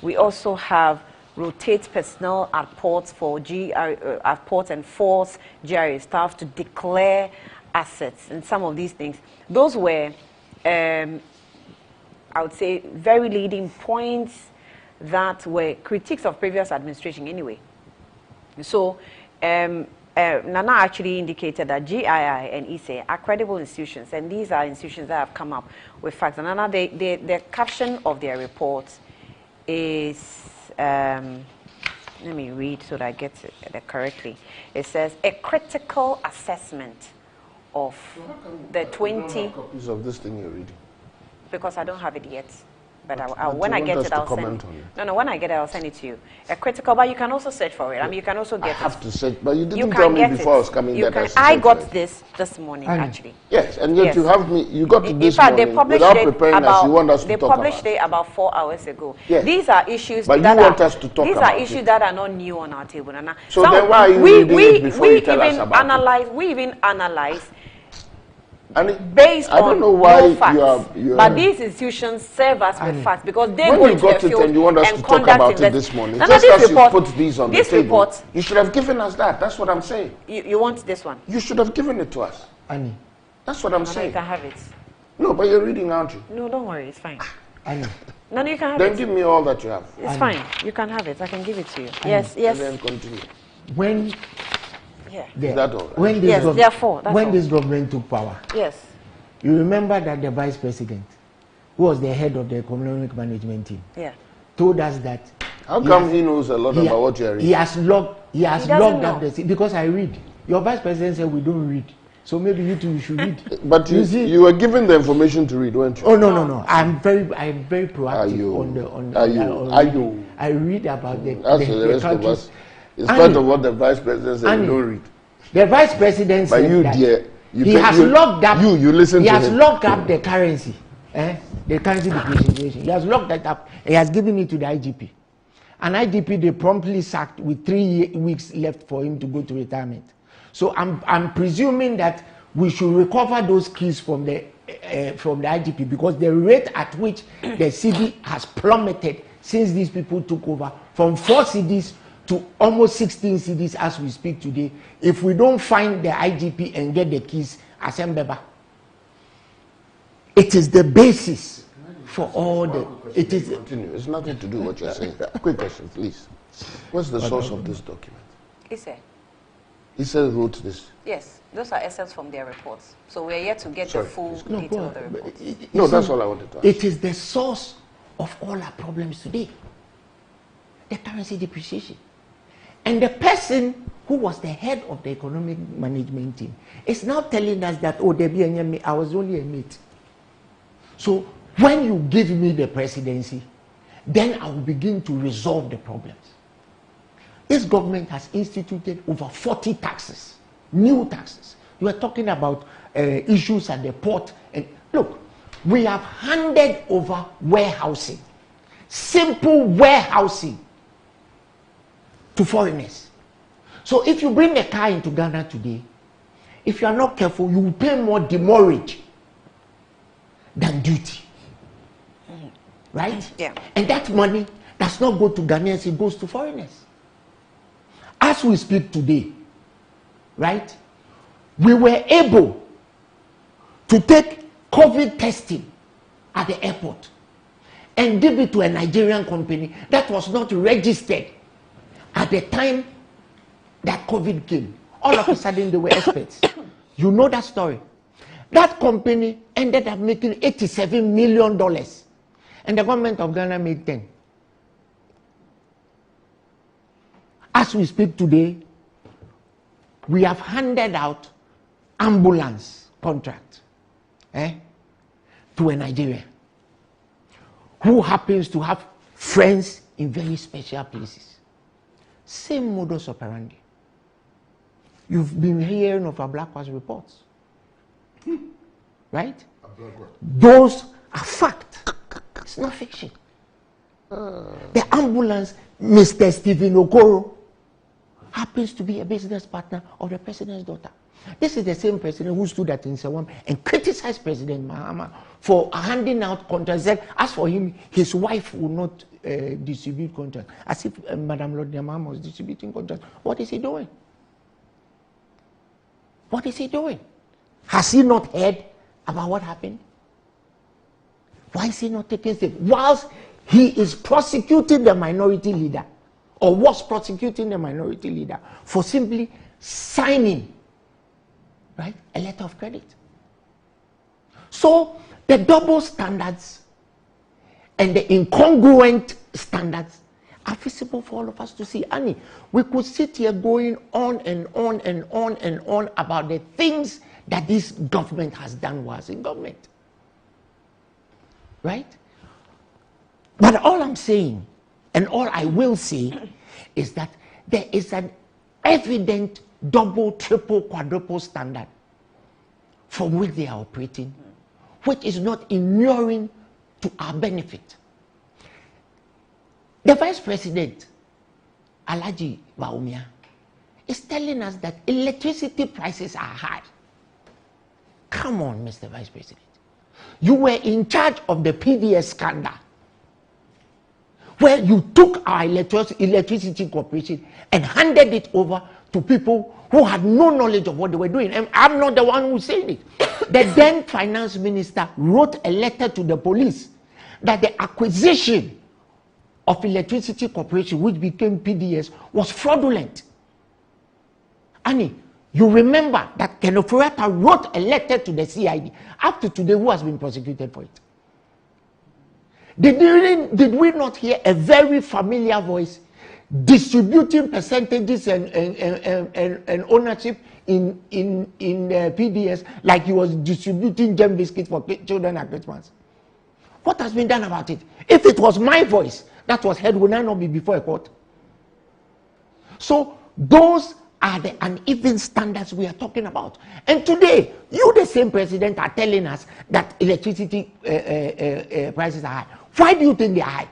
We also have rotate personnel at ports for at ports and force GRA staff to declare assets, and some of these things. Those were, I would say, very leading points that were critiques of previous administration anyway. So Nana actually indicated that GII and ISE are credible institutions, and these are institutions that have come up with facts. And Nana, the caption of their report is, let me read so that I get it correctly. It says, a critical assessment of the 20... copies of this thing you're reading? Because I don't have it yet. But when I get it, I'll send it. No, when I get it, I'll send it to you. A critical, but you can also search for it. I mean, you can also get it. I have to search, but you didn't tell me before I was coming that I got this morning, actually. Yes, and yet you have me, you got it this morning without preparing us. You want us to talk about it. They published it about 4 hours ago. Yes. These are issues but that you want us to talk these about are issues that are not new on our table. So then why are you reading it before you tell us about it? We even analyze based on no facts. But these institutions serve us with facts because they go into the field and you want us to talk about it this morning. Just as you put these on the table, you should have given us that. That's what I'm saying. You want this one? You should have given it to us. Annie. That's what I'm saying. You can have it. No, but you're reading, aren't you? No, don't worry. It's fine. Annie. No, you can have then it. give me all that you have. It's fine. You can have it. I can give it to you. Yes, yes. And then continue. When Yeah. Is that all right? when this Yes, gov- therefore, that's when all. this government took power, Yes. you remember that the vice president, who was the head of the economic management team, Yeah. told us that. How come he knows a lot he- about what you are reading? He has logged doesn't up know. the because I read. Your vice president said we don't read, so maybe you two should read. But you were given the information to read, weren't you? Oh no! I'm very proactive Are you? on Are you? on Are reading. you? I read about the That's the rest of countries. us. In spite of what the vice president said, we don't read. The vice president But said you, that dear, you he pay- has you- locked up. you listen He to has him. locked up the currency, the currency depreciation. He has locked that up. He has given it to the IGP. And IGP they promptly sacked with 3 weeks left for him to go to retirement. So I'm presuming that we should recover those keys from the IGP, because the rate at which the CD has plummeted since these people took over from 4 CDs to almost 16 CDs as we speak today. If we don't find the IGP and get the keys, Asembeba, it is the basis for all the. It is. Continue. It's nothing to do with what you're saying. Quick question, please. What's the source of this document? He said wrote this. Yes, those are excerpts from their reports. So we're yet to get Sorry, the full please. detail of the reports. No, that's all I wanted to ask. It is the source of all our problems today. The currency depreciation. And the person who was the head of the economic management team is now telling us that, oh, Debbie and me, I was only a mate. So when you give me the presidency, then I will begin to resolve the problems. This government has instituted over 40 taxes, new taxes. You are talking about issues at the port. And look, we have handed over warehousing, simple warehousing, to foreigners. So if you bring a car into Ghana today, if you are not careful, you will pay more demurrage than duty. Right? Yeah. And that money does not go to Ghanaians, it goes to foreigners. As we speak today, right, we were able to take COVID testing at the airport and give it to a Nigerian company that was not registered at the time that COVID came. All of a sudden, they were experts. You know that story. That company ended up making $87 million, and the government of Ghana made 10. As we speak today, we have handed out ambulance contract to a Nigerian who happens to have friends in very special places. Same modus operandi. You've been hearing of our Blackwash reports, right? Those are fact. It's not fiction. The ambulance, Mr. Stephen Okoro, happens to be a business partner of the president's daughter. This is the same president who stood at Nsawam and criticized President Mahama for handing out contracts. As for him, his wife will not distribute contracts. As if Madam Lord Mahama was distributing contracts. What is he doing? What is he doing? Has he not heard about what happened? Why is he not taking steps? Whilst he is prosecuting the minority leader, or was prosecuting the minority leader for simply signing, right, a letter of credit. So the double standards and the incongruent standards are visible for all of us to see. Annie, we could sit here going on and on and on and on about the things that this government has done while in government. Right? But all I'm saying, and all I will say, is that there is an evident double, triple, quadruple standard from which they are operating, which is not inuring to our benefit. The Vice President, Alhaji Bawumia, is telling us that electricity prices are high. Come on, Mr. Vice President. You were in charge of the PDS scandal, where you took our electricity corporation and handed it over to people who had no knowledge of what they were doing. And I'm not the one who said it. The then finance minister wrote a letter to the police that the acquisition of Electricity Corporation, which became PDS, was fraudulent. Annie, you remember that Kenneth Furata wrote a letter to the CID. Up to today, who has been prosecuted for it? Did we not hear a very familiar voice distributing percentages and ownership in PDS like he was distributing gem biscuits for children at Christmas? What has been done about it? If it was my voice that was heard, would I not be before a court? So those are the uneven standards we are talking about. And today, you, the same president, are telling us that electricity prices are high. Why do you think they are high?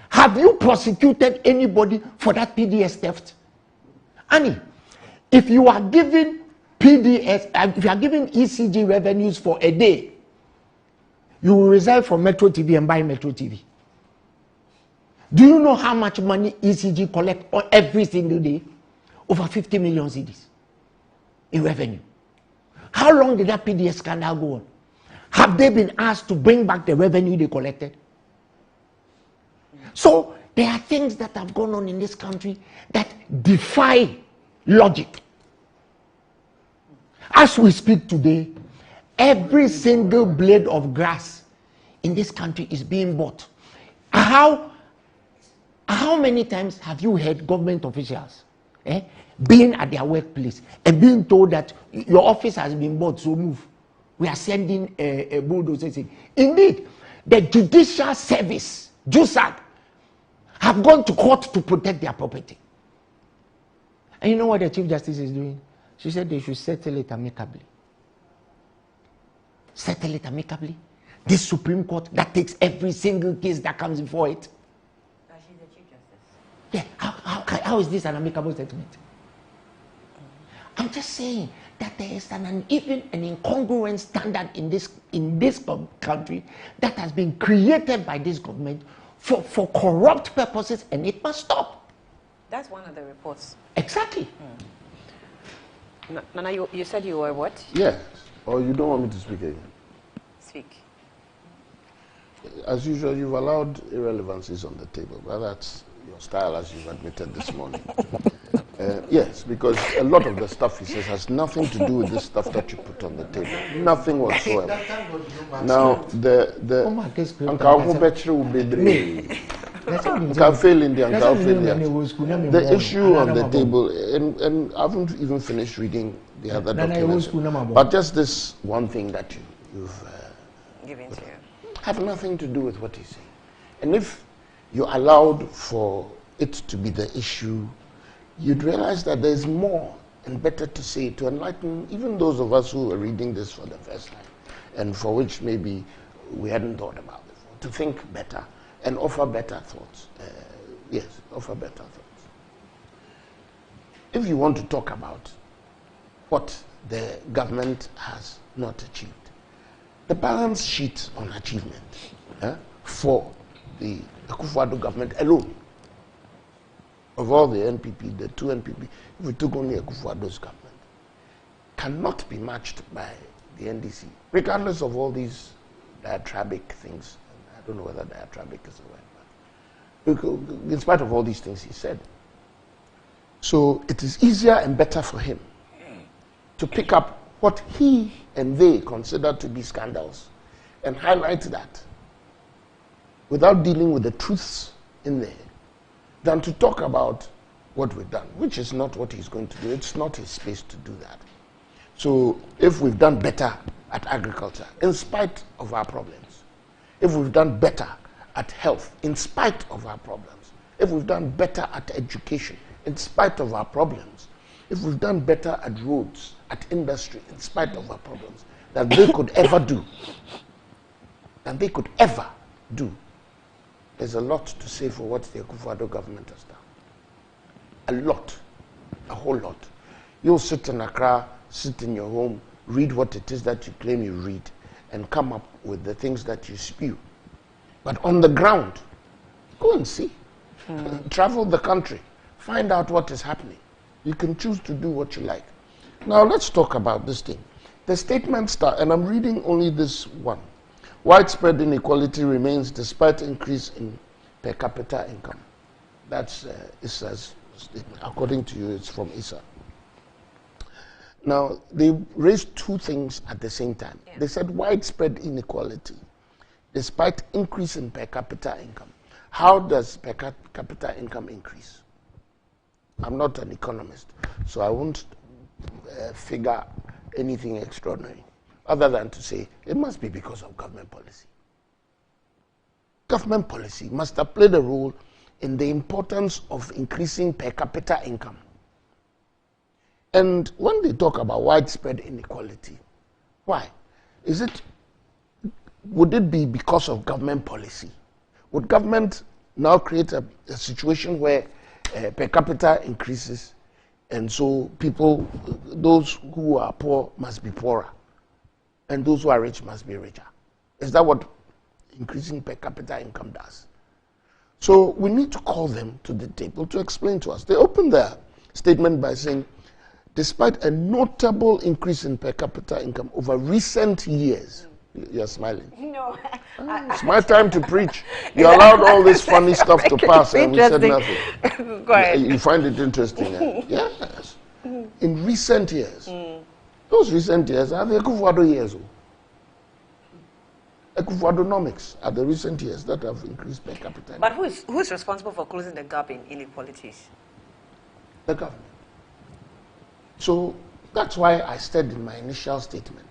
Have you prosecuted anybody for that PDS theft? Annie, if you are giving PDS, if you are giving ECG revenues for a day, you will resign from Metro TV and buy Metro TV. Do you know how much money ECG collect every single day? Over 50 million cedis in revenue. How long did that PDS scandal go on? Have they been asked to bring back the revenue they collected? So there are things that have gone on in this country that defy logic. As we speak today, every single blade of grass in this country is being bought. How many times have you heard government officials being at their workplace and being told that your office has been bought, so move? We are sending a bulldozer. Indeed, the judicial service, JUSAG, have gone to court to protect their property. And you know what the Chief Justice is doing? She said they should settle it amicably. Settle it amicably. This Supreme Court that takes every single case that comes before it. She's the Chief Justice. Yeah, how is this an amicable settlement? I'm just saying that there is an uneven and incongruent standard in this country that has been created by this government for corrupt purposes, and it must stop. That's one of the reports. Exactly. Nana, you said you were what? Yes. Or you don't want me to speak again? Speak. As usual, you've allowed irrelevancies on the table, but that's your style, as you've admitted this morning. Yes, because a lot of the stuff he says has nothing to do with the stuff that you put on the table. Nothing whatsoever. Now, the issue on the table, and I haven't even finished reading the other documents, but just this one thing that you've given to you have nothing to do with what he's saying. And if you allowed for it to be the issue, you'd realize that there's more and better to say to enlighten even those of us who are reading this for the first time and for which maybe we hadn't thought about before, to think better and offer better thoughts. Yes, offer better thoughts. If you want to talk about what the government has not achieved, the balance sheet on achievement for the Akufo-Addo government alone, of all the NPP, the two NPP, if we took only Akufo-Addo's government, cannot be matched by the NDC, regardless of all these diatribic things. I don't know whether diatribic is the word, but in spite of all these things he said. So it is easier and better for him to pick up what he and they consider to be scandals and highlight that without dealing with the truths in there, than to talk about what we've done, which is not what he's going to do. It's not his space to do that. So if we've done better at agriculture, in spite of our problems, if we've done better at health, in spite of our problems, if we've done better at education, in spite of our problems, if we've done better at roads, at industry, in spite of our problems, than they could ever do, there's a lot to say for what the Akufo-Addo government has done. A lot. A whole lot. You'll sit in Accra, sit in your home, read what it is that you claim you read, and come up with the things that you spew. But on the ground, go and see. Travel the country. Find out what is happening. You can choose to do what you like. Now let's talk about this thing. The statement start, and I'm reading only this one. widespread inequality remains despite increase in per capita income. That's ISA's statement. According to you, it's from ISA. Now, they raised two things at the same time. Yeah. They said widespread inequality despite increase in per capita income. How does per capita income increase? I'm not an economist, so I won't figure anything extraordinary, other than to say it must be because of government policy. Government policy must have played a role in the importance of increasing per capita income. And when they talk about widespread inequality, why? Would it be because of government policy? Would government now create a situation where per capita increases, and so people, those who are poor must be poorer, and those who are rich must be richer? Is that what increasing per capita income does? So we need to call them to the table to explain to us. They opened their statement by saying, despite a notable increase in per capita income over recent years, you're smiling. No. It's my time to preach. You allowed all this funny stuff to pass and we said nothing. Go ahead. You find it interesting? Yes. In recent years. Those recent years are the Ekufuado years. Ekufuadonomics are the recent years that have increased per capita income. But who is responsible for closing the gap in inequalities? The government. So that's why I said in my initial statement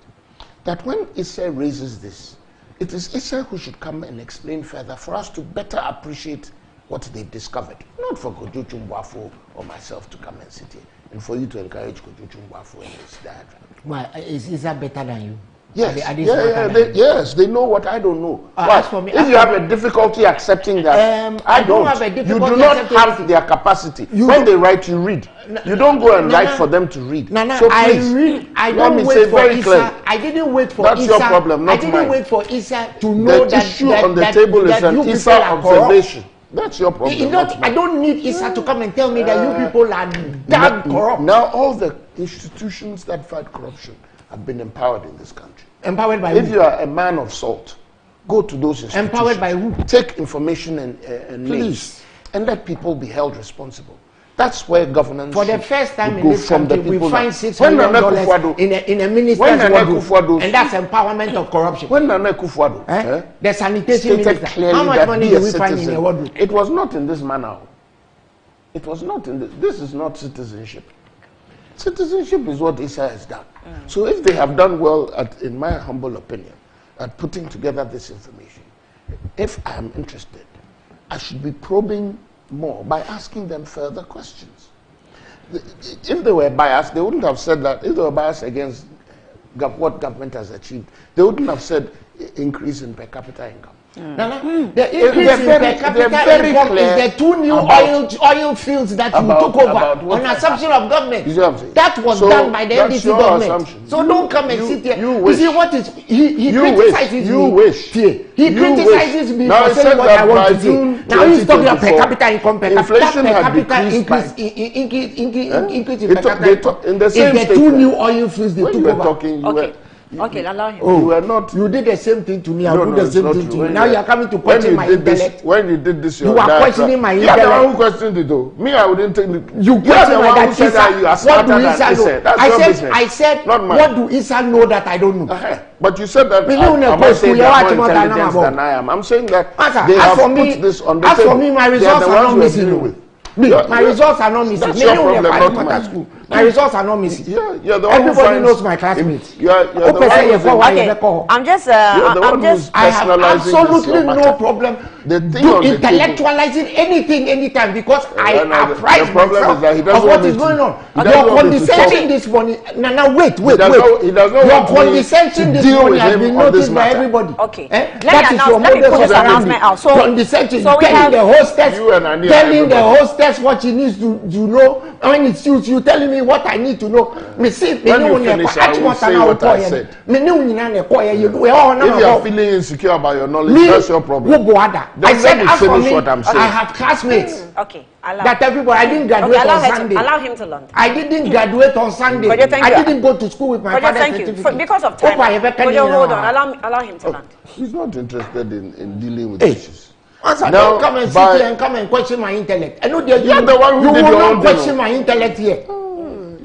that when Issa raises this, it is Issa who should come and explain further for us to better appreciate what they've discovered. Not for Kojo Chumbwafo or myself to come and sit here, and for you to encourage Kojo Chumbwafo in this diagram. Why? Is Issa better than you? Yes, yes, they know what I don't know. If you have a difficulty accepting that, I don't. You do not have their capacity. When they write, you read. You don't go and write for them to read. So please, I don't wait for Issa. I didn't wait for Issa. That's your problem, not mine. I didn't wait for Issa to know that the issue on the table is an Issa observation. That's your problem. I don't need Issa to come and tell me that you people are damn corrupt. Now all the institutions that fight corruption have been empowered in this country. Empowered by if who? You are a man of salt, go to those institutions. Empowered by who? Take information and names and let people be held responsible. That's where governance. For the first time in this country, we find $6 million in a minister's wardrobe, and that's empowerment of corruption. When Nana Kufuado, the sanitation minister, how much money do we find in a wardrobe? It was not in this manner. It was not in this. This is not citizenship. Citizenship is what Issa has done. So if they have done well, in my humble opinion, at putting together this information, if I am interested, I should be probing more by asking them further questions. If they were biased, they wouldn't have said that. If they were biased against what government has achieved, they wouldn't have said increase in per capita income. The increase in per capita income is the 2 new oil fields that you took over on assumption of government. That was done by the NDC government. So don't come and sit here. You see what is he criticizes me. He criticizes me for saying what I want to say. Now he's talking about per capita income. Inflation had increase in per capita in the same is the 2 new oil fields they took over. Okay, allow him. You were not. You did the same thing to me. I did the same thing to you. Now you are coming to question my intellect. When you did this, you are questioning my intellect. You are the one who questioned it, though. Me, I wouldn't take it. You question my that Issa. You are smarter than Issa. That's your business. I said, not mine. What do Issa know that I don't know? But you said that I'm not saying they are more intelligent than I am. I'm saying that they have put this on the table. As for me, my results are not missing. My results are not missing. That's your problem, not mine. My results are not missing. You're the one Everybody knows my classmates. You're the one I'm just I have absolutely no problem intellectualizing anything anytime because I apprise myself of what is going on. Your condescension this morning. Now wait. Your condescension this morning has been noticed by everybody. Okay. That is your modus operandi. Condescension. Telling the hostess what she needs to know. When it suits you, telling me what I need to know. When you finish, I will say what I said. If you are feeling insecure about your knowledge, that's your problem. I said, as for me, I have classmates. Okay. That everybody, I didn't graduate on Sunday. Allow him to learn. I didn't graduate on Sunday. I didn't go to school with my father's certificate. Because of time. Hold on. Allow him to learn. He's not interested in dealing with issues. Now, don't come and sit here and come and question my intellect. I know you're the one who you did will your not own question my intellect here.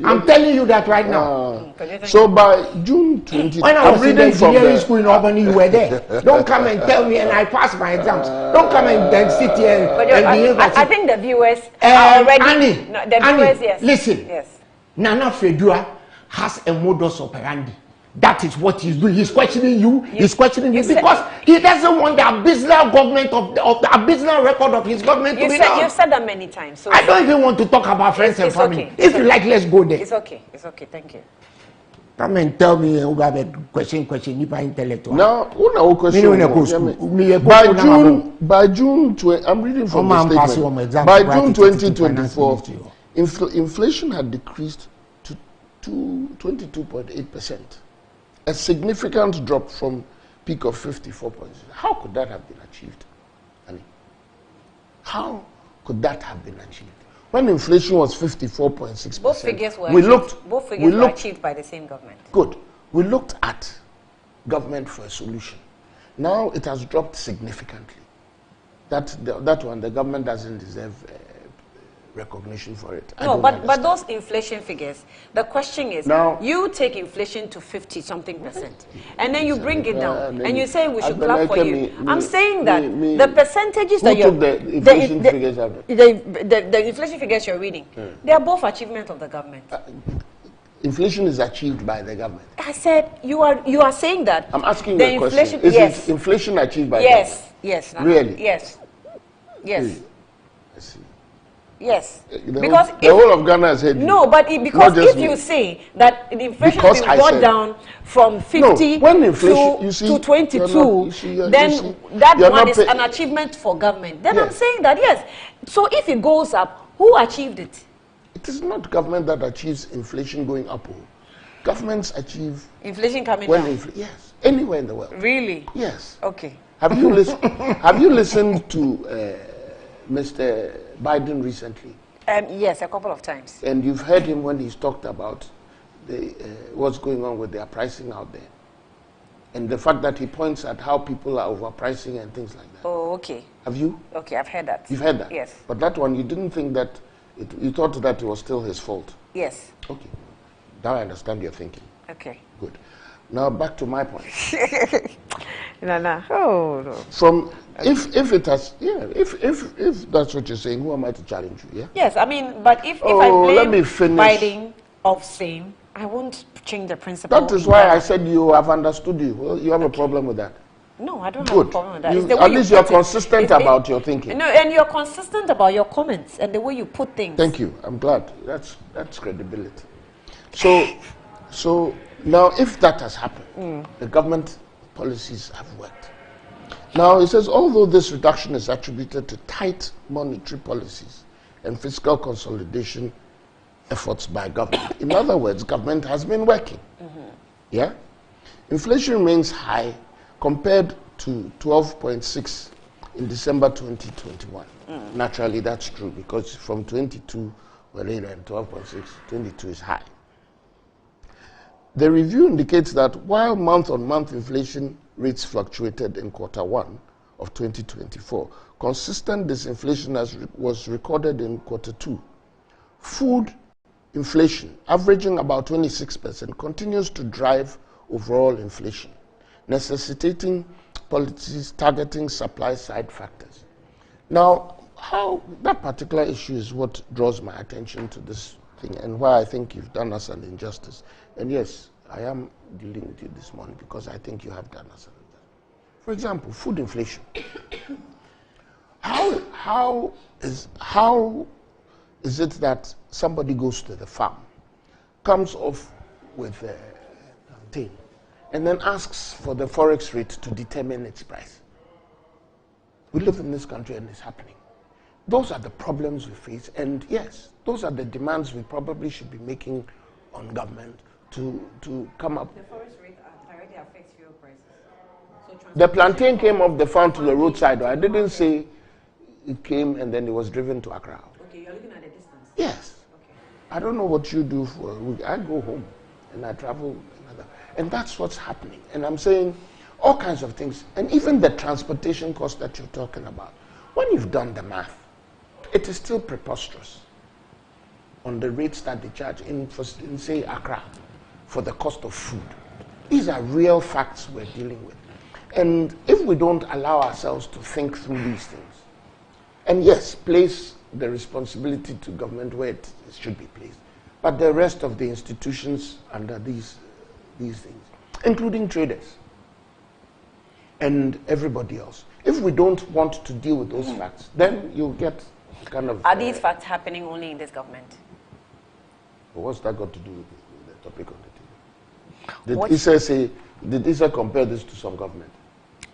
I'm telling you that right now. So by June 20, when I was in the engineering school in Albany, you were there. Don't come and tell me, and I passed my exams. Don't come and then sit here and behave like I think the viewers are already. Annie, The viewers, yes. Listen. Yes. Nana Fedua has a modus operandi. That is what he's doing. He's questioning you. He's questioning you because he doesn't want the abysmal government of the abysmal record of his government to be known. You've said that many times. So I don't even want to talk about friends and family. Okay. If you like, let's go there. It's okay. It's okay. Thank you. Come and tell me who have a question, you intellectual. Now, by June, I'm reading from the statement. By June 2024, inflation had decreased to 22.8%. A significant drop from peak of 54 points. How could that have been achieved? How could that have been achieved? When inflation was 54.6%, both figures were achieved by the same government. Good. We looked at government for a solution. Now it has dropped significantly. That one, the government doesn't deserve recognition for it. No, but those inflation figures, the question is, now, you take inflation to 50-something%, and then you bring it down, and you say we should clap for you. I'm saying that the percentages that you're... the inflation figures out? The inflation figures you're reading, they are both achievement of the government. Inflation is achieved by the government. I said, you are saying that. I'm asking you a question. Is inflation achieved by the government? Yes. Really? Yes. I see. Yes, because the whole of Ghana has had because if you say that the inflation has been brought down from 50 to 22, then that one is an achievement for government. Then I'm saying that yes. So if it goes up, who achieved it? It is not government that achieves inflation going up. Governments achieve inflation coming down. Yes, anywhere in the world. Really? Yes. Okay. Have you listened to Mr. Biden recently? Yes, a couple of times. And you've heard him when he's talked about what's going on with their pricing out there. And the fact that he points at how people are overpricing and things like that. Oh, okay. Have you? Okay, I've heard that. You've heard that? Yes. But that one, you didn't think that, you thought that it was still his fault? Yes. Okay. Now I understand your thinking. Okay. Good. Now back to my point. Oh, no. From if it has if that's what you're saying, who am I to challenge you? Yeah. Yes, I mean, but if I blame Biden of same, I won't change the principle. That is why I said you have understood you. Well, you have a problem with that. No, I don't have a problem with that. At least you're consistent about your thinking. No, and you're consistent about your comments and the way you put things. Thank you. I'm glad. That's credibility. So now, if that has happened, the government policies have worked. Now, it says, although this reduction is attributed to tight monetary policies and fiscal consolidation efforts by government, in other words, government has been working. Yeah? Inflation remains high compared to 12.6 in December 2021. Naturally, that's true because from 22 we're later and 12.6, 22 is high. The review indicates that while month-on-month inflation rates fluctuated in Q1 of 2024, consistent disinflation was recorded in Q2. Food inflation, averaging about 26%, continues to drive overall inflation, necessitating policies targeting supply-side factors. Now, how that particular issue is what draws my attention to this thing and why I think you've done us an injustice. And yes, I am dealing with you this morning because I think you have done us an injustice. For example, food inflation. How is it that somebody goes to the farm, comes off with a plantain, and then asks for the forex rate to determine its price? We live in this country and it's happening. Those are the problems we face, and yes, those are the demands we probably should be making on government to come up. The forest rate directly affects fuel prices. So the plantain came off the farm to the roadside. I didn't say it came and then it was driven to Accra. Okay, Yes. Okay. I don't know what you do for a week. I go home and I travel, and that's what's happening. And I'm saying all kinds of things, and even the transportation cost that you're talking about. When you've done the math, it is still preposterous on the rates that they charge in say, Accra for the cost of food. These are real facts we're dealing with. And if we don't allow ourselves to think through these things, and yes, place the responsibility to government where it should be placed, but the rest of the institutions under these things, including traders and everybody else, if we don't want to deal with those facts, then you'll get kind of... Are these facts happening only in this government? What's that got to do with the topic on the table? Did Issa compare this to some government?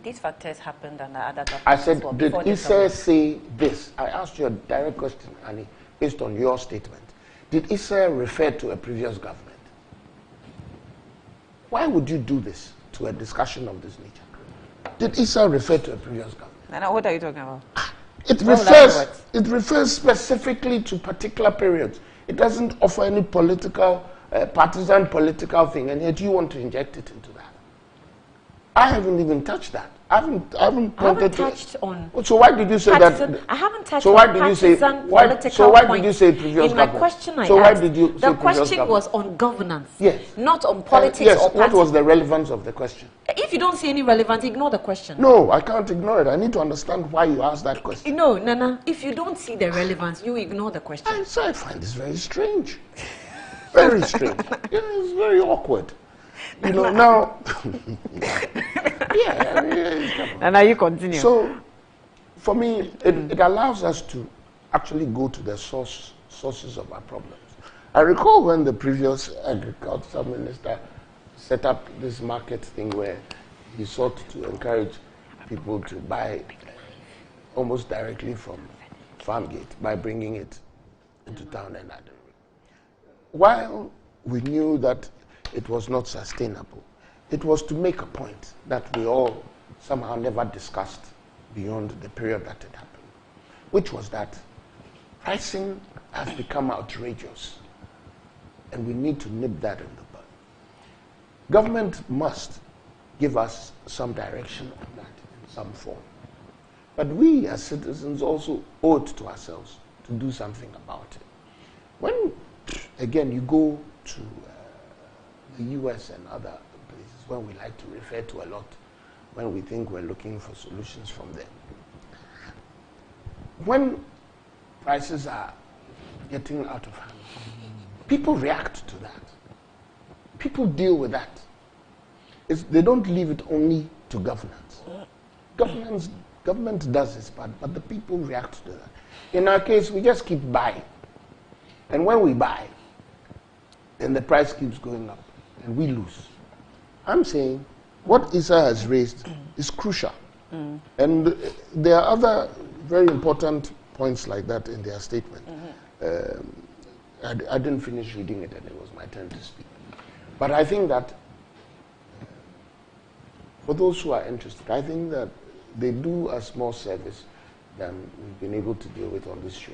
These factors happened under other governments. I said, did Issa say this? I asked you a direct question, Annie, based on your statement. Did Issa refer to a previous government? Why would you do this to a discussion of this nature? Did Issa refer to a previous government? Nana, what are you talking about? It refers specifically to particular periods. It doesn't offer any political, partisan political thing, and yet you want to inject it into that. I haven't even touched that. I haven't touched on. So why did you say that? I haven't touched so on why did you say political So why did you say previous in my government? question I so asked, why did you say the question government? was on governance. Yes. Not on politics yes. or party. What was the relevance of the question? If you don't see any relevance, ignore the question. No, I can't ignore it. I need to understand why you asked that question. No, Nana, if you don't see the relevance, you ignore the question. I find this very strange. Very strange. It's very awkward. You know, now... And now you continue. So, for me, it allows us to actually go to the sources of our problems. I recall when the previous agriculture minister set up this market thing where he sought to encourage people to buy almost directly from farm gate by bringing it into town and that. While we knew that it was not sustainable, it was to make a point that we all somehow never discussed beyond the period that it happened, which was that pricing has become outrageous, and we need to nip that in the bud. Government must give us some direction on that in some form. But we as citizens also owe it to ourselves to do something about it. When, again, you go to the US and other places where we like to refer to a lot, when we think we're looking for solutions from them. When prices are getting out of hand, people react to that. People deal with that. They don't leave it only to governance. Government does its part, but the people react to that. In our case, we just keep buying. And when we buy, then the price keeps going up, and we lose. I'm saying what Issa has raised is crucial. And there are other very important points like that in their statement. I didn't finish reading it, and it was my turn to speak. But I think that for those who are interested, I think that they do a small service than we've been able to deal with on this show.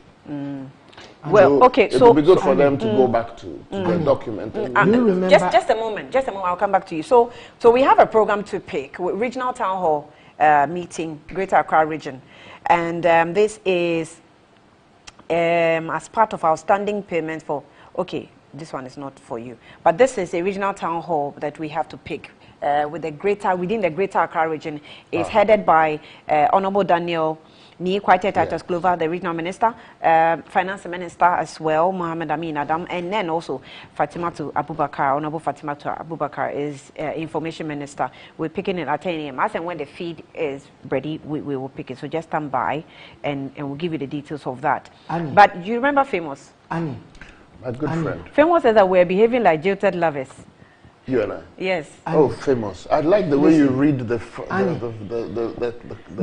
Well, so okay, it would be good for them to go back to the document. And just a moment, I'll come back to you. So we have a program to pick, regional town hall meeting, Greater Accra region. And this is as part of our standing payment for, okay, this one is not for you, but this is a regional town hall that we have to pick within the Greater Accra region. Is headed by Honorable Daniel Titus Clover, the regional minister, finance minister as well, Mohammed Amin Adam, and then also Fatimatu Abubakar. Honorable Fatimatu Abubakar is information minister. We're picking it at 10 a.m. As and when the feed is ready, we will pick it. So just stand by and we'll give you the details of that. Annie. But you remember Famous? Annie. My good friend. Famous says that we're behaving like jilted lovers. You and I? Yes. Oh, Famous. I like the way you read the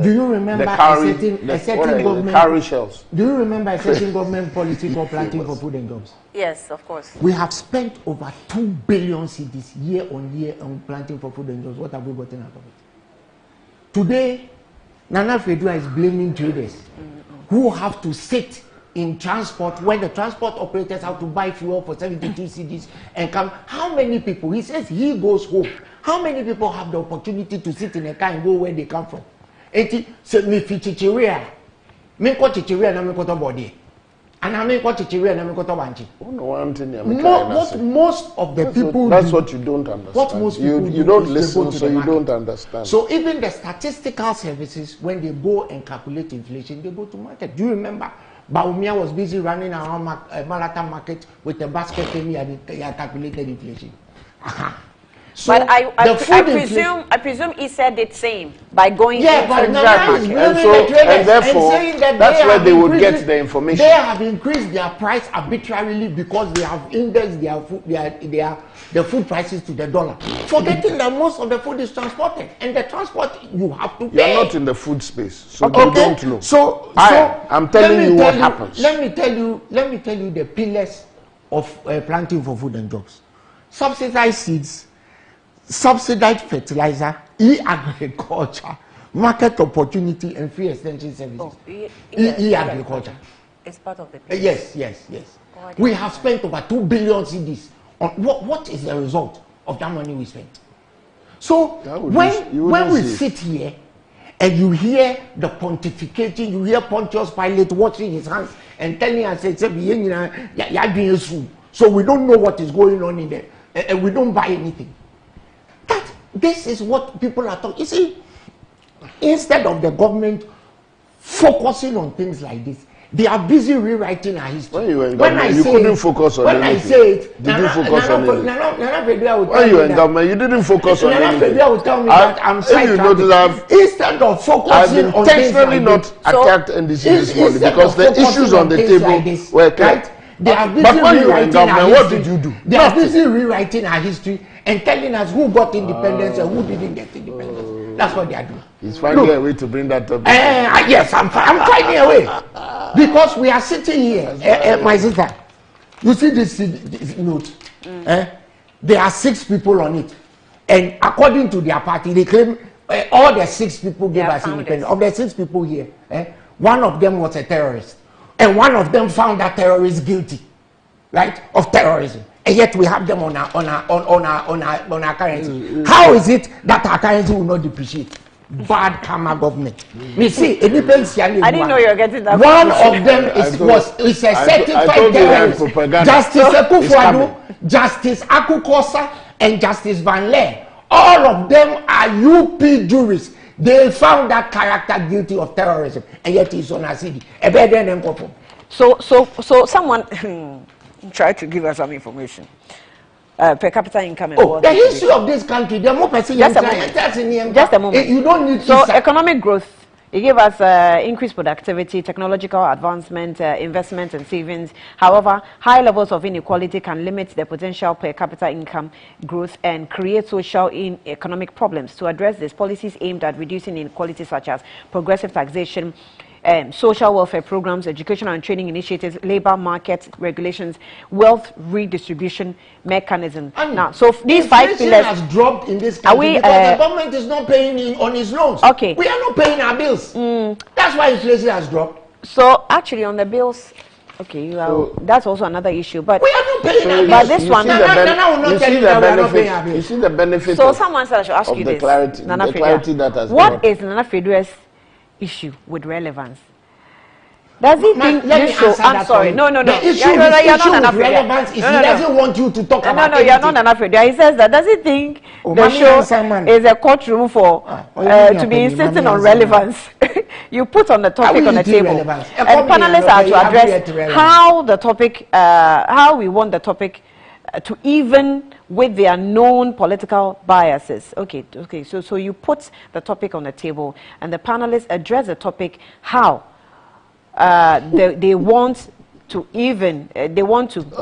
do you remember a certain government cowrie shells? Do you remember a certain government policy for planting for food and jobs? Yes, of course. We have spent over 2 billion cedis year on year on planting for food and jobs. What have we gotten out of it? Today, Nana Fedua is blaming traders who have to sit in transport when the transport operators have to buy fuel for 72 cedis and come. How many people? He says he goes home. How many people have the opportunity to sit in a car and go where they come from? Eti se me fi chichiria. Me ko chichiria na me ko to body. And I mean, what chichiria na me ko to banchi. Most of the people. That's what you don't understand. What most people you don't listen, so you don't understand. So even the statistical services, when they go and calculate inflation, they go to market. Do you remember? Baumia was busy running around Malata market with the basket and he had calculated inflation. So but I presume he said the same by going into the market. And therefore, that's where they would get the information. They have increased their price arbitrarily because they have indexed their food prices to the dollar, forgetting that most of the food is transported, and the transport you have to pay. You are not in the food space, so you don't know. So I'm telling you what happens. Let me tell you the pillars of planting for food and jobs: subsidized seeds, subsidized fertilizer, e-agriculture, market opportunity, and free extension services. E-agriculture. It's part of the yes. We have spent over 2 billion cedis on what is the result of that money we spent. So when we sit here and you hear the pontificating, you hear Pontius Pilate washing his hands and telling us, so we don't know what is going on in there, and we don't buy anything. This is what people are talking. You see, instead of the government focusing on things like this, they are busy rewriting our history. You couldn't focus on anything. When I say it, did you focus on anything? When you were in government, you didn't focus on anything. Would tell me that I'm instead of focusing on things like intentionally not attacked NDC this morning because the issues on the table were clear. They are busy but when you were in rewriting government, our what history. did you do? They are busy rewriting our history and telling us who got independence and who didn't get independence. That's what they are doing. He's finding a way to bring that up. Yes, I'm finding a way. Because we are sitting here, my sister. You see this note? There are 6 people on it. And according to their party, they claim all the 6 people gave us independence. Of the 6 people here, one of them was a terrorist. And one of them found that terrorist guilty, right, of terrorism. And yet we have them on our currency. How is it that our currency will not depreciate? Bad karma government. You see, it depends. I didn't know you were getting that. One of them is a certified terrorist. Justice Akufo-Addo, Justice Akukosa, and Justice Van Leer. All of them are UP jurists. They found that character guilty of terrorism, and yet he's on a CD. So someone tried to give us some information. Per capita income. The history of this country, the more person just a moment. You don't need so economic growth. It gave us increased productivity, technological advancement, investment and savings. However, high levels of inequality can limit the potential per capita income growth and create social and economic problems. To address this, policies aimed at reducing inequality such as progressive taxation, social welfare programs, educational and training initiatives, labor market regulations, wealth redistribution mechanism. Now, so these 5 pillars has dropped in this country because the government is not paying on its loans. Okay, we are not paying our bills. That's why inflation has dropped. So actually, on the bills, okay, that's also another issue. But we are not paying our bills. But this one, you see the benefit. So someone said I should ask you this. The clarity that has what is Nana Fedua's issue with relevance? Does he think this show? I'm sorry. No. The issue with relevance is he doesn't want you to talk about anything. You're not Nana Fedua. He says that. Does he think the show is a courtroom for to be insisting on relevance? You put on the topic on the table, and panelists are to address how the topic, how we want the topic to even with their known political biases. Okay. So you put the topic on the table, and the panelists address the topic how they want to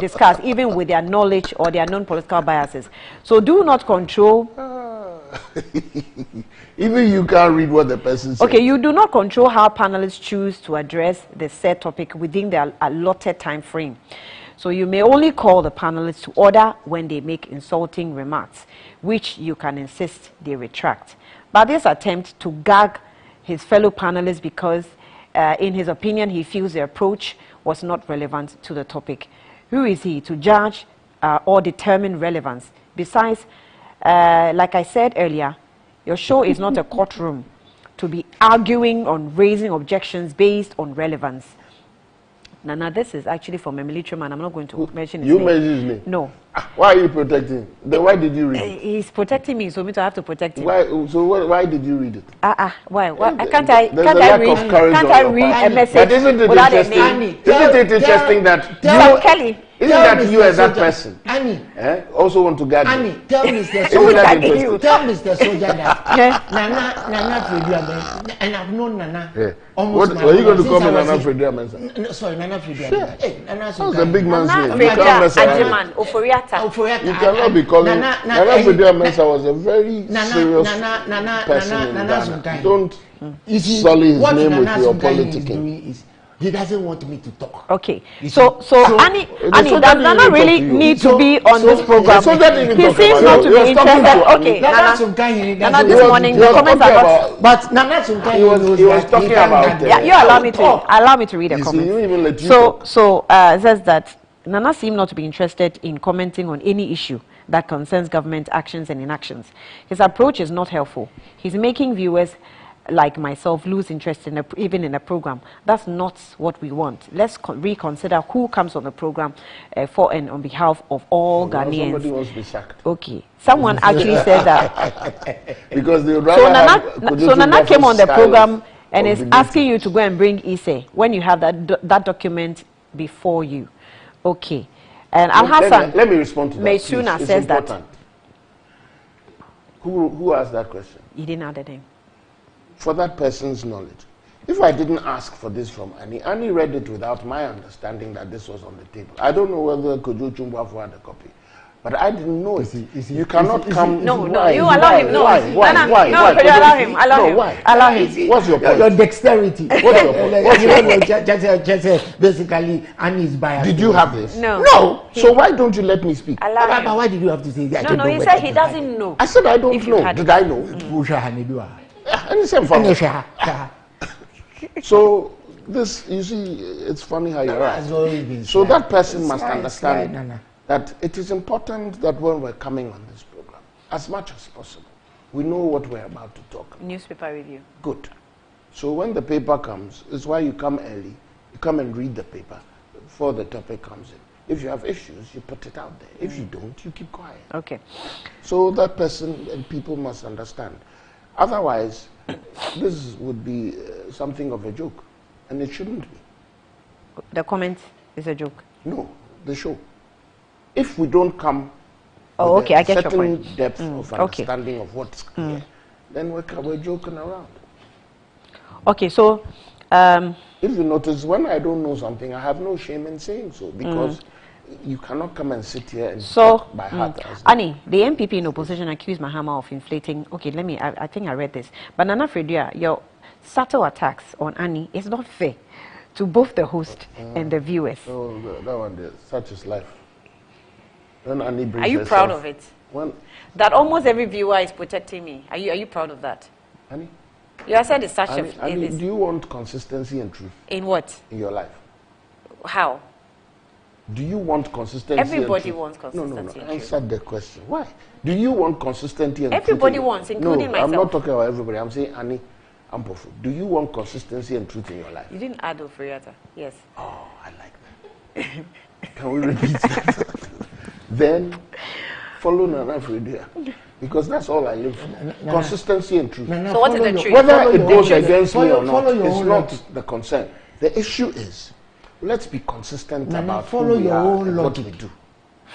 discuss even with their knowledge or their known political biases. So do not control. Even you can't read what the person says. Okay, you do not control how panelists choose to address the said topic within their allotted time frame. So you may only call the panelists to order when they make insulting remarks, which you can insist they retract. But this attempt to gag his fellow panelists because in his opinion, he feels the approach was not relevant to the topic. Who is he to judge or determine relevance? Besides, like I said earlier, your show is not a courtroom to be arguing on raising objections based on relevance. Nana, this is actually from a military man. I'm not going to mention his name. You mentioned his name? No. Why are you protecting him? Then why did you read it? He's protecting me, so me to have to protect him. Why? So why did you read it? Why? Can't I read a message but isn't it without interesting? a name? Isn't it interesting that Kelly? Isn't that you as that person? Annie. Also want to guard Annie, you? tell Mr. Soldier. Tell Mr. Soldier that Nana Fredia, and I've known Nana. Yeah. Almost What, were you going to call me Nana Fredia Mensa? No, sorry, Nana Fredia. Sure. Hey, Nana That's a big man's name. You cannot be calling Nana Fredia Mensa was a very serious person in Ghana. Don't sully his name with your politicking. He doesn't want me to talk. Okay. So Annie does Nana really need to be on this program? He seems not to be interested. Okay, Nana this morning the comments are not. But Nana Sunkai he was talking about. Yeah, you allow me to read a comment. So it says that Nana seemed not to be interested in commenting on any issue that concerns government actions and inactions. His approach is not helpful. He's making viewers like myself lose interest in even in a program. That's not what we want. Let's reconsider who comes on the program for and on behalf of all Ghanaians. Somebody wants to be sacked. Okay. Someone actually said that. Because they would rather so Nana came on the program and is asking you to go and bring Ise when you have that document before you. Okay. And Al-Hassan, let me respond to that. Meituna says that. Who asked that question? He didn't add the name. For that person's knowledge. If I didn't ask for this from Annie read it without my understanding that this was on the table. I don't know whether Kojo Chumbafu had a copy, but I didn't know it. You cannot come. No, you allow him. No, why? Allow him. What's your point? Your dexterity. What's your point? Just basically, Annie is biased. Did you have this? No. No. So why don't you let me speak? But why did you have to say that? No, he said he doesn't know. I said I don't know. Did I know? So this, you see, it's funny how you're right. So that person must understand that it is important that when we're coming on this program, as much as possible, we know what we're about to talk. Newspaper review. Good. So when the paper comes, it's why you come early. You come and read the paper before the topic comes in. If you have issues, you put it out there. If you don't, you keep quiet. Okay. So that person and people must understand. Otherwise, this would be something of a joke, and it shouldn't be. The comment is a joke? No, the show. If we don't come with a I get certain your point. depth of understanding of what's here, then we're joking around. Okay, so... if you notice, when I don't know something, I have no shame in saying so, because you cannot come and sit here and talk by heart. Annie, the MPP in opposition accused Mahama of inflating. Okay, I think I read this. But Nana Fredia, your subtle attacks on Annie is not fair to both the host and the viewers. So that one there, such is life. When Annie brings Are you herself, proud of it? That almost every viewer is protecting me. Are you proud of that? Annie? You said it's such Annie, do you want consistency and truth? In what? In your life. How? Do you want consistency? Everybody wants consistency. No. Answer the question. Why? Do you want consistency and everybody truth? wants, including myself. I'm not talking about everybody. I'm saying Annie Ampofu. Do you want consistency and truth in your life? You didn't add Ofriata. Yes. Oh, I like that. Can we repeat that? Then follow Nana Fredia. Because that's all I live for. Consistency and truth. So what is the truth? Whether it goes against me or not, it's not the concern. The issue is, let's be consistent about who we are and what we do.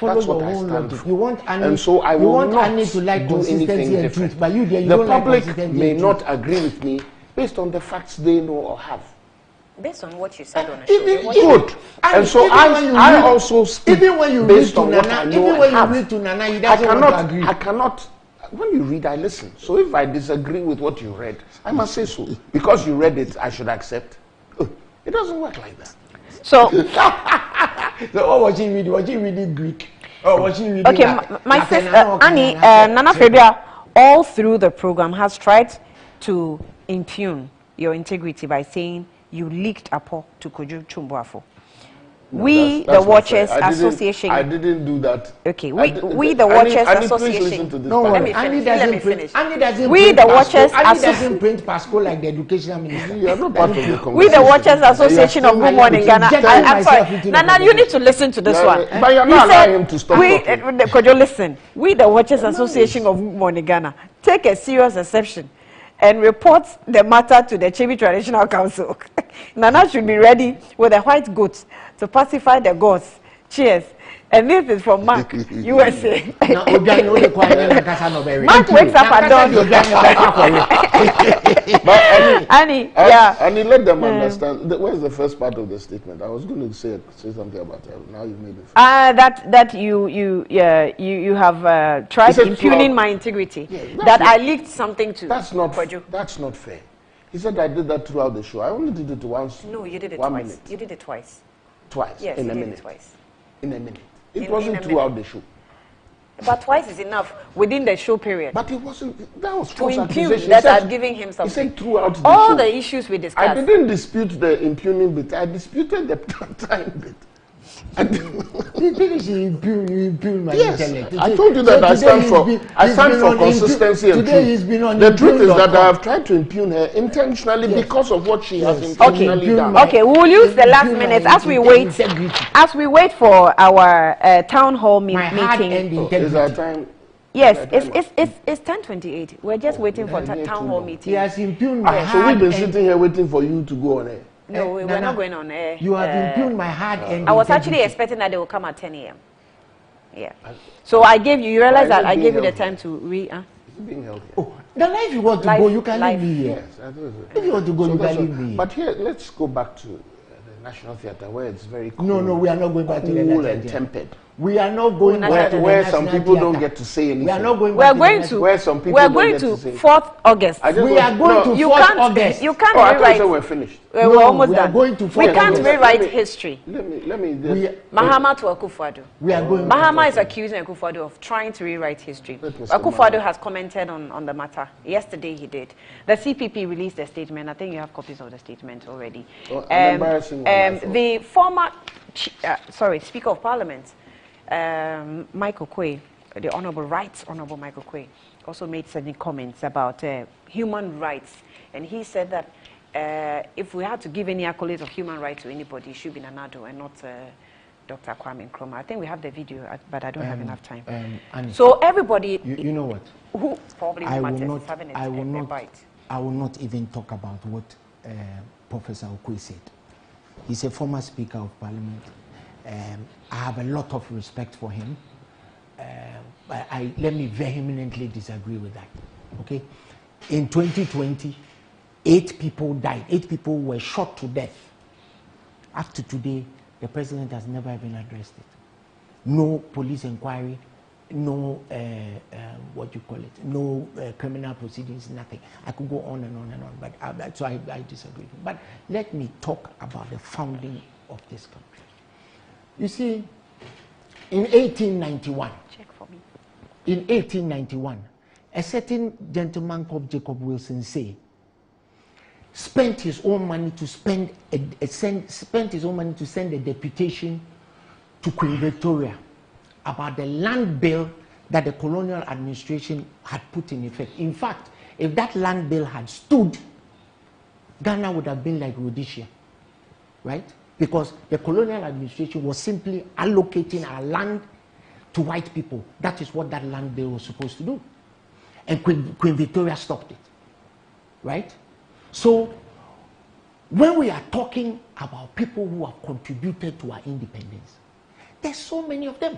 That's what I stand for. You want Annie, and so I will not Annie to like do anything and truth, but you the don't public like may not agree with me based on the facts they know or have. Based on what you said on the show. Good. And so I also speak based on what I know and have. Read to Nana, he doesn't want to agree. I cannot. When you read, I listen. So if I disagree with what you read, I must say so. Because you read it, I should accept. It doesn't work like that. So, was she reading Greek? Was she reading my sister, Annie, Nana Fredia, all through the program has tried to impugn your integrity by saying you leaked Apo to Kojo Chumbuafo. No, We, that's the Watchers Association. I didn't do that. Okay, we the Watchers Association. Let me finish. Annie doesn't We, the Watchers doesn't print Pasco like the educational minister. You are not part of the conversation. We, the Watchers Association of Good Morning Ghana. I'm sorry. Nana, you need to listen to this one. But you're not allowing him to stop talking. Could you listen? We, the Watchers Association of Good Morning Ghana, take a serious exception and report the matter to the Chibi Traditional Council. Nana should be ready with a white goat to pacify the gods. Cheers. And this is from Mark, USA. Mark wakes up at dawn. Annie, let them understand. Where's the first part of the statement? I was going to say something about it. Now you made it. That you have tried impugning my integrity. Yeah, that I leaked something to. That's not fair. He said I did that throughout the show. I only did it once. No, you did it 1 twice. minute. You did it twice. Twice? Yes, in you a did minute. It twice. In a minute. It wasn't throughout the show. But twice is enough within the show period. But it wasn't. That was to impugn that I'm giving him something. He said throughout the show. All the issues we discussed. I didn't dispute the impugning bit. I disputed the time bit. Yes, I told you that I stand for consistency and truth. The truth is that I have tried to impugn her intentionally because of what she has intentionally done. Okay, we will use the last minutes as we wait for our town hall meeting. Is our time? Yes, it's 10:28. We're just waiting for town hall meeting. He has impugned so we've been sitting here waiting for you to go on air. No, we're not going on air. You have impugned my hard end. I was actually expecting that they will come at 10 a.m. Yeah. So I gave you realize that I gave you the time to being healthy. Oh, the life you want to go, you can leave me here. Yes, I do. If you want to go, you can leave me here. But here, let's go back to the National Theatre where it's very cool. No, we are not going back to the National and tempered. We are not going back to where some people don't get to say anything. We are not going back to where some people don't get to say. 4th August. We are going to 4th August. You can't rewrite. I thought we're finished. We're almost done. Going to we can't rewrite history. Let me Mahama to Akufo-Addo. We are going. Mahama is accusing Akufo-Addo of trying to rewrite history. Akufo-Addo has commented on the matter. Yesterday he did. The CPP released a statement. I think you have copies of the statement already. The former, Speaker of Parliament, Michael Quay, the Honorable Michael Quay, also made certain comments about human rights. And he said that if we had to give any accolades of human rights to anybody, it should be Nanado and not Dr. Kwame Nkrumah. I think we have the video, but I don't have enough time. So everybody... You know what? Who probably matters is having I will not even talk about what Professor Okwe said. He's a former Speaker of Parliament. I have a lot of respect for him. But let me vehemently disagree with that. Okay? In 2020, 8 people died. 8 people were shot to death. Up to today, the president has never even addressed it. No police inquiry, no, no criminal proceedings, nothing. I could go on and on and on, but so I disagree. But let me talk about the founding of this country. You see, in 1891, in 1891, a certain gentleman called Jacob Wilson spent his own money to send a deputation to Queen Victoria about the land bill that the colonial administration had put in effect. In fact, if that land bill had stood, Ghana would have been like Rhodesia, right? Because the colonial administration was simply allocating our land to white people. That is what that land bill was supposed to do. And Queen Victoria stopped it, right? So, when we are talking about people who have contributed to our independence, there's so many of them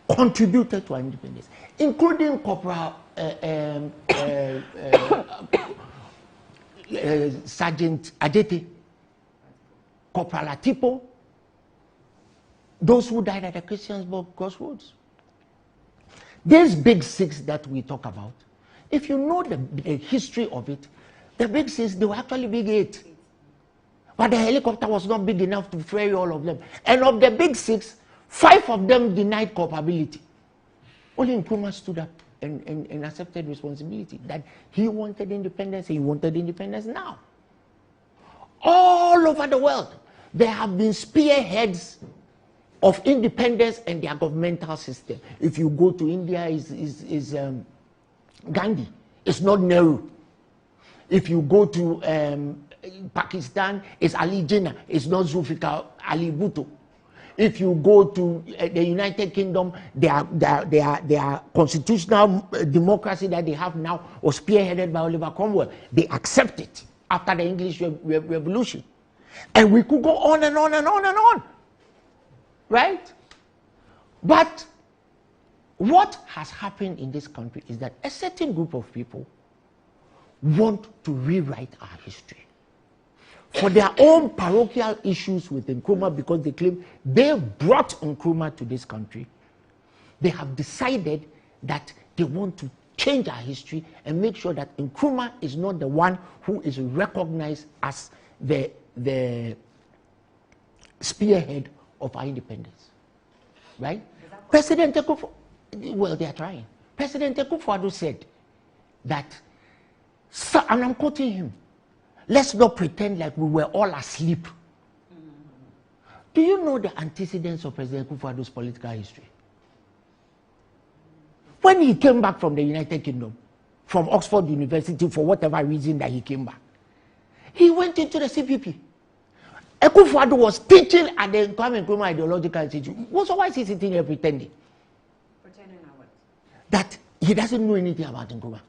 contributed to our independence, including Corporal Sergeant Adete, Corporal Atipo, those who died at the Christiansburg Crossroads. These big 6 that we talk about, if you know the history of it, the big 6, they were actually big 8. But the helicopter was not big enough to ferry all of them. And of the big 6, 5 of them denied culpability. Only Nkrumah stood up and accepted responsibility that he wanted independence, he wanted independence now. All over the world, there have been spearheads of independence and their governmental system. If you go to India, is Gandhi. It's not Nehru. If you go to Pakistan, it's Ali Jinnah. It's not Zulfikar Ali Bhutto. If you go to the United Kingdom, their constitutional democracy that they have now was spearheaded by Oliver Cromwell. They accept it after the English Revolution. And we could go on and on and on and on. Right? But what has happened in this country is that a certain group of people want to rewrite our history for their own parochial issues with Nkrumah, because they claim they brought Nkrumah to this country. They have decided that they want to change our history and make sure that Nkrumah is not the one who is recognized as the spearhead of our independence. Right? President Akufo, well, they are trying. President Akufo-Addo said that, and I'm quoting him, let's not pretend like we were all asleep. Do you know the antecedents of President Akufo-Addo's political history? When he came back from the United Kingdom, from Oxford University, for whatever reason that he came back, he went into the CPP. Akufo-Addo was teaching at the Kwame Nkrumah Ideological Institute. So why is he sitting here pretending? Pretending what? That he doesn't know anything about Nkrumah.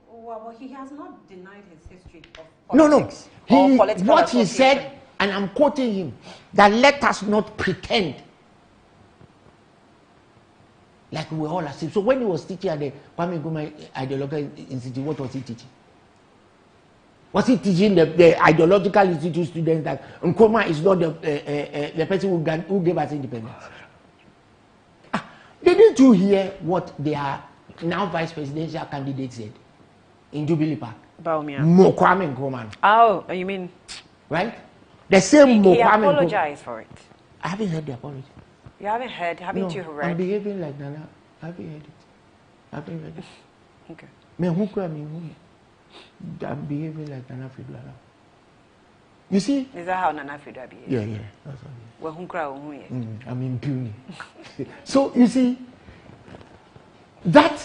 Well, he has not denied his history of politics. No. What he association. said, and I'm quoting him, that let us not pretend like we were all asleep. So when he was teaching at the Kwame Nkrumah Ideological Institute, what was he teaching? Was he teaching the ideological institute students that Nkrumah is not the person who gave us independence? Didn't you hear what their now vice presidential candidate said in Jubilee Park? Kwame Nkrumah. Oh, you mean? Right? The same He Kwame apologized for it. I haven't heard the apology. You haven't heard? Haven't you read? I'm behaving like Nana. I haven't heard it. I haven't read it. Okay. I'm behaving like Nana Fidwala. You see? Is that how Nana Fidwala behaves? Yeah. That's what I'm impugning. So you see, that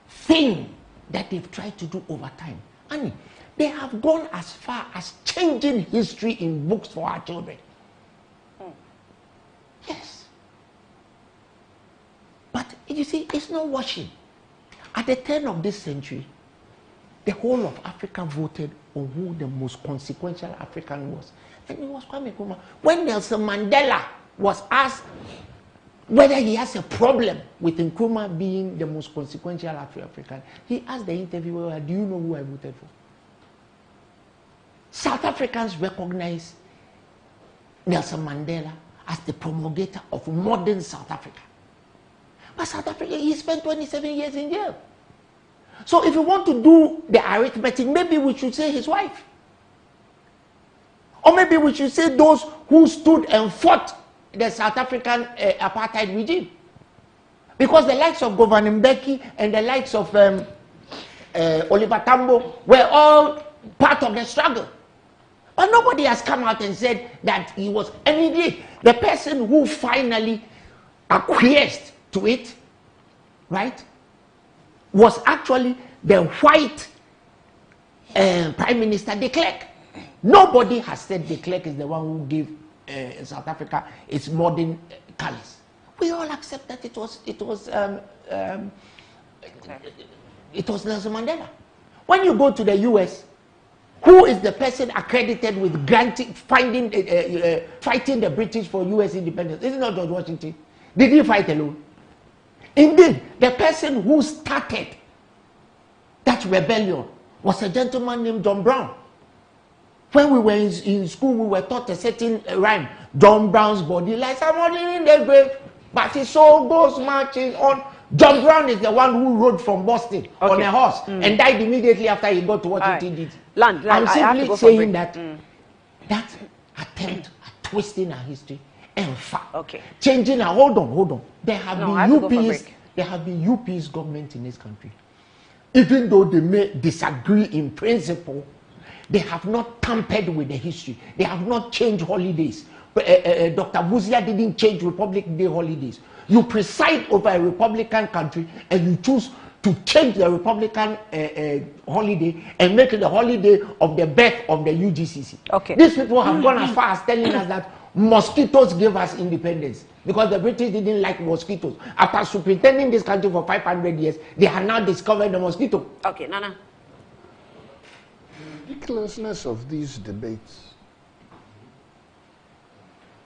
thing that they've tried to do over time, and they have gone as far as changing history in books for our children. Yes. But you see, it's not washing. At the turn of this century, the whole of Africa voted on who the most consequential African was. And it was Kwame Nkrumah. When Nelson Mandela was asked whether he has a problem with Nkrumah being the most consequential African, he asked the interviewer, do you know who I voted for? South Africans recognize Nelson Mandela as the promulgator of modern South Africa. But South Africa, he spent 27 years in jail. So if you want to do the arithmetic, maybe we should say his wife. Or maybe we should say those who stood and fought the South African apartheid regime. Because the likes of Governor Mbeki and the likes of Oliver Tambo were all part of the struggle. But nobody has come out and said that he was. And indeed, the person who finally acquiesced to it, right, was actually the white Prime Minister de Klerk. Nobody has said de Klerk is the one who gave South Africa its modern colors. We all accept that it was Nelson Mandela. When you go to the US, who is the person accredited with granting, fighting the British for US independence? Is it not George Washington? Did he fight alone? Indeed, the person who started that rebellion was a gentleman named John Brown. When we were in school, we were taught a certain rhyme. John Brown's body lies somebody in the grave, but his soul goes marching on. John Brown is the one who rode from Boston on a horse and died immediately after he got to Washington D.C. I'm simply saying that that attempt at twisting our history and changing our hold on. There have been UP's government in this country. Even though they may disagree in principle, They have not tampered with the history. They have not changed holidays. Dr. Buzia didn't change Republic Day holidays. You preside over a Republican country and you choose to change the Republican holiday and make it the holiday of the birth of the UGCC. Okay. These people have gone as far as telling us that mosquitoes gave us independence because the British didn't like mosquitoes. After superintending this country for 500 years, they have now discovered the mosquito. Okay, Nana. The ridiculousness of these debates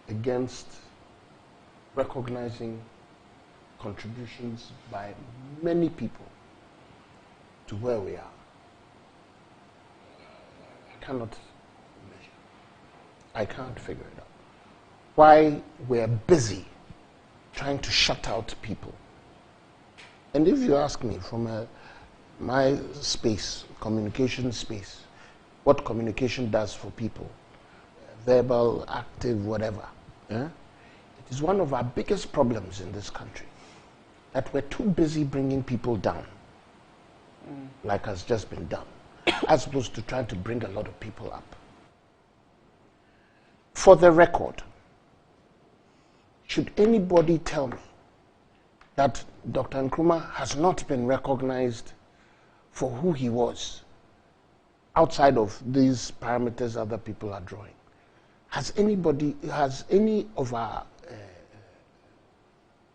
against recognizing contributions by many people to where we are, I cannot measure. I can't figure it out. Why we're busy trying to shut out people. And if you ask me from my space, communication space, what communication does for people, verbal, active, whatever, it is one of our biggest problems in this country, that we're too busy bringing people down, like has just been done, as opposed to trying to bring a lot of people up. For the record, should anybody tell me that Dr. Nkrumah has not been recognized for who he was outside of these parameters other people are drawing? Has any of our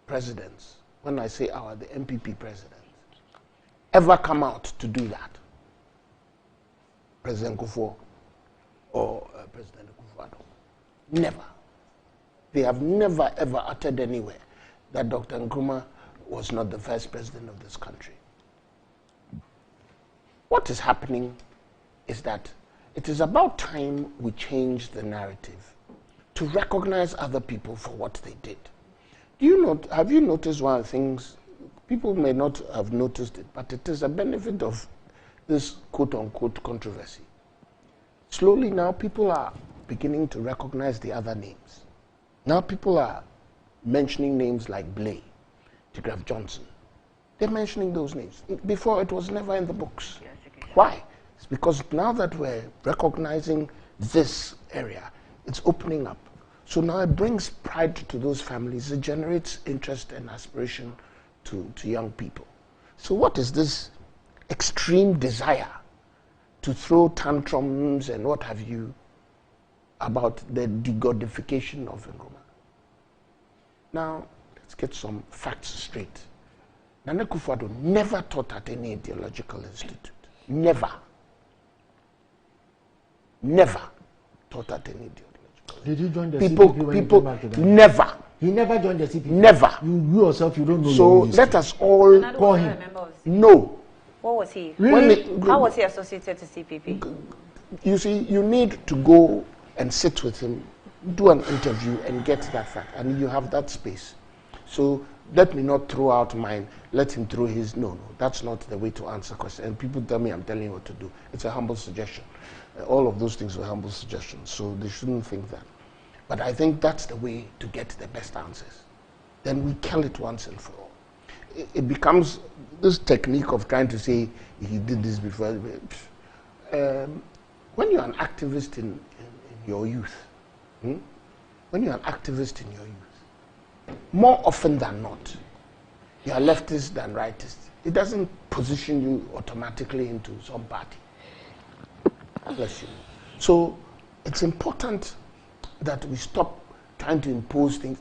presidents, when I say our, the MPP presidents, ever come out to do that? President Kufuor or President Akufo-Addo? Never. They have never ever uttered anywhere that Dr. Nkrumah was not the first president of this country. What is happening is that it is about time we change the narrative to recognize other people for what they did. Have you noticed one of the things, people may not have noticed it, but it is a benefit of this quote-unquote controversy. Slowly now people are beginning to recognize the other names. Now people are mentioning names like Blay, Tigraf Johnson. They're mentioning those names. Before it was never in the books. Why? It's because now that we're recognizing this area, it's opening up. So now it brings pride to those families. It generates interest and aspiration to young people. So what is this extreme desire to throw tantrums and what have you about the degodification of Nkrumah? Now, let's get some facts straight. Nana Akufo-Addo never taught at any ideological institute. Never. Never taught at any ideological institute. Did you join the CPP when you came back to Ghana? Never. He never joined the CPP? Never. You yourself, you don't know. So let us all call him. No. What was he? Really? How was he associated to CPP? You see, you need to go and sit with him, do an interview and get that fact, and you have that space. So let me not throw out mine, let him throw his. No, that's not the way to answer questions. And people tell me I'm telling you what to do. It's a humble suggestion. All of those things were humble suggestions, so they shouldn't think that. But I think that's the way to get the best answers. Then we kill it once and for all. It becomes this technique of trying to say he did this before. When you're an activist in your youth, when you're an activist in your youth, more often than not, you are leftist than rightist. It doesn't position you automatically into some party. Bless you. So it's important that we stop trying to impose things.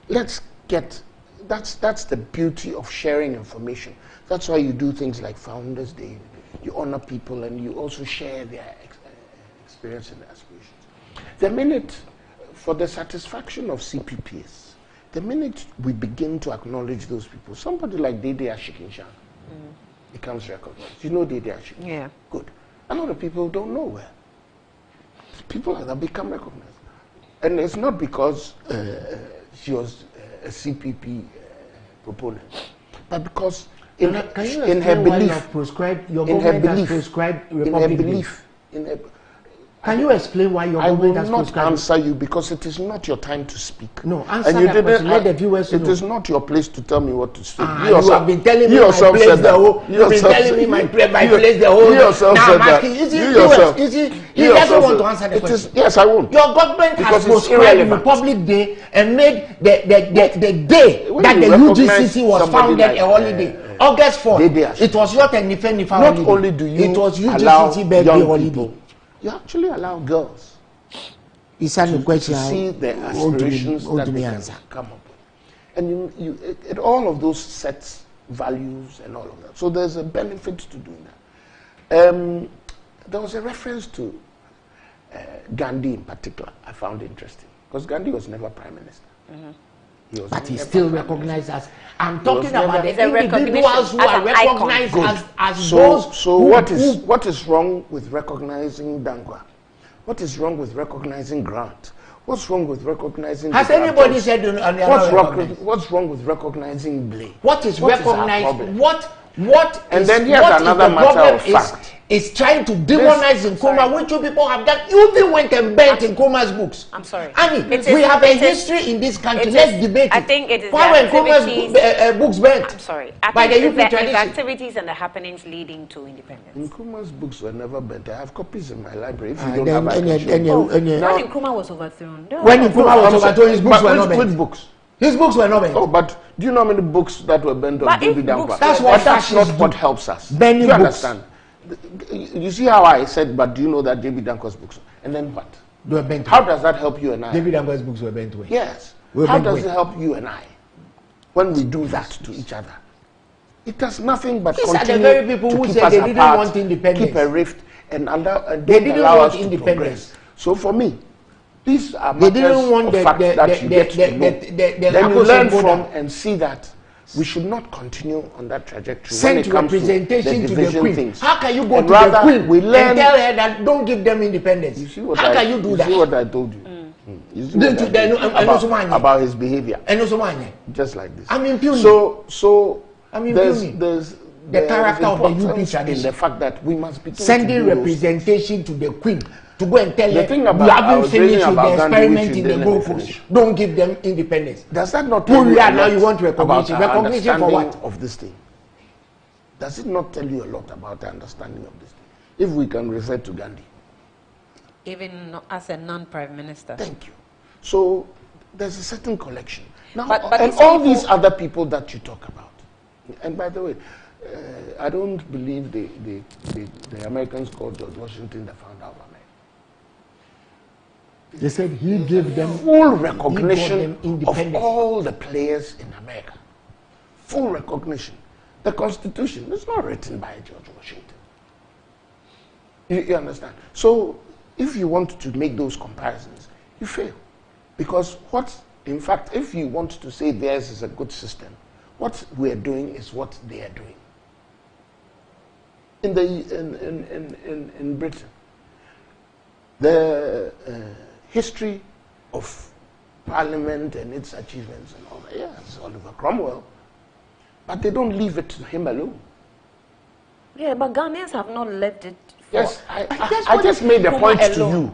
Let's get, that's the beauty of sharing information. That's why you do things like Founders Day. You honor people and you also share their experience and aspirations. The minute, for the satisfaction of CPPs, the minute we begin to acknowledge those people, somebody like Dede Ashikinshan becomes recognized. You know Dede Ashikinshan? Yeah. Good. A lot of people don't know where. People like that become recognized. And it's not because she was a CPP proponent, but because in her belief, your government has prescribed Republic Day? Can you explain why your government has prescribed? I will not answer you because it is not your time to speak. No, answer that question. Let the viewers know. It is not your place to tell me what to say. You have been telling me my place the whole. You've been telling me my place the whole. You yourself said that. He doesn't want to answer the question. Yes, I won't. Your government has prescribed Republic Day and made the day that the UGCC was founded a holiday. August 4th. It was not a Nife holiday. Not only do you it was UGCC birthday holiday. You actually allow girls to see their aspirations that they can come up with. And all of those sets values and all of that. So there's a benefit to doing that. There was a reference to Gandhi in particular I found interesting. Because Gandhi was never prime minister. But he's still recognized as... I'm talking about the individuals who are recognized as those... So what is wrong with recognizing Dangwa? What is wrong with recognizing Grant? What's wrong with recognizing... Has anybody said... What's wrong with recognizing Blay? What is recognized? And then here's another matter of fact. Is trying to demonize Nkrumah, which you people have done. You even went and burnt Nkrumah's books. I'm sorry. Annie, we have a history in this country. Let's debate it. I think it is why were Nkrumah's books burnt? I'm sorry. By the UP tradition. tradition. The activities and the happenings leading to independence. Nkrumah's books were never burnt. I have copies in my library. If you don't have, when Nkrumah was overthrown. When Nkrumah was overthrown, his books were not burnt. Which books? His books were not burnt. Oh, but do you know how many books that were burnt on David Dankwa? That's not what helps us. Burning do you books. Understand? You see how I said, but do you know that David Dankwa's books? And then what? They were burnt. How does that help you and I? David Dankwa's books were burnt away. Yes. How does it help you and I when we do that to each other? It does nothing but these are the very people who said they didn't want independence. Keep a rift and they didn't want independence. So for me, these are they didn't want that you get to know. Then you learn from and see that we should not continue on that trajectory. Send representation to the Queen. Things. How can you go to the Queen and tell her that don't give them independence? You see what How can you do that? You see what I told you? You see what I told you about his behavior. Just like this. I'm impugning. So there's the character of the UP tradition. In the fact that we must be sending representation to the Queen to go and tell them you haven't finished with the experiment in the Gold Coast. Don't give them independence. Does that not tell you now you want recognition? Recognition for what? Of this thing. Does it not tell you a lot about the understanding of this thing? If we can refer to Gandhi. Even as a non-prime minister. Thank you. So there's a certain collection. Now, but and all these other people that you talk about. And by the way, I don't believe the Americans called George Washington the founder of America. They said he gave them full recognition of all the players in America. Full recognition. The Constitution is not written by George Washington. You understand? So if you want to make those comparisons, you fail. Because in fact, if you want to say theirs is a good system, what we are doing is what they are doing. In Britain, the history of Parliament and its achievements and all that, it's Oliver Cromwell, but they don't leave it to him alone. Yeah, but Ghanaians have not left it. Yes, I just made the point to you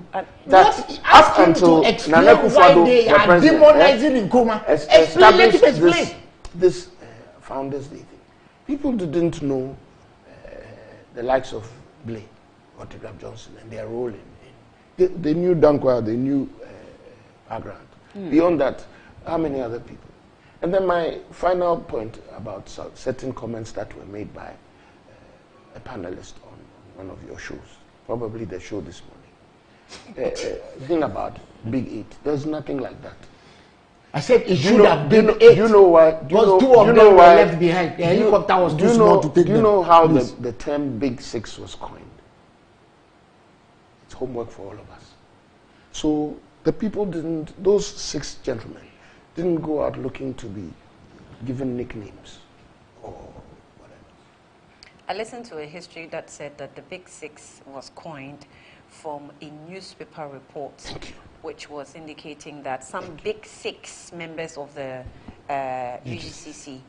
that up until Nana Akufo-Addo, they are demonizing Nkrumah. Established this Founders Day thing. People didn't know the likes of Blay, Autograph Johnson, and their role in they knew Dankwa, they knew background. Beyond that, how many other people? And then my final point about certain comments that were made by a panelist on one of your shows, probably the show this morning. Thing about Big 8, there's nothing like that. I said it should have been 8. Do you know why? Because 2 of them were left behind. The helicopter was too small to take them. Do you know how the term Big 6 was coined? It's homework for all of us. So the people those 6 gentlemen didn't go out looking to be given nicknames or whatever. I listened to a history that said that the Big 6 was coined from a newspaper report, which was indicating that some Big 6 members of the UGCC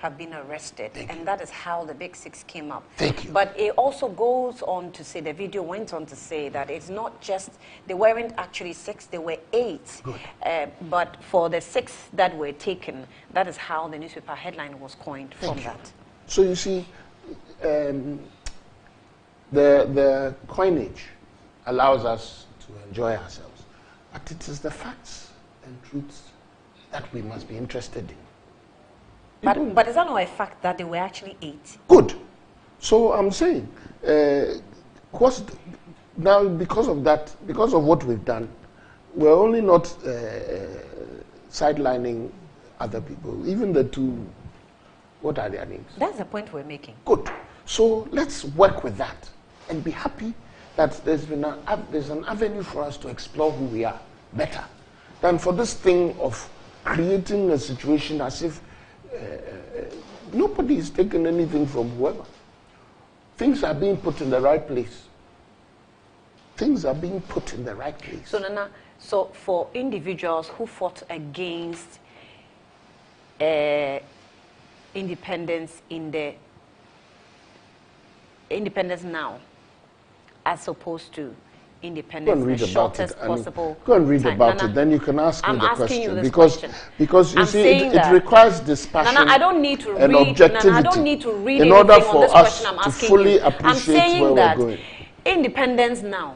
have been arrested, and that is how the Big Six came up. Thank you. But it also goes on to say, the video went on to say that it's not just, they weren't actually 6, they were 8. But for the 6 that were taken, that is how the newspaper headline was coined from that. So you see, the coinage allows us to enjoy ourselves, but it is the facts and truths that we must be interested in. But is that not a fact that they were actually 8? Good. So I'm saying, now because of that, because of what we've done, we're only not sidelining other people. Even the 2, what are their names? That's the point we're making. Good. So let's work with that and be happy that there's an avenue for us to explore who we are better than for this thing of creating a situation as if nobody is taking anything from whoever. Things are being put in the right place. Things are being put in the right place. So, Nana, so for individuals who fought against independence independence now, as opposed to independence in the shortest possible Go and read time. about Nana, it, then you can ask me the question. You this because question. Because you see, it requires dispassion. Nana, I don't need to and read. objectivity Nana, I don't need to read in order anything for on this us question I'm to asking fully you. appreciate I'm saying where that we're going. Independence now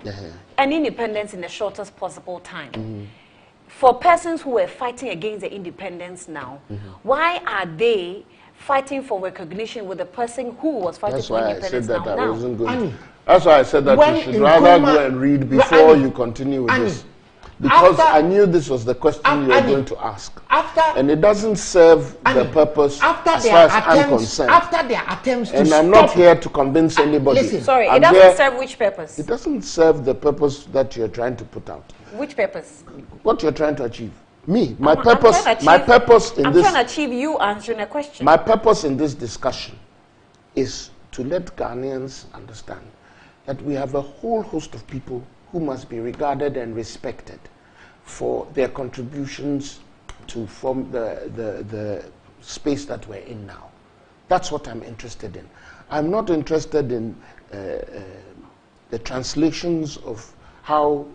and independence in the shortest possible time. For persons who were fighting against the independence now, why are they fighting for recognition with the person who was fighting for independence now? I wasn't going to. That's why I said that you should rather go and read before you continue with this. Because I knew this was the question you were going to ask. And it doesn't serve the purpose as far as I'm concerned. After their attempts to and I'm not here to convince anybody. Listen, sorry, it doesn't serve which purpose? It doesn't serve the purpose that you're trying to put out. Which purpose? What you're trying to achieve. My I'm purpose in this... I'm trying to achieve you answering a question. My purpose in this discussion is to let Ghanaians understand that we have a whole host of people who must be regarded and respected for their contributions to form the space that we're in now. That's what I'm interested in. I'm not interested in the translations of how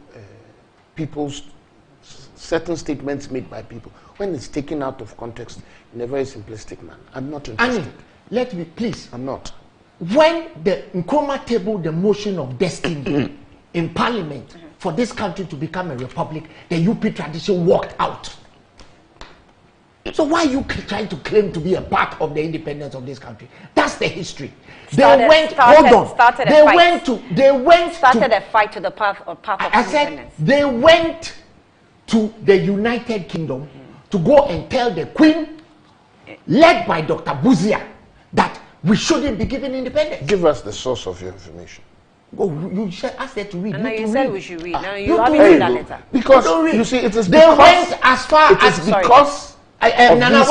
certain statements made by people, when it's taken out of context in a very simplistic manner. I'm not interested. Annie, let me, please. I'm not. When the Nkrumah tabled the motion of destiny in Parliament for this country to become a republic, the UP tradition walked out. So why are you trying to claim to be a part of the independence of this country? That's the history. Started a fight to the path of independence. Said they went to the United Kingdom to go and tell the Queen, led by Dr. Buzia, that we shouldn't be given independence. Give us the source of your information. Oh, you should ask them to read. And now you said we should read. Now you haven't read that letter. Because you see, it is they went as far as because. Nana,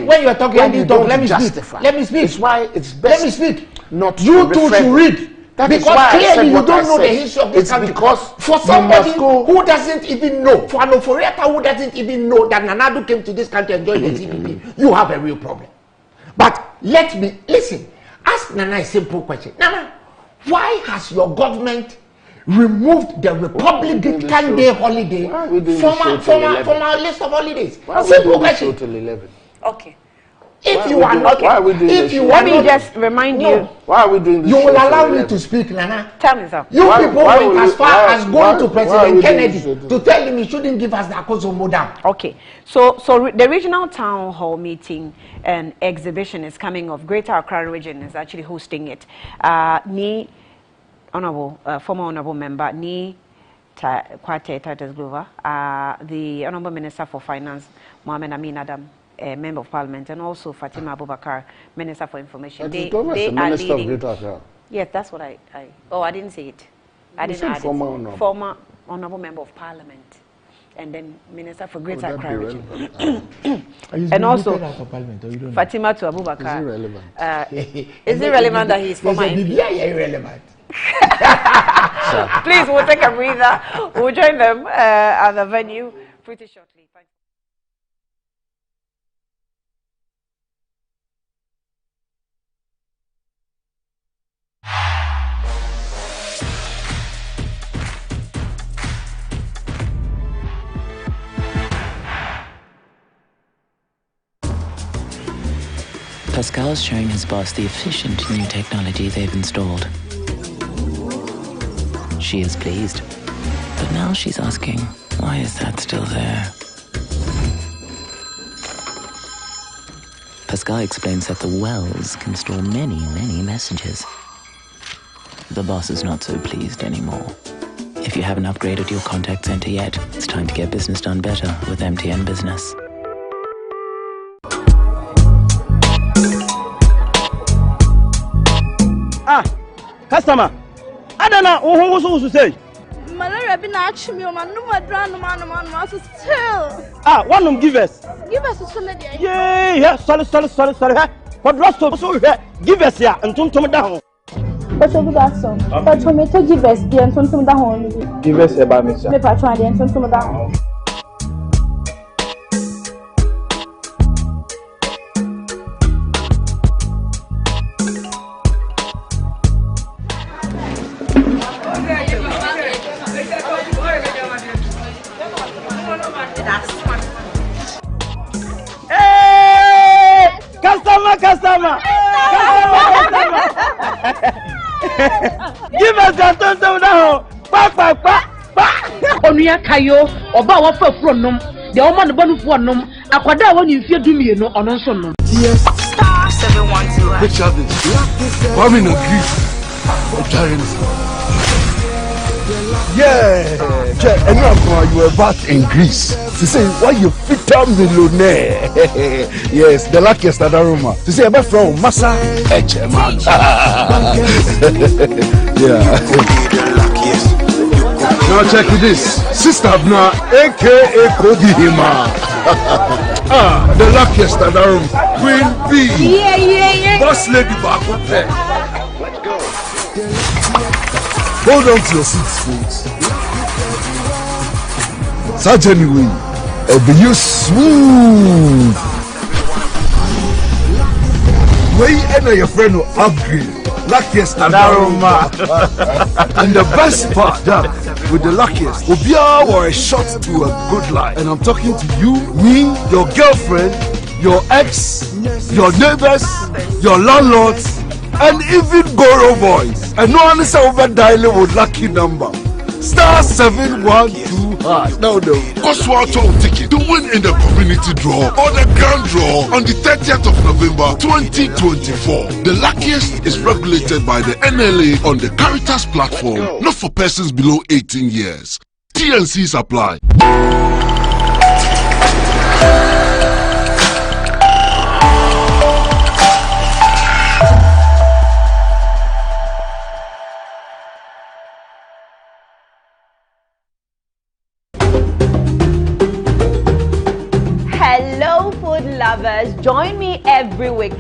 when you were talking, I didn't talk. Let me speak. Let me speak. It's why it's best. Let me speak. Not you two should read. That because clearly you don't know the history of this country. Because for somebody who doesn't even know, for an Oforiata who doesn't even know that Nanadu came to this country and joined the CPP, you have a real problem. But let me listen. Ask Nana a simple question. Nana, why has your government removed the Republican Day holiday from our list of holidays? A simple question. Okay. If you are not, let me just remind you. Why are we doing this? You will allow me to speak, Nana. Tell me, sir. You people went as far as going to President Kennedy to tell him he shouldn't give us the Akosomo Dam. Okay. So the regional town hall meeting and exhibition is coming of Greater Accra region is actually hosting it. Former honorable member Kwate Titus Glover, the honorable minister for finance Mohamed Amin Adam, member of parliament, and also Fatima Abubakar, minister for information. They are leading. Yes, that's what I didn't say it. I didn't add it. Former honorable member of parliament, and then minister for Greater Accra region. And also Fatima to Abubakar. Is it relevant? Is it relevant that he is former MP? Yeah, irrelevant. Please, we'll take a breather. We'll join them at the venue pretty shortly. Pascal's showing his boss the efficient new technology they've installed. She is pleased, but now she's asking, why is that still there? Pascal explains that the wells can store many, many messages. The boss is not so pleased anymore. If you haven't upgraded your contact center yet, it's time to get business done better with MTN Business. Customer, I don't know who to say. Malaria been actually on my number man still. One of them give us. Give us a solid. Yeah, sorry. What rest of so give us here and don't come down. But so good as so. But for me to give us the and don't come down. Give us about me, sir. Me patron and don't come down. Customer. Give us that tonto now. Pa. Onuya kayo, oba wa fa furo nom. De o ma no banu fo nom. Akwada wa ni mfie dumie no ono nso nom. Yes. Star 712. Picture this. Kwame in Greece. Yeah, and you were back in Greece. To say why you fit up millionaire. Yes, the luckiest at Aroma. To say about from Massa Echeman. Yeah. Now check this. Sister Abna, aka Kodi Hima. The luckiest at Aroma. Queen B. Yeah. Boss lady back up there. Hold on to your seats, folks. Such anyway, it'll be you smooth. Way enter your friend will upgrade. Luckiest and Aroma. And the best part that with the luckiest will be our shot to a good life. And I'm talking to you, me, your girlfriend, your ex, your neighbors, your landlords, and even Goro boys. And no one is over dialing with lucky number. Star 712 hash. No. Oswald ticket to win in the community draw or the grand draw on the 30th of November 2024. The luckiest is regulated by the NLA on the Caritas platform, not for persons below 18 years. TNCs apply. Hello food lovers, join me every week